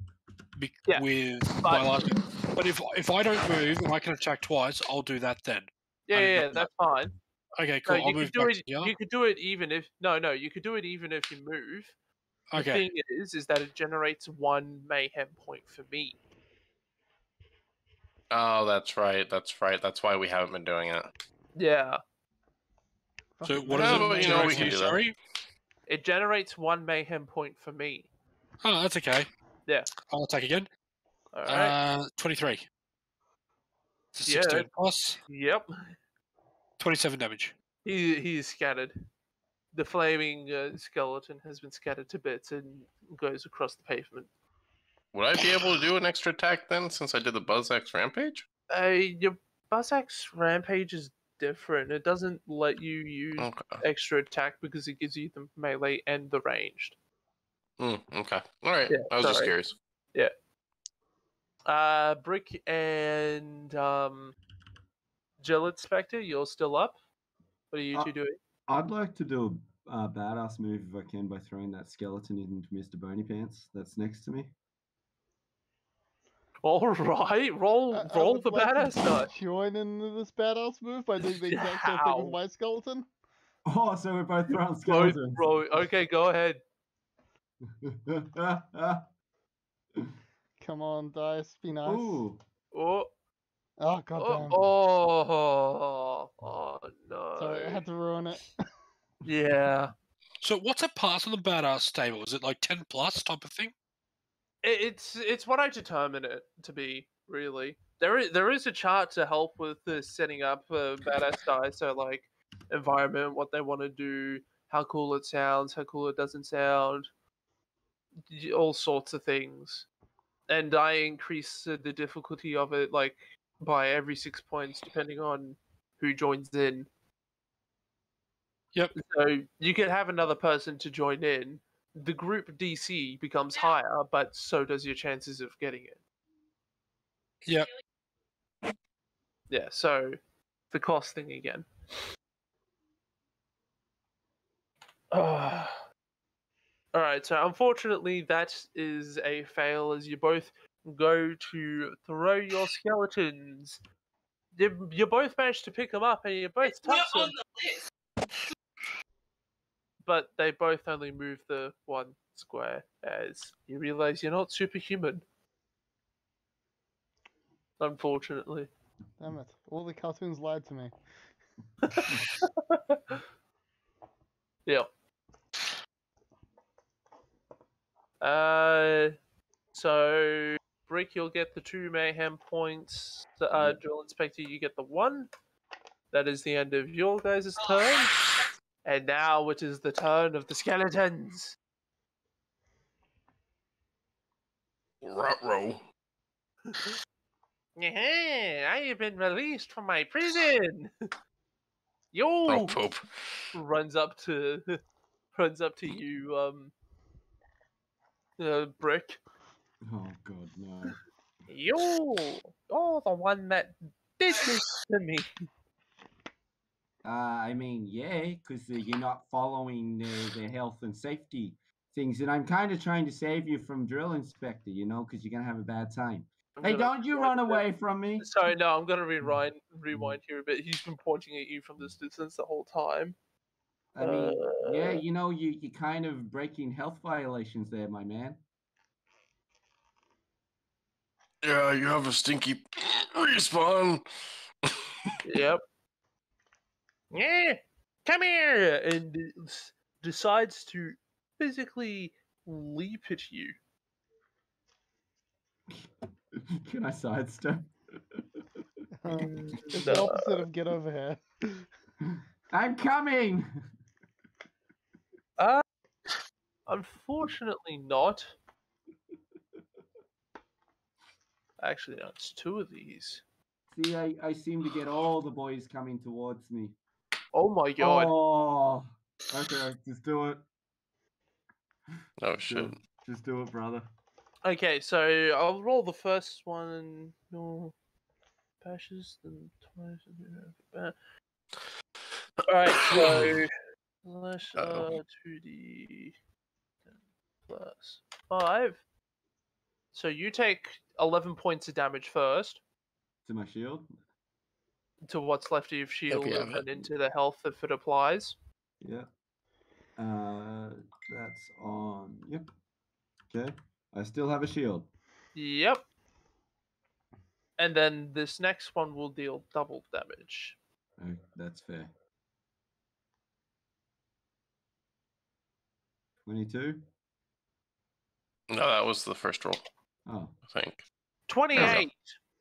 Yeah, with but- my last. But if I don't move and I can attack twice, I'll do that then. Yeah, I didn't yeah, know that. that's fine. Okay, No, cool. I'll you move could do back it. to here. You could do it even if you could do it even if you move. The Okay. thing is that it generates 1 mayhem point for me. Oh, that's right. That's right. That's why we haven't been doing it. Yeah, So Fucking what Yeah, does but, it you know, generate we for can you, do that. sorry? it generates 1 mayhem point for me. Oh, that's okay. Yeah. I'll attack again. All right. 23. It's a Yeah. 16 plus. Yep. 27 damage. He is scattered. The flaming skeleton has been scattered to bits and goes across the pavement. Would I be able to do an extra attack then, since I did the Buzz X Rampage? Your Buzzax Rampage is different. It doesn't let you use Okay. extra attack because it gives you the melee and the ranged. Okay. All right. Yeah, I was just sorry. curious. Brick and Jill Spectre, you're still up. What are you two doing? I'd like to do a badass move if I can by throwing that skeleton into Mr. Bonypants that's next to me. All right, roll I roll would the like badass to die. join in this badass move by doing the exact same thing How? with my skeleton. Oh, so we're both throwing Both skeletons. okay, go ahead. Come on, dice, be nice. Ooh. Oh, Oh goddamn! oh no. Sorry, I had to ruin it. Yeah. So what's a pass on the badass table? Is it like 10 plus type of thing? It's what I determine it to be, really. There is a chart to help with setting up badass die, so like environment, what they want to do, how cool it sounds, how cool it doesn't sound, all sorts of things. And I increase the difficulty of it like by every 6 points depending on who joins in. Yep. So you can have another person to join in. The group DC becomes higher, but so does your chances of getting it. Yep. Yeah, so the cost thing again. Alright, so unfortunately that is a fail as you both go to throw your skeletons. You both managed to pick them up and you both It's not touch on them, the list. but they both only move the one square as you realize you're not superhuman. Unfortunately. Damn it! All the cartoons lied to me. Yeah. So Brick, you'll get the 2 mayhem points. Drill Inspector, you get the 1. That is the end of your guys' turn. And now it is the turn of the skeletons. Ruh-roh. Yeah, I have been released from my prison. Yo, Oh, poop. runs up to you, Brick. Oh god, no. You're the one that did this to me. I mean, yeah, because you're not following the health and safety things, and I'm kind of trying to save you from Drill Inspector, you know, because you're gonna have a bad time. Hey, don't you run away from me! Sorry, no, I'm gonna rewind here a bit. He's been pointing at you from this distance the whole time. I mean, yeah, you know, you kind of breaking health violations there, my man. Yeah, you have a stinky respawn. Yep. Yeah, come here, and decides to physically leap at you. Can I sidestep? It's the opposite of get over here. I'm coming! Unfortunately, not. Actually, no, it's 2 of these. See, I seem to get all the boys coming towards me. Oh my god. Oh, okay, just do it. Oh, Do shit. it. Just do it, brother. Okay, so I'll roll the first one. No bashes, then twice. Alright, so slash Uh-oh. 2d plus 5. So you take 11 points of damage first To my shield? to what's left of your shield yeah, and but- then into the health if it applies. Yeah. That's on. Yep. Okay. I still have a shield. Yep. And then this next one will deal double damage. Oh, that's fair. 22? No, that was the first roll, Oh, I think. 28.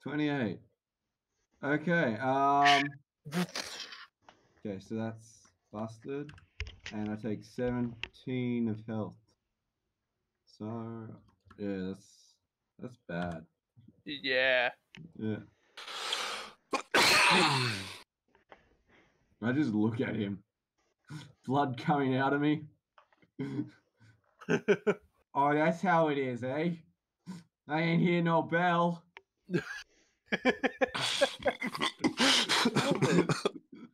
28. Okay. Okay, so that's busted. And I take 17 of health. So, yeah, that's bad. Yeah. Yeah. I just look at him. Blood coming out of me. Oh, that's how it is, eh? I ain't hear no bell.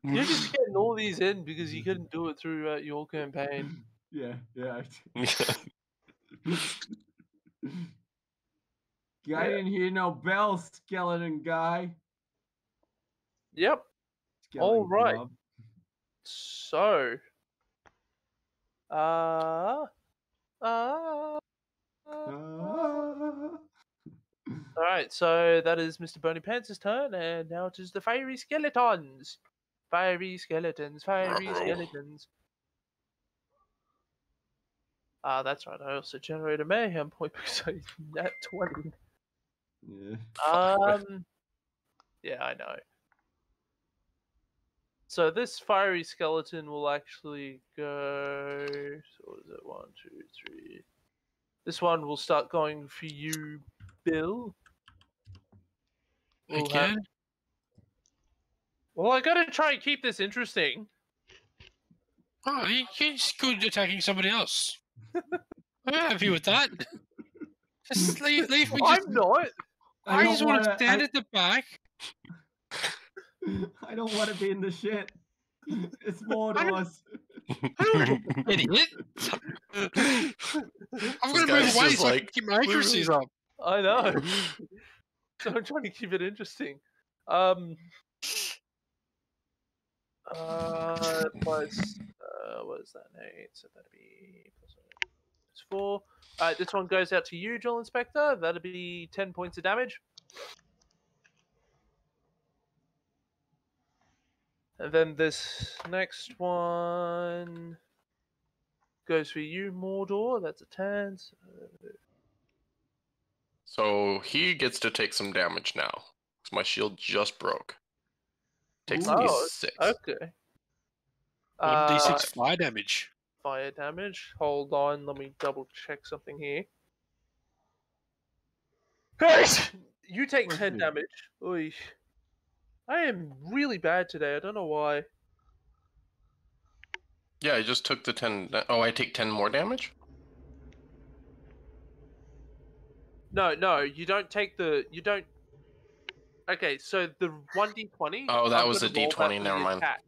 You're just getting all these in because you couldn't do it through your campaign. Yeah. I didn't hear no bell, skeleton guy. Yep. Skeleton All right. grub. So. Uh. Ah. Alright, so that is Mr. Boney Pants' turn, and now it is the fiery skeletons. Fiery skeletons, fiery Ruh-roh. skeletons. Ah, that's right, I also generate a mayhem point because I nat 20. Yeah. Yeah, I know. So this fiery skeleton will actually go. So what is it? 1, 2, 3. This one will start going for you, Bill. We'll have- Again? Well, I gotta try and keep this interesting. Oh, you're just good attacking somebody else. I'm happy with that. Just leave me just. I'm not. I don't just want to wanna- stand at the back. I don't want to be in the shit. It's Mordor's. Idiot. I've got This to guy's move away just so I like, can keep my accuracies up. I know. So I'm trying to keep it interesting. Plus, what is that? 8, so that'd be plus 1. It's 4. This one goes out to you, Joel Inspector. That'd be 10 points of damage. And then this next one goes for you, Mordor. That's a 10. So... So he gets to take some damage now. 'Cause my shield just broke. Takes Ooh. Oh, D6. okay. 1d6 fire damage. Fire damage. Hold on, let me double check something here. You take Bless 10 you. damage. Oy. I am really bad today. I don't know why. Yeah, I just took the 10. Oh, I take 10 more damage? No, you don't take the. You don't. Okay, so the 1d20. Oh, that I'm was gonna a roll that D20, for never the mind. attack.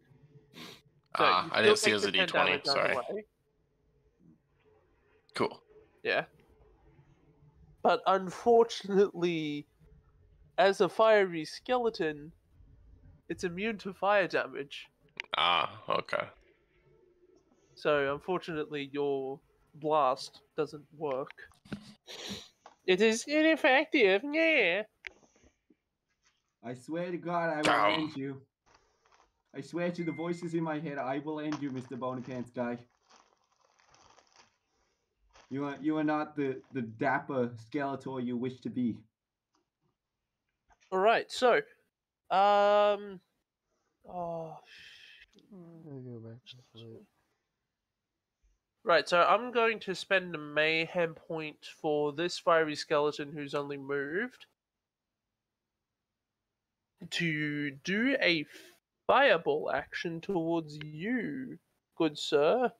So Ah, you I didn't see still it as a take the 10 D20, damage either sorry. way. Cool. Yeah. But unfortunately, as a fiery skeleton, it's immune to fire damage. Ah, okay. So unfortunately, your blast doesn't work. It is ineffective, yeah. I swear to God, I will Damn. end you. I swear to the voices in my head, I will end you, Mr. Bonapants guy. You are not the dapper Skeletor you wish to be. Alright, so, oh, I'm gonna go back to sleep. right, so I'm going to spend a mayhem point for this fiery skeleton who's only moved to do a fireball action towards you, good sir.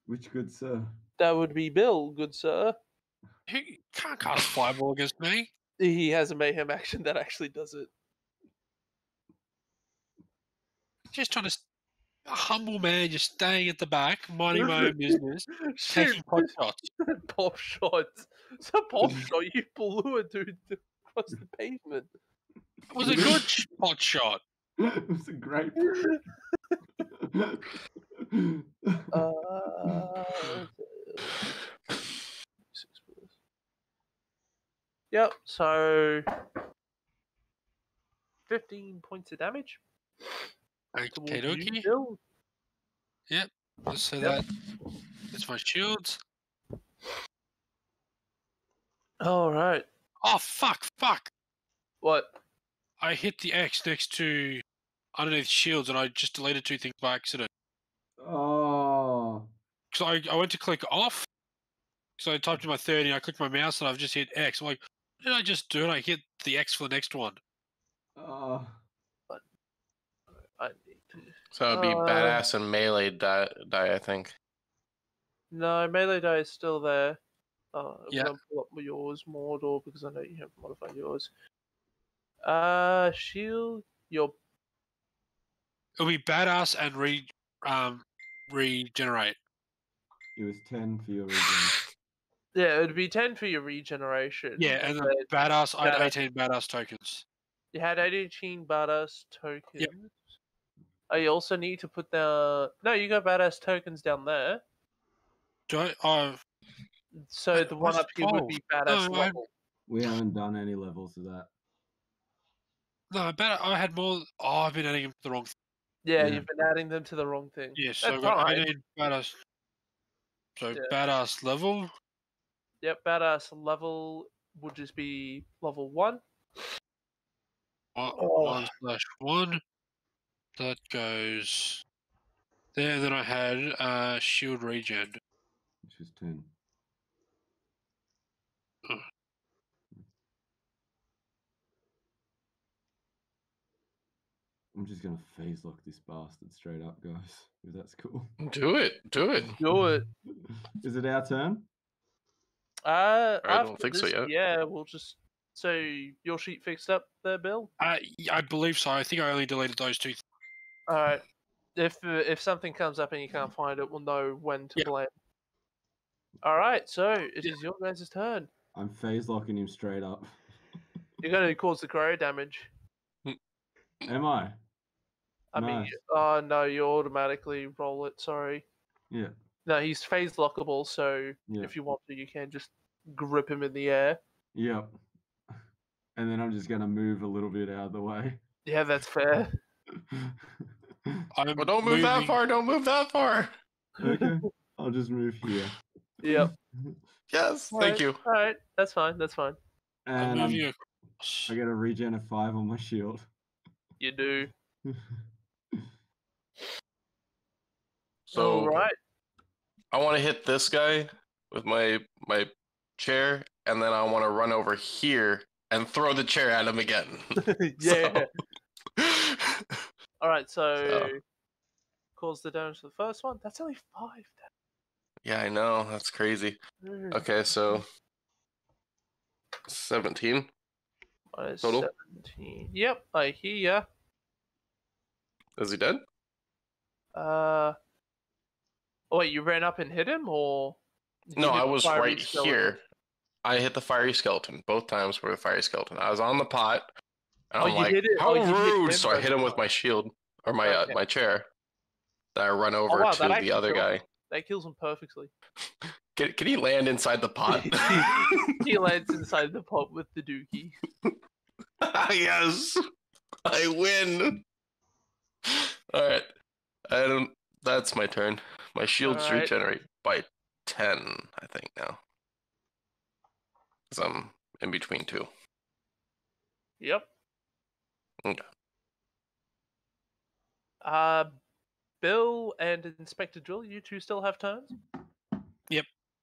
Which good sir? That would be Bill, good sir. He can't cast fireball against me. He has a mayhem action that actually does it. Just trying to. A humble man just staying at the back, minding my own business, taking pot shots. Pop shots. It's a pop shot. You blew a dude across the pavement. It was a good pot shot. It was a great. Yep, so 15 points of damage. Okay, towards you, dokie. Bill. So Yep. that's my shields. Alright. Oh, fuck. What? I hit the X next to underneath shields and I just deleted 2 things by accident. Oh. Because I went to click off. So I typed in my 30 and I clicked my mouse and I've just hit X. I'm like, what did I just do? And I hit the X for the next one. Oh. I need to... So it'd be badass and melee die, I think. No, melee die is still there. I'm Yeah. gonna pull up yours, Mordor, because I know you have modified yours. Shield, your... It'll be badass and regenerate. It was 10 for your region. Yeah, it would be 10 for your regeneration. Yeah, and but the badass, I had badass- 18 badass tokens. You had 18 badass tokens. Oh, you also need to put the... No, you got badass tokens down there. Do I? Oh, So the one where's up here would 12? be badass No, I- level. We haven't done any levels of that. no, I had more. Oh, I've been adding them to the wrong thing. Yeah, Yeah. you've been adding them to the wrong thing. Yeah, so I've That's got fine. 18 badass. So Yeah. badass level. Yep, badass level would just be level 1. Oh. 1/1. That goes there. And then I had shield regen. Which is 10. I'm just gonna phase lock this bastard straight up, guys. If that's cool. Do it. Do it. Do it. Is it our turn? I don't After think so this, yet. Yeah, we'll just... So, your sheet fixed up there, Bill? I believe so. I think I only deleted those two. Alright. If something comes up and you can't find it, we'll know when to Yeah. blame. Alright, so it is your guys' turn. I'm phase locking him straight up. You're going to cause the cryo damage. Am I? I mean, Nice. oh no, you automatically roll it, sorry. Yeah. No, he's phase lockable, so Yeah. if you want to, you can just grip him in the air. Yep. And then I'm just gonna move a little bit out of the way. Yeah, that's fair. I'm Well, don't move that moving- far. Don't move that far. Okay. I'll just move here. Yep. Yes. Thank you. Alright, that's fine, that's fine. I'm And moving across. I get a regen of 5 on my shield. You do. So Alright. I want to hit this guy with my chair, and then I want to run over here and throw the chair at him again. Yeah. So- Alright, so So. cause the damage to the first one. That's only 5 Yeah, I know. That's crazy. damage. Okay, so 17. Minus total? 17. Yep, I hear ya. Is he dead? Oh wait, you ran up and hit him, or? did you No, hit I the was fiery right skeleton? here. I hit the fiery skeleton. Both times were the fiery skeleton. I was on the pot, and Oh, I'm you like, hit it- how oh, you hit rude! him So I both hit him with times. my shield, or my Okay. my chair. Then I run over wow, to that the actually other killed guy. him. That kills him perfectly. Can he land inside the pot? He lands inside the pot with the dookie. Yes, I win. All right, I don't. That's my turn. My shields Alright. regenerate by 10, I think now, because I'm in between two. Yep. Okay. Bill and Inspector Drill, you two still have turns?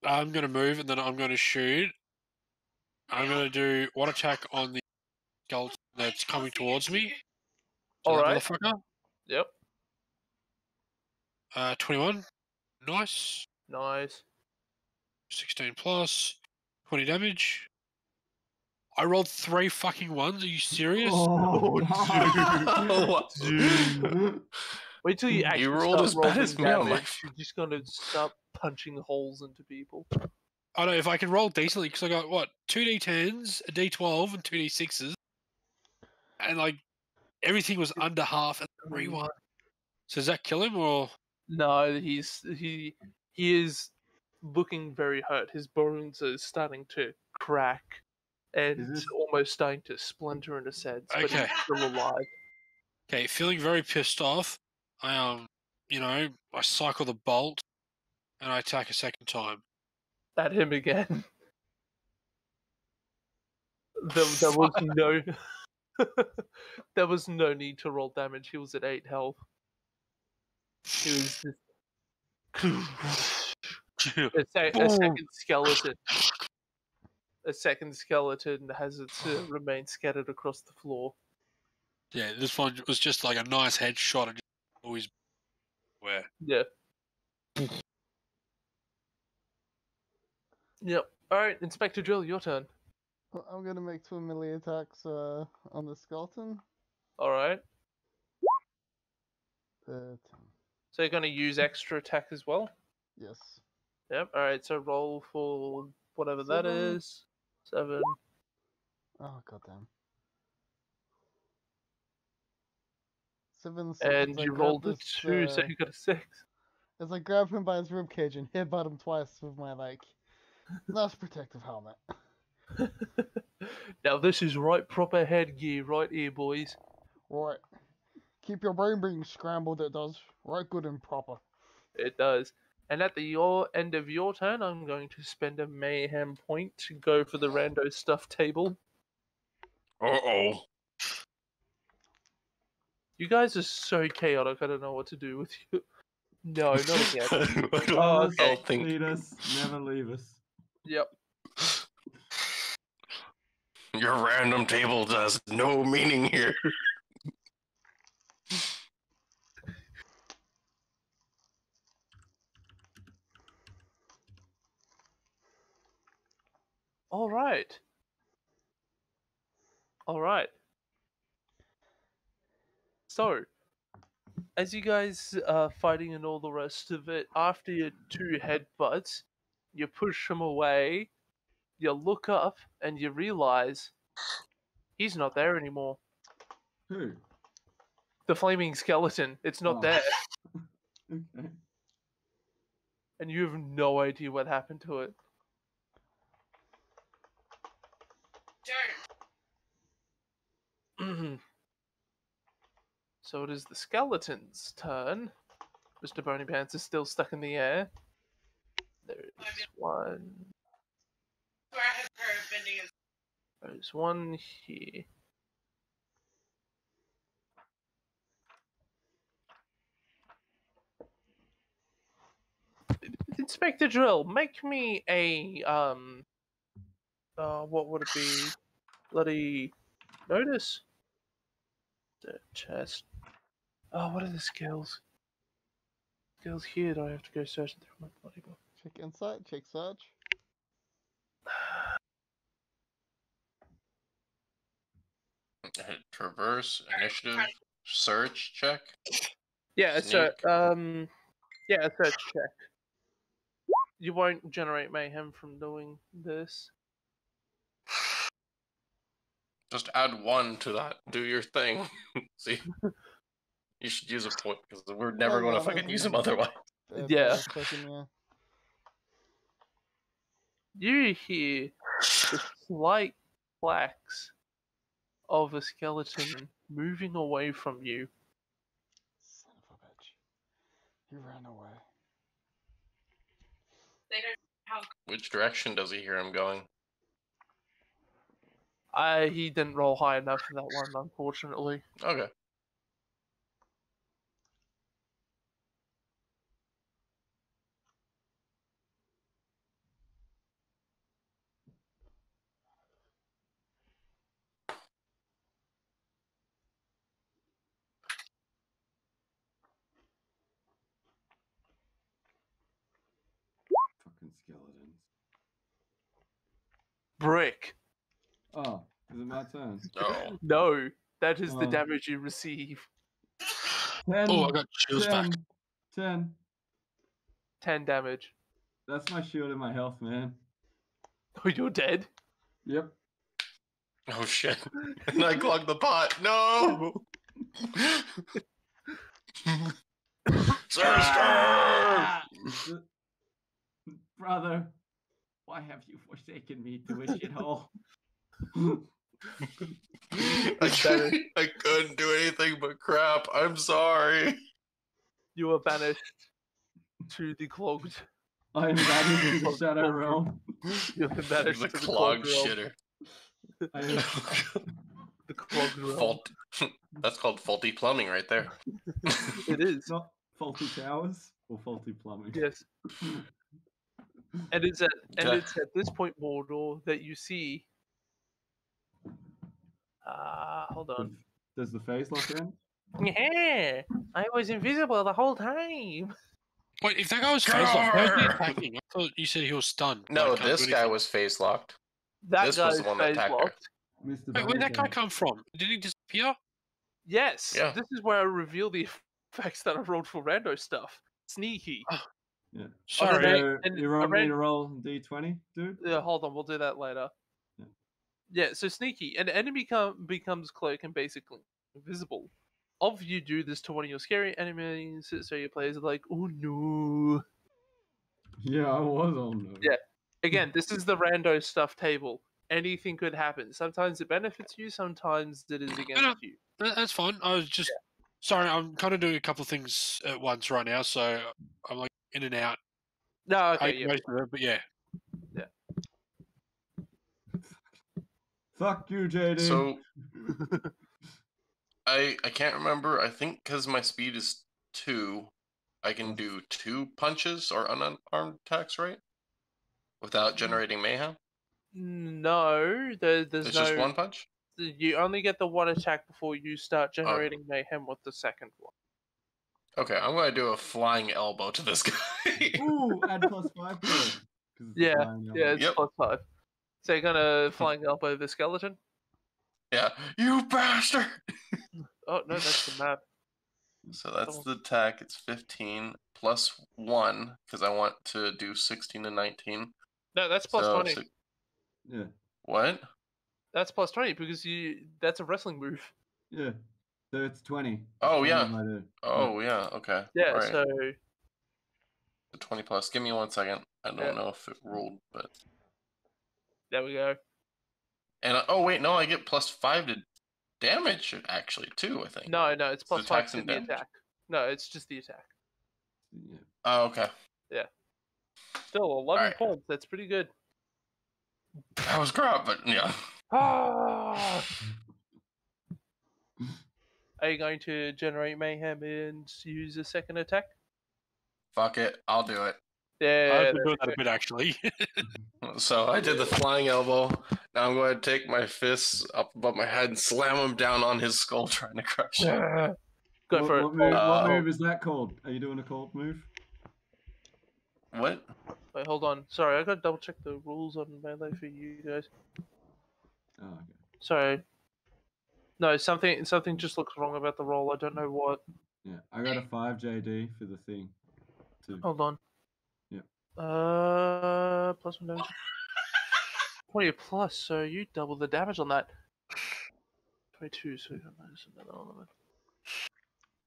I'm going to move and then I'm going to shoot. I'm going to do one attack on the skeleton that's coming towards me. So that Alright. motherfucker. Yep. 21. Nice. Nice. 16 plus. 20 damage. I rolled 3 fucking ones. Are you serious? Oh, What? Wait till you actually rolled start as bad rolling as me on my damage. You're just gonna start punching holes into people. I know if I can roll decently because I got what 2d10s, a d12, and 2d6s, and like everything was under half and 3-1. So does that kill him or? No, he is looking very hurt. His bones are starting to crack and this- almost starting to splinter into sets, but Okay. he's still alive. Okay, feeling very pissed off. I I cycle the bolt and I attack a second time. At him again. There was no there was no need to roll damage. He was at 8 health. He was just a second skeleton. A second skeleton has its remains scattered across the floor. Yeah, this one was just like a nice headshot and just always where. Yeah. Yep. Alright, Inspector Drill, your turn. Well, I'm gonna make 2 melee attacks on the skeleton. Alright. 10. So you're going to use extra attack as well? Yes. Yep. Alright, so roll for whatever that 7. is. 7. Oh goddamn. 7 And as I you grab rolled a this, 2, so you got a 6. as I grab him by his ribcage and headbutt him twice with my nice protective helmet. Now this is right proper headgear right here, boys. Right. Keep your brain being scrambled, it does. Right good and proper. It does. And at the end of your turn, I'm going to spend a mayhem point to go for the rando stuff table. Uh-oh. You guys are so chaotic, I don't know what to do with you. No, not again. I don't, Oh, I okay. don't think... Lead us, never leave us. Yep. Your random table has no meaning here. Alright. Alright. So, as you guys are fighting and all the rest of it, after your 2 headbutts, you push him away, you look up, and you realize he's not there anymore. Who? The flaming skeleton, it's not Oh. there. Okay. And you have no idea what happened to it. Turn. So it is the skeleton's turn. Mr. Bony Pants is still stuck in the air. There's one. Where I have her bending his There's one here. Inspector Drill, make me a what would it be? Bloody notice. The chest. Oh, what are the skills? Skills here. Do I have to go searching through my bloody book? Check insight, check search. Traverse, initiative, search, check. Yeah, so Sneak. yeah, a search check. You won't generate mayhem from doing this. Just add 1 to that. Do your thing. See? You should use a point, because we're never going to fucking use them otherwise. Yeah. Second, yeah. You hear the slight clacks of a skeleton moving away from you. Son of a bitch. He ran away. They don't how Which direction does he hear him going? He didn't roll high enough for that one, unfortunately. Okay. Fucking skeletons. Brick. Oh, is it my turn? No. No, that is the Oh. damage you receive. 10. Oh, I got shields back. 10. 10 damage. That's my shield and my health, man. Oh, you're dead? Yep. Oh shit. And I clogged the pot. No! Sister! Brother, why have you forsaken me to a shithole? I couldn't do anything but crap. I'm sorry. You are banished to the clogged. I am back in the shadow realm. You're banished The to the clogged realm. shitter. I am, The clogged realm. Fault. That's called faulty plumbing right there. It is. not faulty towers or faulty plumbing. Yes. And it's at this point, Mordor, that you see. Hold on. Does the phase lock end? Yeah, I was invisible the whole time. Wait, if that guy was phase locked, how was he attacking? I thought you said he was stunned. No, Like, can't this do guy anything. was phase locked. That This was guy's the one that phase attacked her. locked. Mr. Wait, where'd that guy Boneyard. come from? Did he disappear? Yes. Yeah. This is where I reveal the effects that I rolled for rando stuff. Sneaky. Sorry. then- So and you I want me ran- to roll d20, dude? Yeah, hold on, we'll do that later. Yeah. Yeah, so sneaky. An enemy becomes cloak and basically invisible. If you do this to one of your scary enemies, so your players are like, oh no. Yeah, I was on no. Yeah. Again, this is the rando stuff table. Anything could happen. Sometimes it benefits you, sometimes it is against you. That's fine. I was just sorry. I'm kind of doing a couple of things at once right now, so I'm like in and out. No, okay, I yeah. most of it, but yeah. Fuck you, JD. So I can't remember. I think because my speed is 2, I can do 2 punches or unarmed attacks, right? Without generating mayhem. No, there's It's no. just 1 punch. You only get the one attack before you start generating mayhem with the second one. Okay, I'm gonna do a flying elbow to this guy. Ooh, add +5 to it. 'cause it's Yeah, flying Yeah, elbow. it's Yep. +5. So you're gonna flying elbow the skeleton? Yeah, you bastard. Oh no, that's the map. So that's Oh. the attack. It's 15 plus 1 because I want to do 16 and 19. No, that's plus So 20. Yeah, what? That's plus 20 because that's a wrestling move. yeah. So it's 20. Oh, 20 yeah. divided. Oh yeah. Okay. Yeah, All right. so So 20 plus. Give me 1 second. I don't Yeah. know if it ruled, but there we go. and oh wait, no, I get plus 5 to damage actually too. I think. No, it's plus 5 attacks to and the damage? attack. No, it's just the attack. Yeah. Oh, okay. Still, 11 Alright. points. That's pretty good. That was crap, but yeah. Ah! Are you going to generate mayhem and use a second attack? Fuck it. I'll do it. Yeah, I've there been we doing that go. a bit actually. So I did the flying elbow. Now I'm going to take my fists up above my head and slam them down on his skull, trying to crush it. Go what, for what it. Move, Oh. what move is that called? Are you doing a cold move? What? Wait, hold on. Sorry, I gotta double check the rules on melee for you guys. Oh, okay. Sorry. No, something just looks wrong about the roll. I don't know what. Yeah, I got a 5 JD for the thing. Too. Hold on. Yeah. Plus 1 damage. 20 plus, so you double the damage on that. 22, so you got minus another element.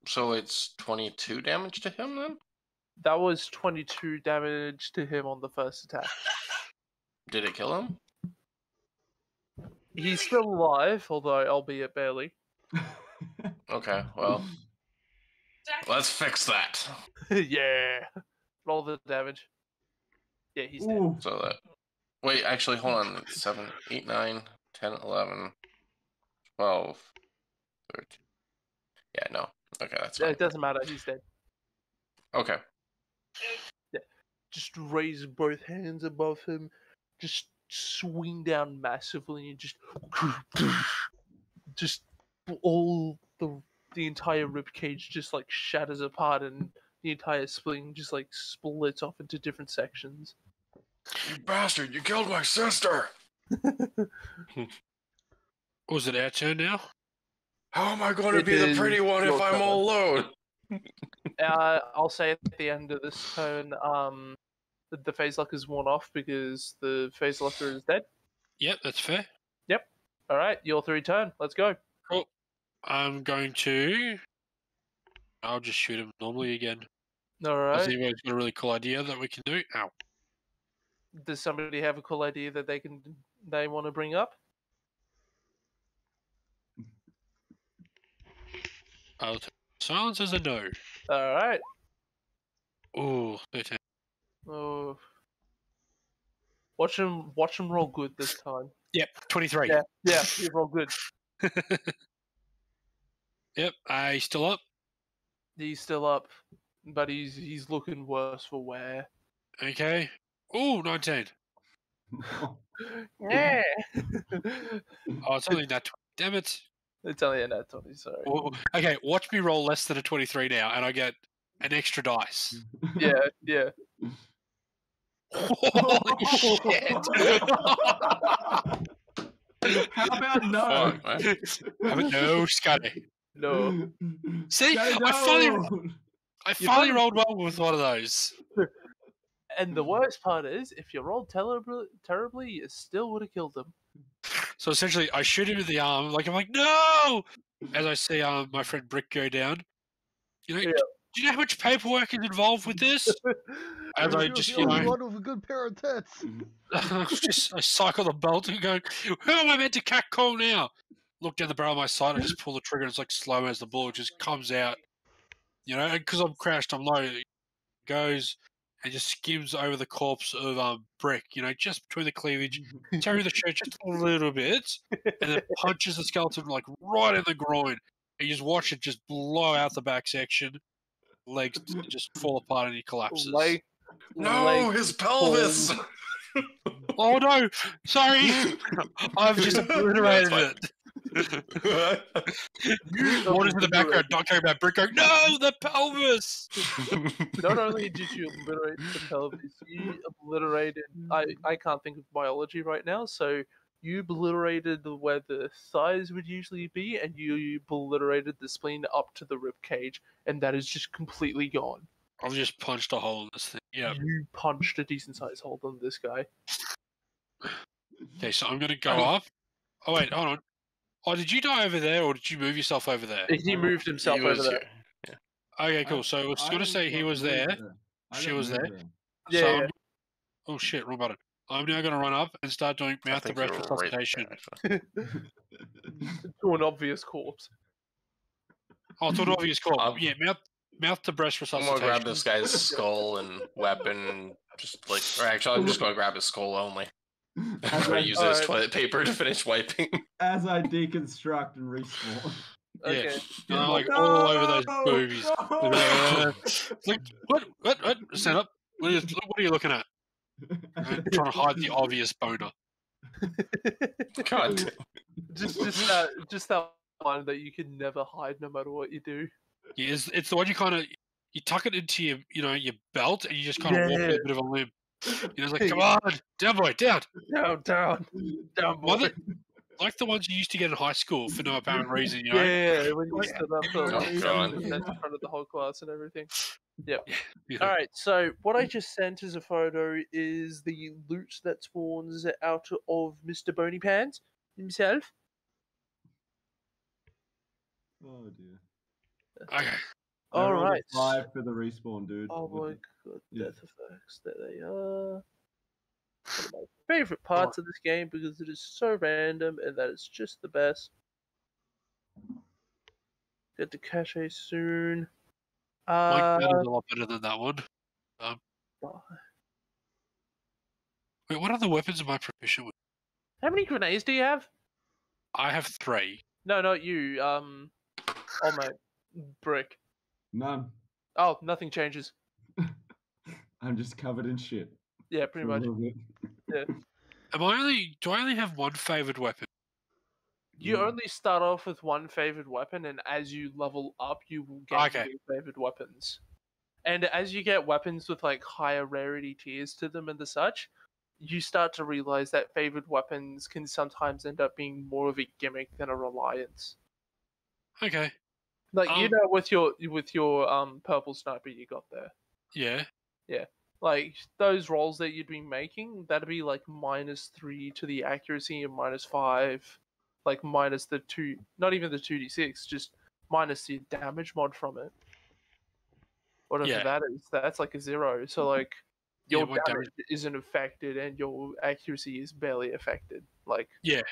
So it's 22 damage to him then? That was 22 damage to him on the first attack. Did it kill him? He's still alive, although albeit barely. Okay, well, let's fix that. Yeah. Roll the damage. Yeah, he's dead. Ooh. So that. Wait, actually, hold on. It's 7, 8, 9, 10, 11, 12, 13. Yeah, no. Okay, that's fine. It doesn't matter, he's dead. Okay. Just raise both hands above him, just swing down massively, and just all the entire rib cage just like shatters apart, and the entire spleen just like splits off into different sections. You bastard, you killed my sister! Was it our turn now? How am I going to It be the is pretty one if your I'm turn. all alone? I'll say at the end of this turn, the phase locker is worn off because the phase locker is dead. Yep, that's fair. All right, your 3 turn. Let's go. I'm going to. I'll just shoot him normally again. All Has right. anyone got a really cool idea that we can do? Ow. Does somebody have a cool idea that they want to bring up? I'll take silence as a no. All right. Ooh, 13. Oh. Watch him roll good this time. Yep, 23. Yeah, you roll good. Yep, he's still up. He's still up, but he's looking worse for wear. Okay. Ooh, 19. Yeah. Oh, it's only that 20. Damn it. It's only a nat 20, sorry. Well, okay, watch me roll less than a 23 now, and I get an extra dice. Yeah. Holy shit! How about no? Fuck, man. No, Scotty. No. See, Scotty, I finally no! rolled well with one of those. And the worst part is, if you rolled terribly, you still would have killed him. So essentially, I shoot him in the arm. Like I'm like, no! As I see my friend Brick go down. You know, Yeah. do you know how much paperwork is involved with this? As I just, the only one with a good pair of tits. I cycle the belt and go, who am I meant to catcall now? Look down the barrel of my sight, I just pull the trigger and it's like slow as the bullet just comes out. You know, and because I'm crashed, I'm low. It goes and just skims over the corpse of Brick, you know, just between the cleavage, tearing the shirt just a little bit, and then punches the skeleton like right in the groin. And you just watch it just blow out the back section, legs just fall apart and he collapses. No, his pelvis. Oh no! Sorry, I've just obliterated it. What is in the background? Not caring about Brick going, no, the pelvis! Not only did you obliterate the pelvis, you obliterated. I can't think of biology right now, so you obliterated where the thighs would usually be, and you obliterated the spleen up to the rib cage, and that is just completely gone. I've just punched a hole in this thing. Yeah. You punched a decent sized hole in this guy. Okay, so I'm gonna go up. Oh wait, hold on. Oh, did you die over there, or did you move yourself over there? He moved himself He over was there. here. Okay, cool. So it's gonna say he was there. She was there. Yeah, So yeah. oh shit, wrong button. I'm now gonna run up and start doing I mouth to think breath you were right resuscitation. there, actually. To an obvious corpse. Oh, to an obvious call. Um, Yeah, mouth to breast I'm resuscitation. gonna grab this guy's skull and weapon, just like, or actually, I'm just gonna grab his skull only. I'm gonna use it as toilet paper to finish wiping. As I deconstruct and respawn. Okay. Yeah, like all over those boobies. Like, what? Stand up. What are you looking at? I'm trying to hide the obvious boner. God. just that one that you can never hide no matter what you do. Yeah, it's the one you tuck it into your belt and you just kind of walk with a bit of a limp. You know, it's like, come on, down boy, down. Down, boy. Like the ones you used to get in high school for no apparent reason, you know? Yeah, when you stood up for Oh, God. in front of the whole class and everything. Yep. Yeah. All right. So what I just sent as a photo is the loot that spawns out of Mr. Bony Pants himself. Oh dear. Okay. All Rolled a right. 5 for the respawn, dude. Oh my With god, Yeah. death effects. There they are. One of my favorite parts of this game because it is so random and that is just the best. Get to cache soon. Like, that is a lot better than that one. Wait, what other weapons am I proficient with? How many grenades do you have? I have 3. No, not you. Oh my Brick. None. Oh, nothing changes. I'm just covered in shit. Yeah, pretty for a much. little bit. Do I only have one favored weapon? You Yeah. only start off with one favored weapon, and as you level up, you will get Okay. more favored weapons. And as you get weapons with like higher rarity tiers to them and the such, you start to realize that favored weapons can sometimes end up being more of a gimmick than a reliance. Okay. Like you Um, know, with your purple sniper you got there, Yeah. like those rolls that you'd be making, that'd be like -3 to the accuracy and -5, like minus the 2, not even the 2d6, just minus the damage mod from it. Whatever Yeah. that is, that's like a 0. So like Yeah, your what damage isn't affected and your accuracy is barely affected. Like Yeah.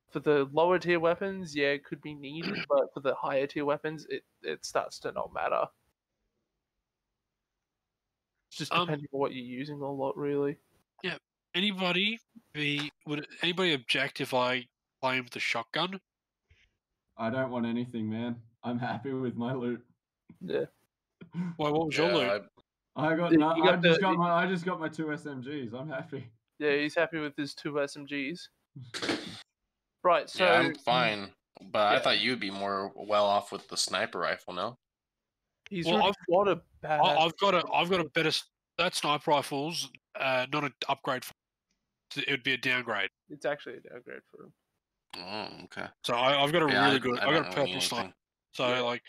for the lower tier weapons, yeah, it could be needed, but for the higher tier weapons, it starts to not matter. It's just depending on what you're using a lot, really. Would anybody object if I claimed the shotgun? I don't want anything, man. I'm happy with my loot. Yeah. Why? What was your loot? I got You no, got I just got my 2 SMGs. I'm happy. Yeah, he's happy with his 2 SMGs. Right, so Yeah, I'm fine. But I yeah. thought you'd be more well off with the sniper rifle, no? he's Well, really got a bad. I've got a better. That sniper rifle's not an upgrade. It would be a downgrade. It's actually a downgrade for him. Oh, okay. So I've got a Yeah, really good. I I've got don't a know purple anything. sniper. So Yeah. like,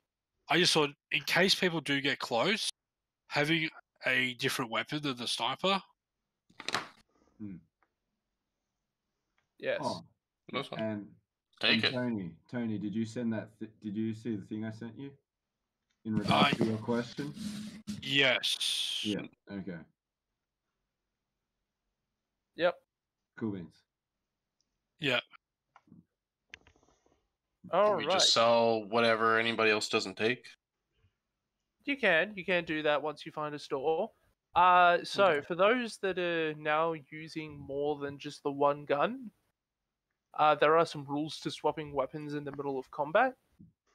I just thought in case people do get close, having a different weapon than the sniper. Yes. Oh, That's fine. and Take it. Tony, did you send that? Did you see the thing I sent you in regards to your question? Yes. Yeah. Okay. Yep. Cool beans. Yeah. All we right. just sell whatever anybody else doesn't take. You can do that once you find a store. So Okay. for those that are now using more than just the one gun, there are some rules to swapping weapons in the middle of combat.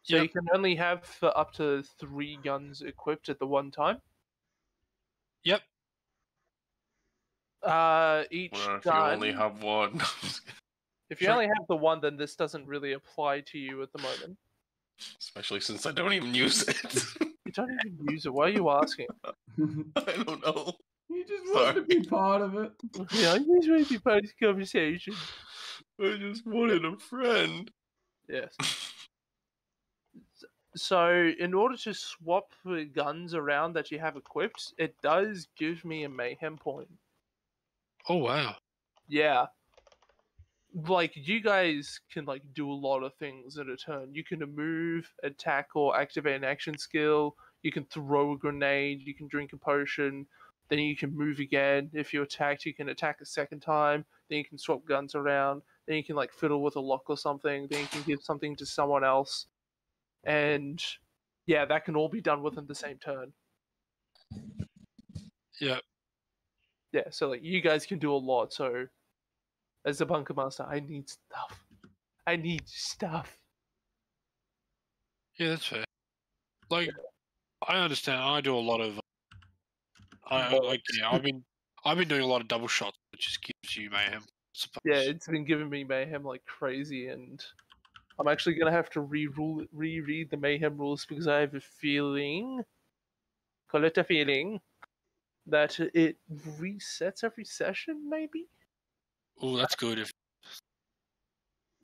So Yep. you can only have up to 3 guns equipped at the one time. Yep. Each Well, if gun. you only have one. If you Sure. only have the one, then this doesn't really apply to you at the moment. Especially since I don't even use it. You don't even use it. Why are you asking? I don't know. You just want to be part of it. Yeah, I just want to be part of this conversation. I just wanted a friend. Yes. So, in order to swap the guns around that you have equipped, it does give me a mayhem point. Oh wow. Yeah. Like, you guys can, like, do a lot of things in a turn. You can move, attack, or activate an action skill. You can throw a grenade. You can drink a potion. Then you can move again. If you're attacked, you can attack a second time. Then you can swap guns around. Then you can, like, fiddle with a lock or something. Then you can give something to someone else. And yeah, that can all be done within the same turn. Yeah. Yeah, so like you guys can do a lot. So as a bunker master, I need stuff. I need stuff. Yeah, that's fair. Like, I understand. I do a lot of. I've been doing a lot of double shots, which just gives you mayhem. I suppose. Yeah, it's been giving me mayhem like crazy, and I'm actually gonna have to reread the mayhem rules because I have a feeling, call it a feeling, that it resets every session, maybe. Oh, that's good. If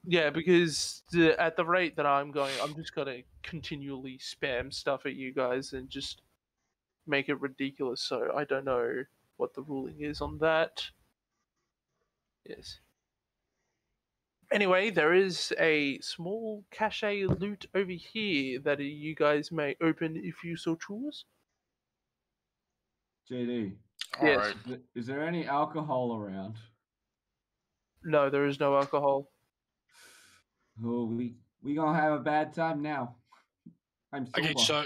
Yeah, because at the rate that I'm going, I'm just gonna continually spam stuff at you guys and just make it ridiculous. So I don't know what the ruling is on that. Yes. Anyway, there is a small cache loot over here that you guys may open if you so choose. JD, Yes. Alright. is there any alcohol around? No, there is no alcohol. Oh, we gonna have a bad time now. I'm sober. okay, so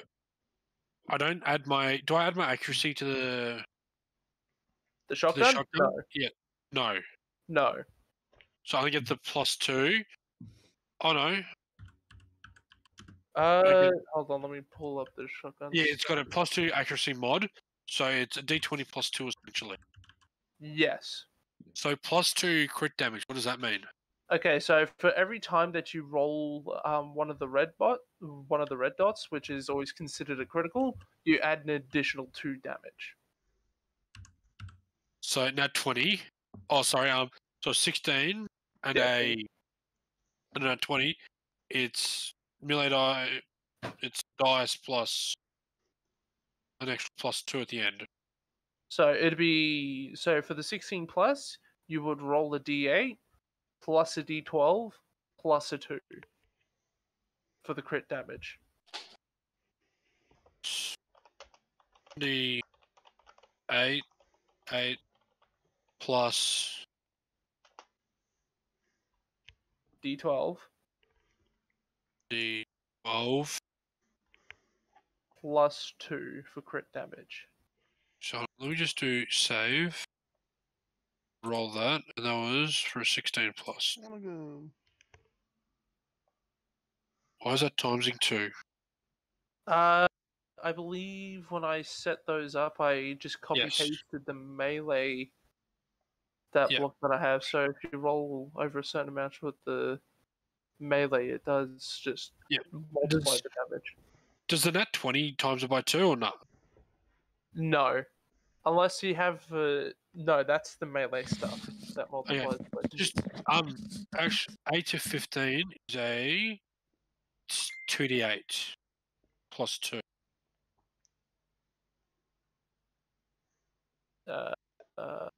I don't add my. Do I add my accuracy to the The shotgun? No. Yeah. No. No. So I get the +2. Oh no. Hold on, let me pull up the shotgun. Yeah, it's got a +2 accuracy mod, so it's a D20 +2 essentially. Yes. So +2 crit damage. What does that mean? Okay, so for every time that you roll one of the red dots, which is always considered a critical, you add an additional 2 damage. So nat 20. Oh, sorry. So 16 and Yeah. a nat 20. It's melee die. It's dice plus an extra +2 at the end. So it'd be for the 16 plus, you would roll a d8 plus a d12 plus a 2 for the crit damage. The 8 plus d12 the 12. plus 2 for crit damage. So let me just do save. Roll that, and that was for a 16 plus. I wanna go. Why is that timesing 2? I believe when I set those up, I just copy pasted the melee block that I have. So if you roll over a certain amount with the melee, it does just multiply the damage. Does the nat 20 times it by 2 or not? No, unless you have no. That's the melee stuff that multiplies by 2. Just actually 8 to 15 is a 2d8 plus 2. Uh, uh,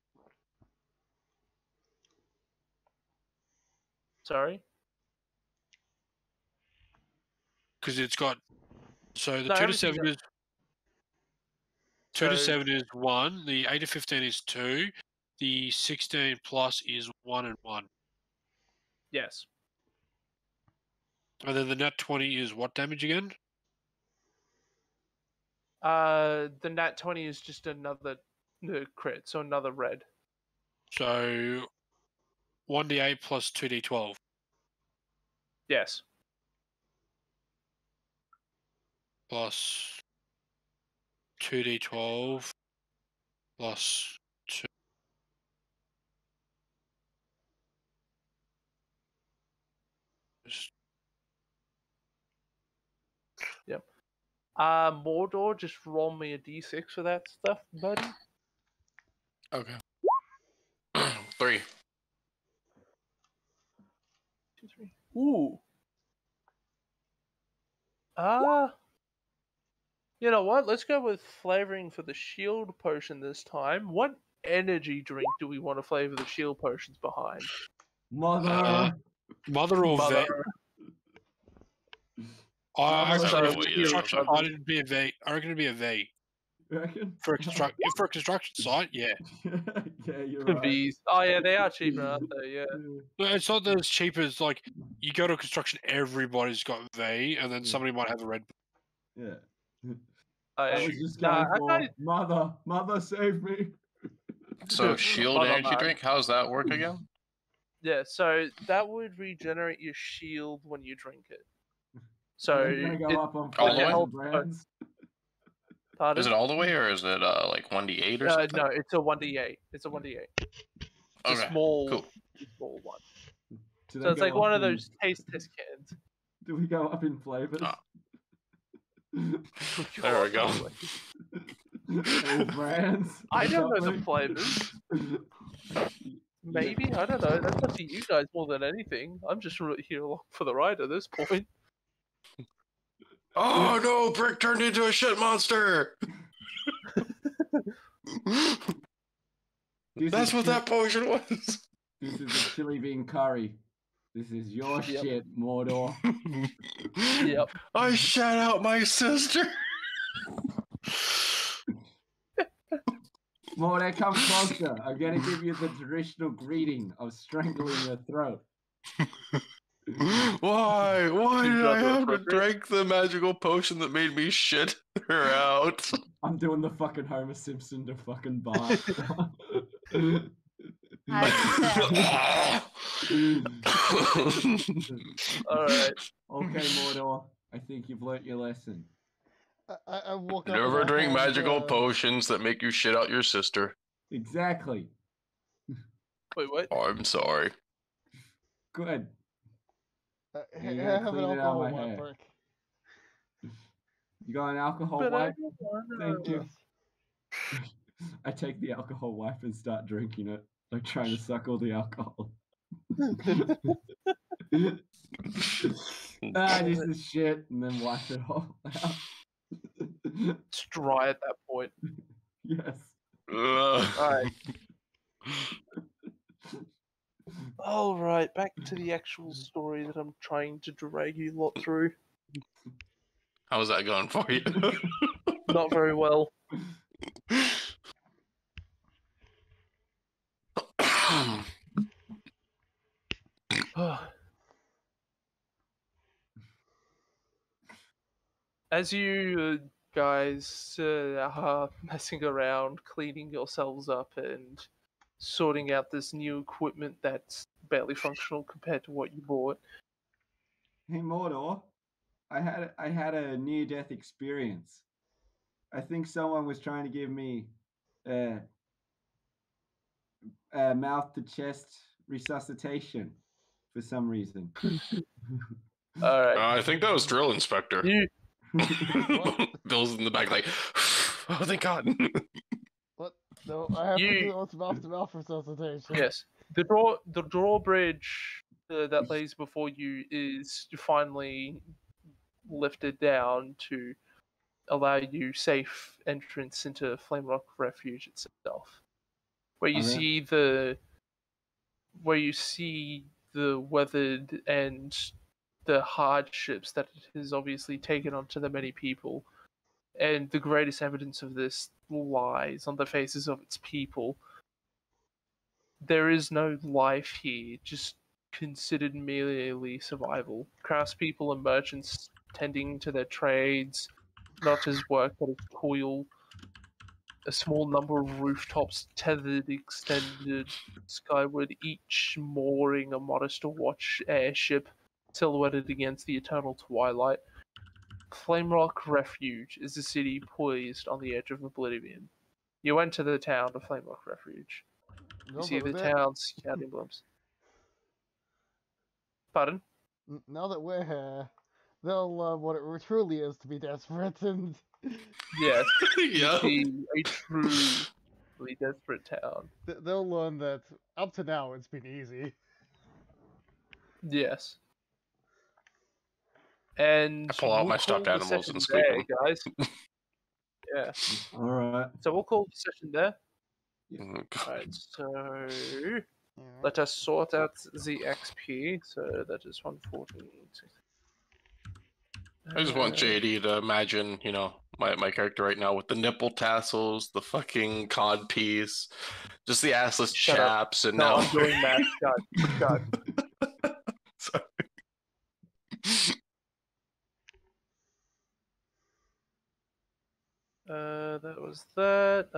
sorry. Because it's got so the No, 2 to everything 7 else. is 2 to So- 7 is 1. The 8 to 15 is 2. The 16 plus is 1 and 1. Yes. And then the nat 20 is what damage again? The nat 20 is just another crit, so another red. So 1d8 plus 2d12. Yes. Plus 2d12 plus 2. Mordor, just roll me a d6 for that stuff, buddy. Okay. 3. 2, 3. Ooh. You know what? Let's go with flavoring for the shield potion this time. What energy drink do we want to flavor the shield potions behind? Mother. Mother or Mother. vet? I Mother. actually, I if don't know it's either, construction but- site, it'd be a V. I reckon it'd be a V. You reckon? For a construction site, yeah. Yeah, you're right. Bees. Oh yeah, they are cheaper, aren't they? Yeah. No, it's not as cheap as like you go to construction, everybody's got V, and then Yeah. somebody might have a red. Yeah. Oh, I yeah. was just Nah, going I for can't- mother. Mother, save me. So shield Mother energy man. drink, how's that work again? Yeah, so that would regenerate your shield when you drink it. So I'm gonna go it, up on All the way? Flash brands. pardon? Is it all the way, or is it like 1d8 or something? No, it's a 1d8. It's a 1d8. It's a Okay, small, cool. small one. Do So they it's go like one up of in- those taste test cans. Do we go up in flavors? Ah. There we go. All brands. I or don't know the something? flavors. Maybe, I don't know. That's up to you guys more than anything. I'm just here along for the ride at this point. Oh no, Brick turned into a shit monster! This That's is what chi- that potion was! This is a chili bean curry. This is your Yep. shit, Mordor. Yep. I shat out my sister! Mordor, come closer. I'm gonna give you the traditional greeting of strangling your throat. Why? Why You did got I the have to appropriate- drink the magical potion that made me shit her out? I'm doing the fucking Homer Simpson to fucking Bart. Alright. Okay, Mordor. I think you've learnt your lesson. I walk up. and Never I drink hand, magical potions that make you shit out your sister. Exactly. Wait, what? Oh, I'm sorry. Good. Hey, You I gotta have an clean it out alcohol my wipe hair. break. You got an alcohol But I wipe? don't wanna- Thank you. I take the alcohol wipe and start drinking it. Like trying to suck all the alcohol. This is shit, and then wipe it all out. It's dry at that point. Yes. Alright. Alright, back to the actual story that I'm trying to drag you lot through. How's that going for you? Not very well. As you guys are messing around, cleaning yourselves up, and sorting out this new equipment that's barely functional compared to what you bought, Hey Mordor, I had a near death experience. I think someone was trying to give me mouth to chest resuscitation for some reason. alright. I think that was Drill Inspector. You Bill's in the back like, oh, thank God. What? No, I have to You- do what's mouth-to-mouth resuscitation. Yes, the drawbridge that lays before you is finally lifted down to allow you safe entrance into Flamerock Refuge itself, where you Okay. see the weathered and the hardships that it has obviously taken onto the many people. And the greatest evidence of this lies on the faces of its people. There is no life here, just considered merely survival. Craftspeople and merchants tending to their trades, not as work but as toil. A small number of rooftops tethered extended skyward, each mooring a modest watch airship silhouetted against the eternal twilight. Flamerock Refuge is a city poised on the edge of oblivion. You enter the town of Flamerock Refuge. You see the town's county emblems. Pardon? Now that we're here, they'll learn what it truly is to be desperate and. Yes. You Yeah. see a truly desperate town. They'll learn that up to now it's been easy. Yes. And I pull out we'll my stuffed call the animals session and squeak there, them. guys. Yeah. All right. So we'll call the session there. Oh, God. Alright, so Alright. let us sort out the XP. So that is 114. I just want JD to imagine, you know, my character right now with the nipple tassels, the fucking cod piece, just the assless Shut up. chaps, and No, now. I'm doing math. God. Sorry. That was that.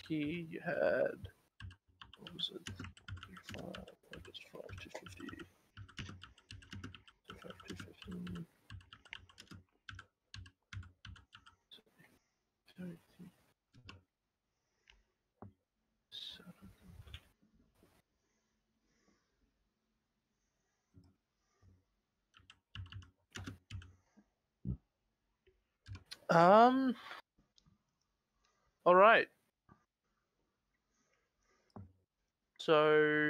Here you had. What was it? 5, 250. 250. All right. So,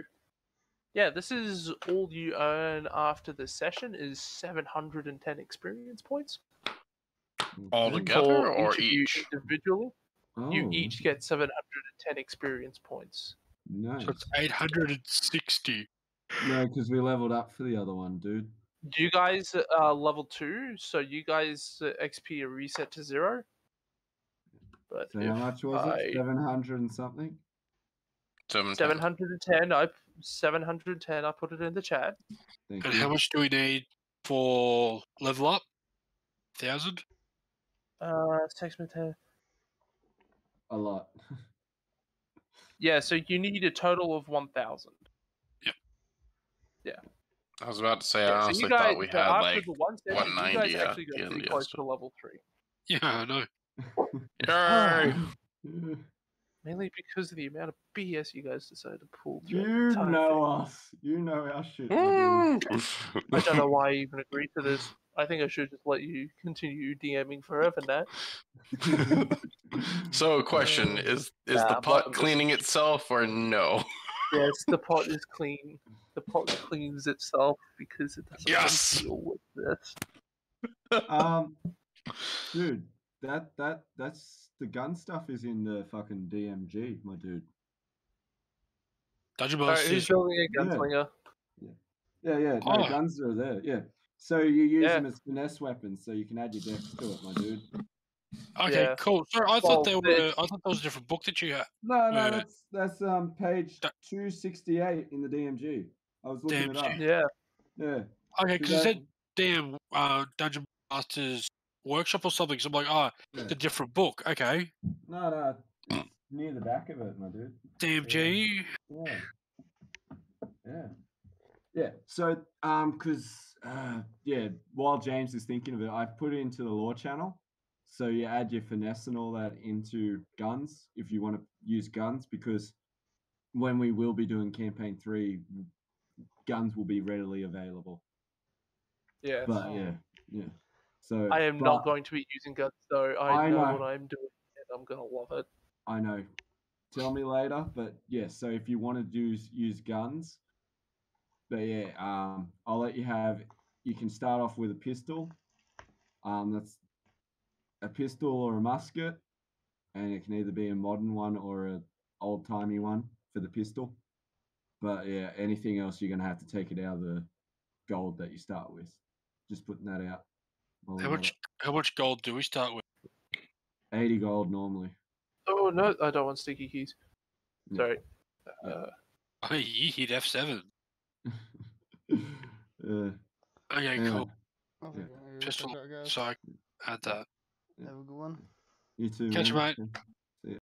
yeah, this is all you earn after the session is 710 experience points. All Okay. together For or each of you each? individually, you Oh, each get 710 experience points. nice. So it's 860. No, because we leveled up for the other one, dude. You guys are level 2, so you guys XP are reset to 0. But So how if much was it? 700 and something? 710, 710, I put it in the chat. Thank And you. how much do we need for level up? 1,000? 610. A lot. Yeah, so you need a total of 1,000. I was about to say, I Yeah, so honestly you guys, thought we had after like the one session, you 190 guys actually got in pretty the close other to level 3. Yeah, I know. Yay! Mainly because of the amount of BS you guys decided to pull through. You know us. You know our shit. my Woo! dude. I don't know why I even agreed to this. I think I should just let you continue DMing forever, Nat. So, question: Is the Nah, pot but- cleaning itself or no? Yes, the pot is clean. The pot cleans itself because it doesn't want Yes! to deal with this. Dude, that's the gun stuff is in the fucking DMG, my dude. Dungeon Alright, Masters. who's building a Yeah. gunslinger? Yeah. No, Oh. guns are there. Yeah. So you use Yeah. them as finesse weapons, so you can add your dex to it, my dude. Okay, Yeah. cool. Sorry, I Well, thought there it's- were. I thought there was a different book that you had. No, Yeah. that's page That- 268 in the DMG. I was looking it up. DMG. Yeah. Yeah. Okay, because it that- said damn Dungeon Masters Workshop or something. So I'm like, Yeah. it's a different book. Okay, No, it's near the back of it, my dude. DMG. Yeah. So, while James is thinking of it, I've put it into the lore channel. So you add your finesse and all that into guns if you want to use guns, because when we will be doing campaign 3, guns will be readily available. Yes. But yeah. So I am but not going to be using guns though. I I know know. what I'm doing and I'm gonna love it. I know. Tell me later, but yeah. So if you want to use guns, but yeah, I'll let you have. You can start off with a pistol. That's a pistol or a musket, and it can either be a modern one or a old timey one for the pistol. But yeah, anything else you're gonna have to take it out of the gold that you start with. Just putting that out. How much gold do we start with? 80 gold normally. Oh no, I don't want sticky keys. Yeah. Sorry. Yeah. Oh, you hit F7. Okay, Okay, anyway, cool. I think Yeah. I'm gonna Pistol. check out, guys. So I add that. Have a good one. you too. Catch you, man. mate. Yeah.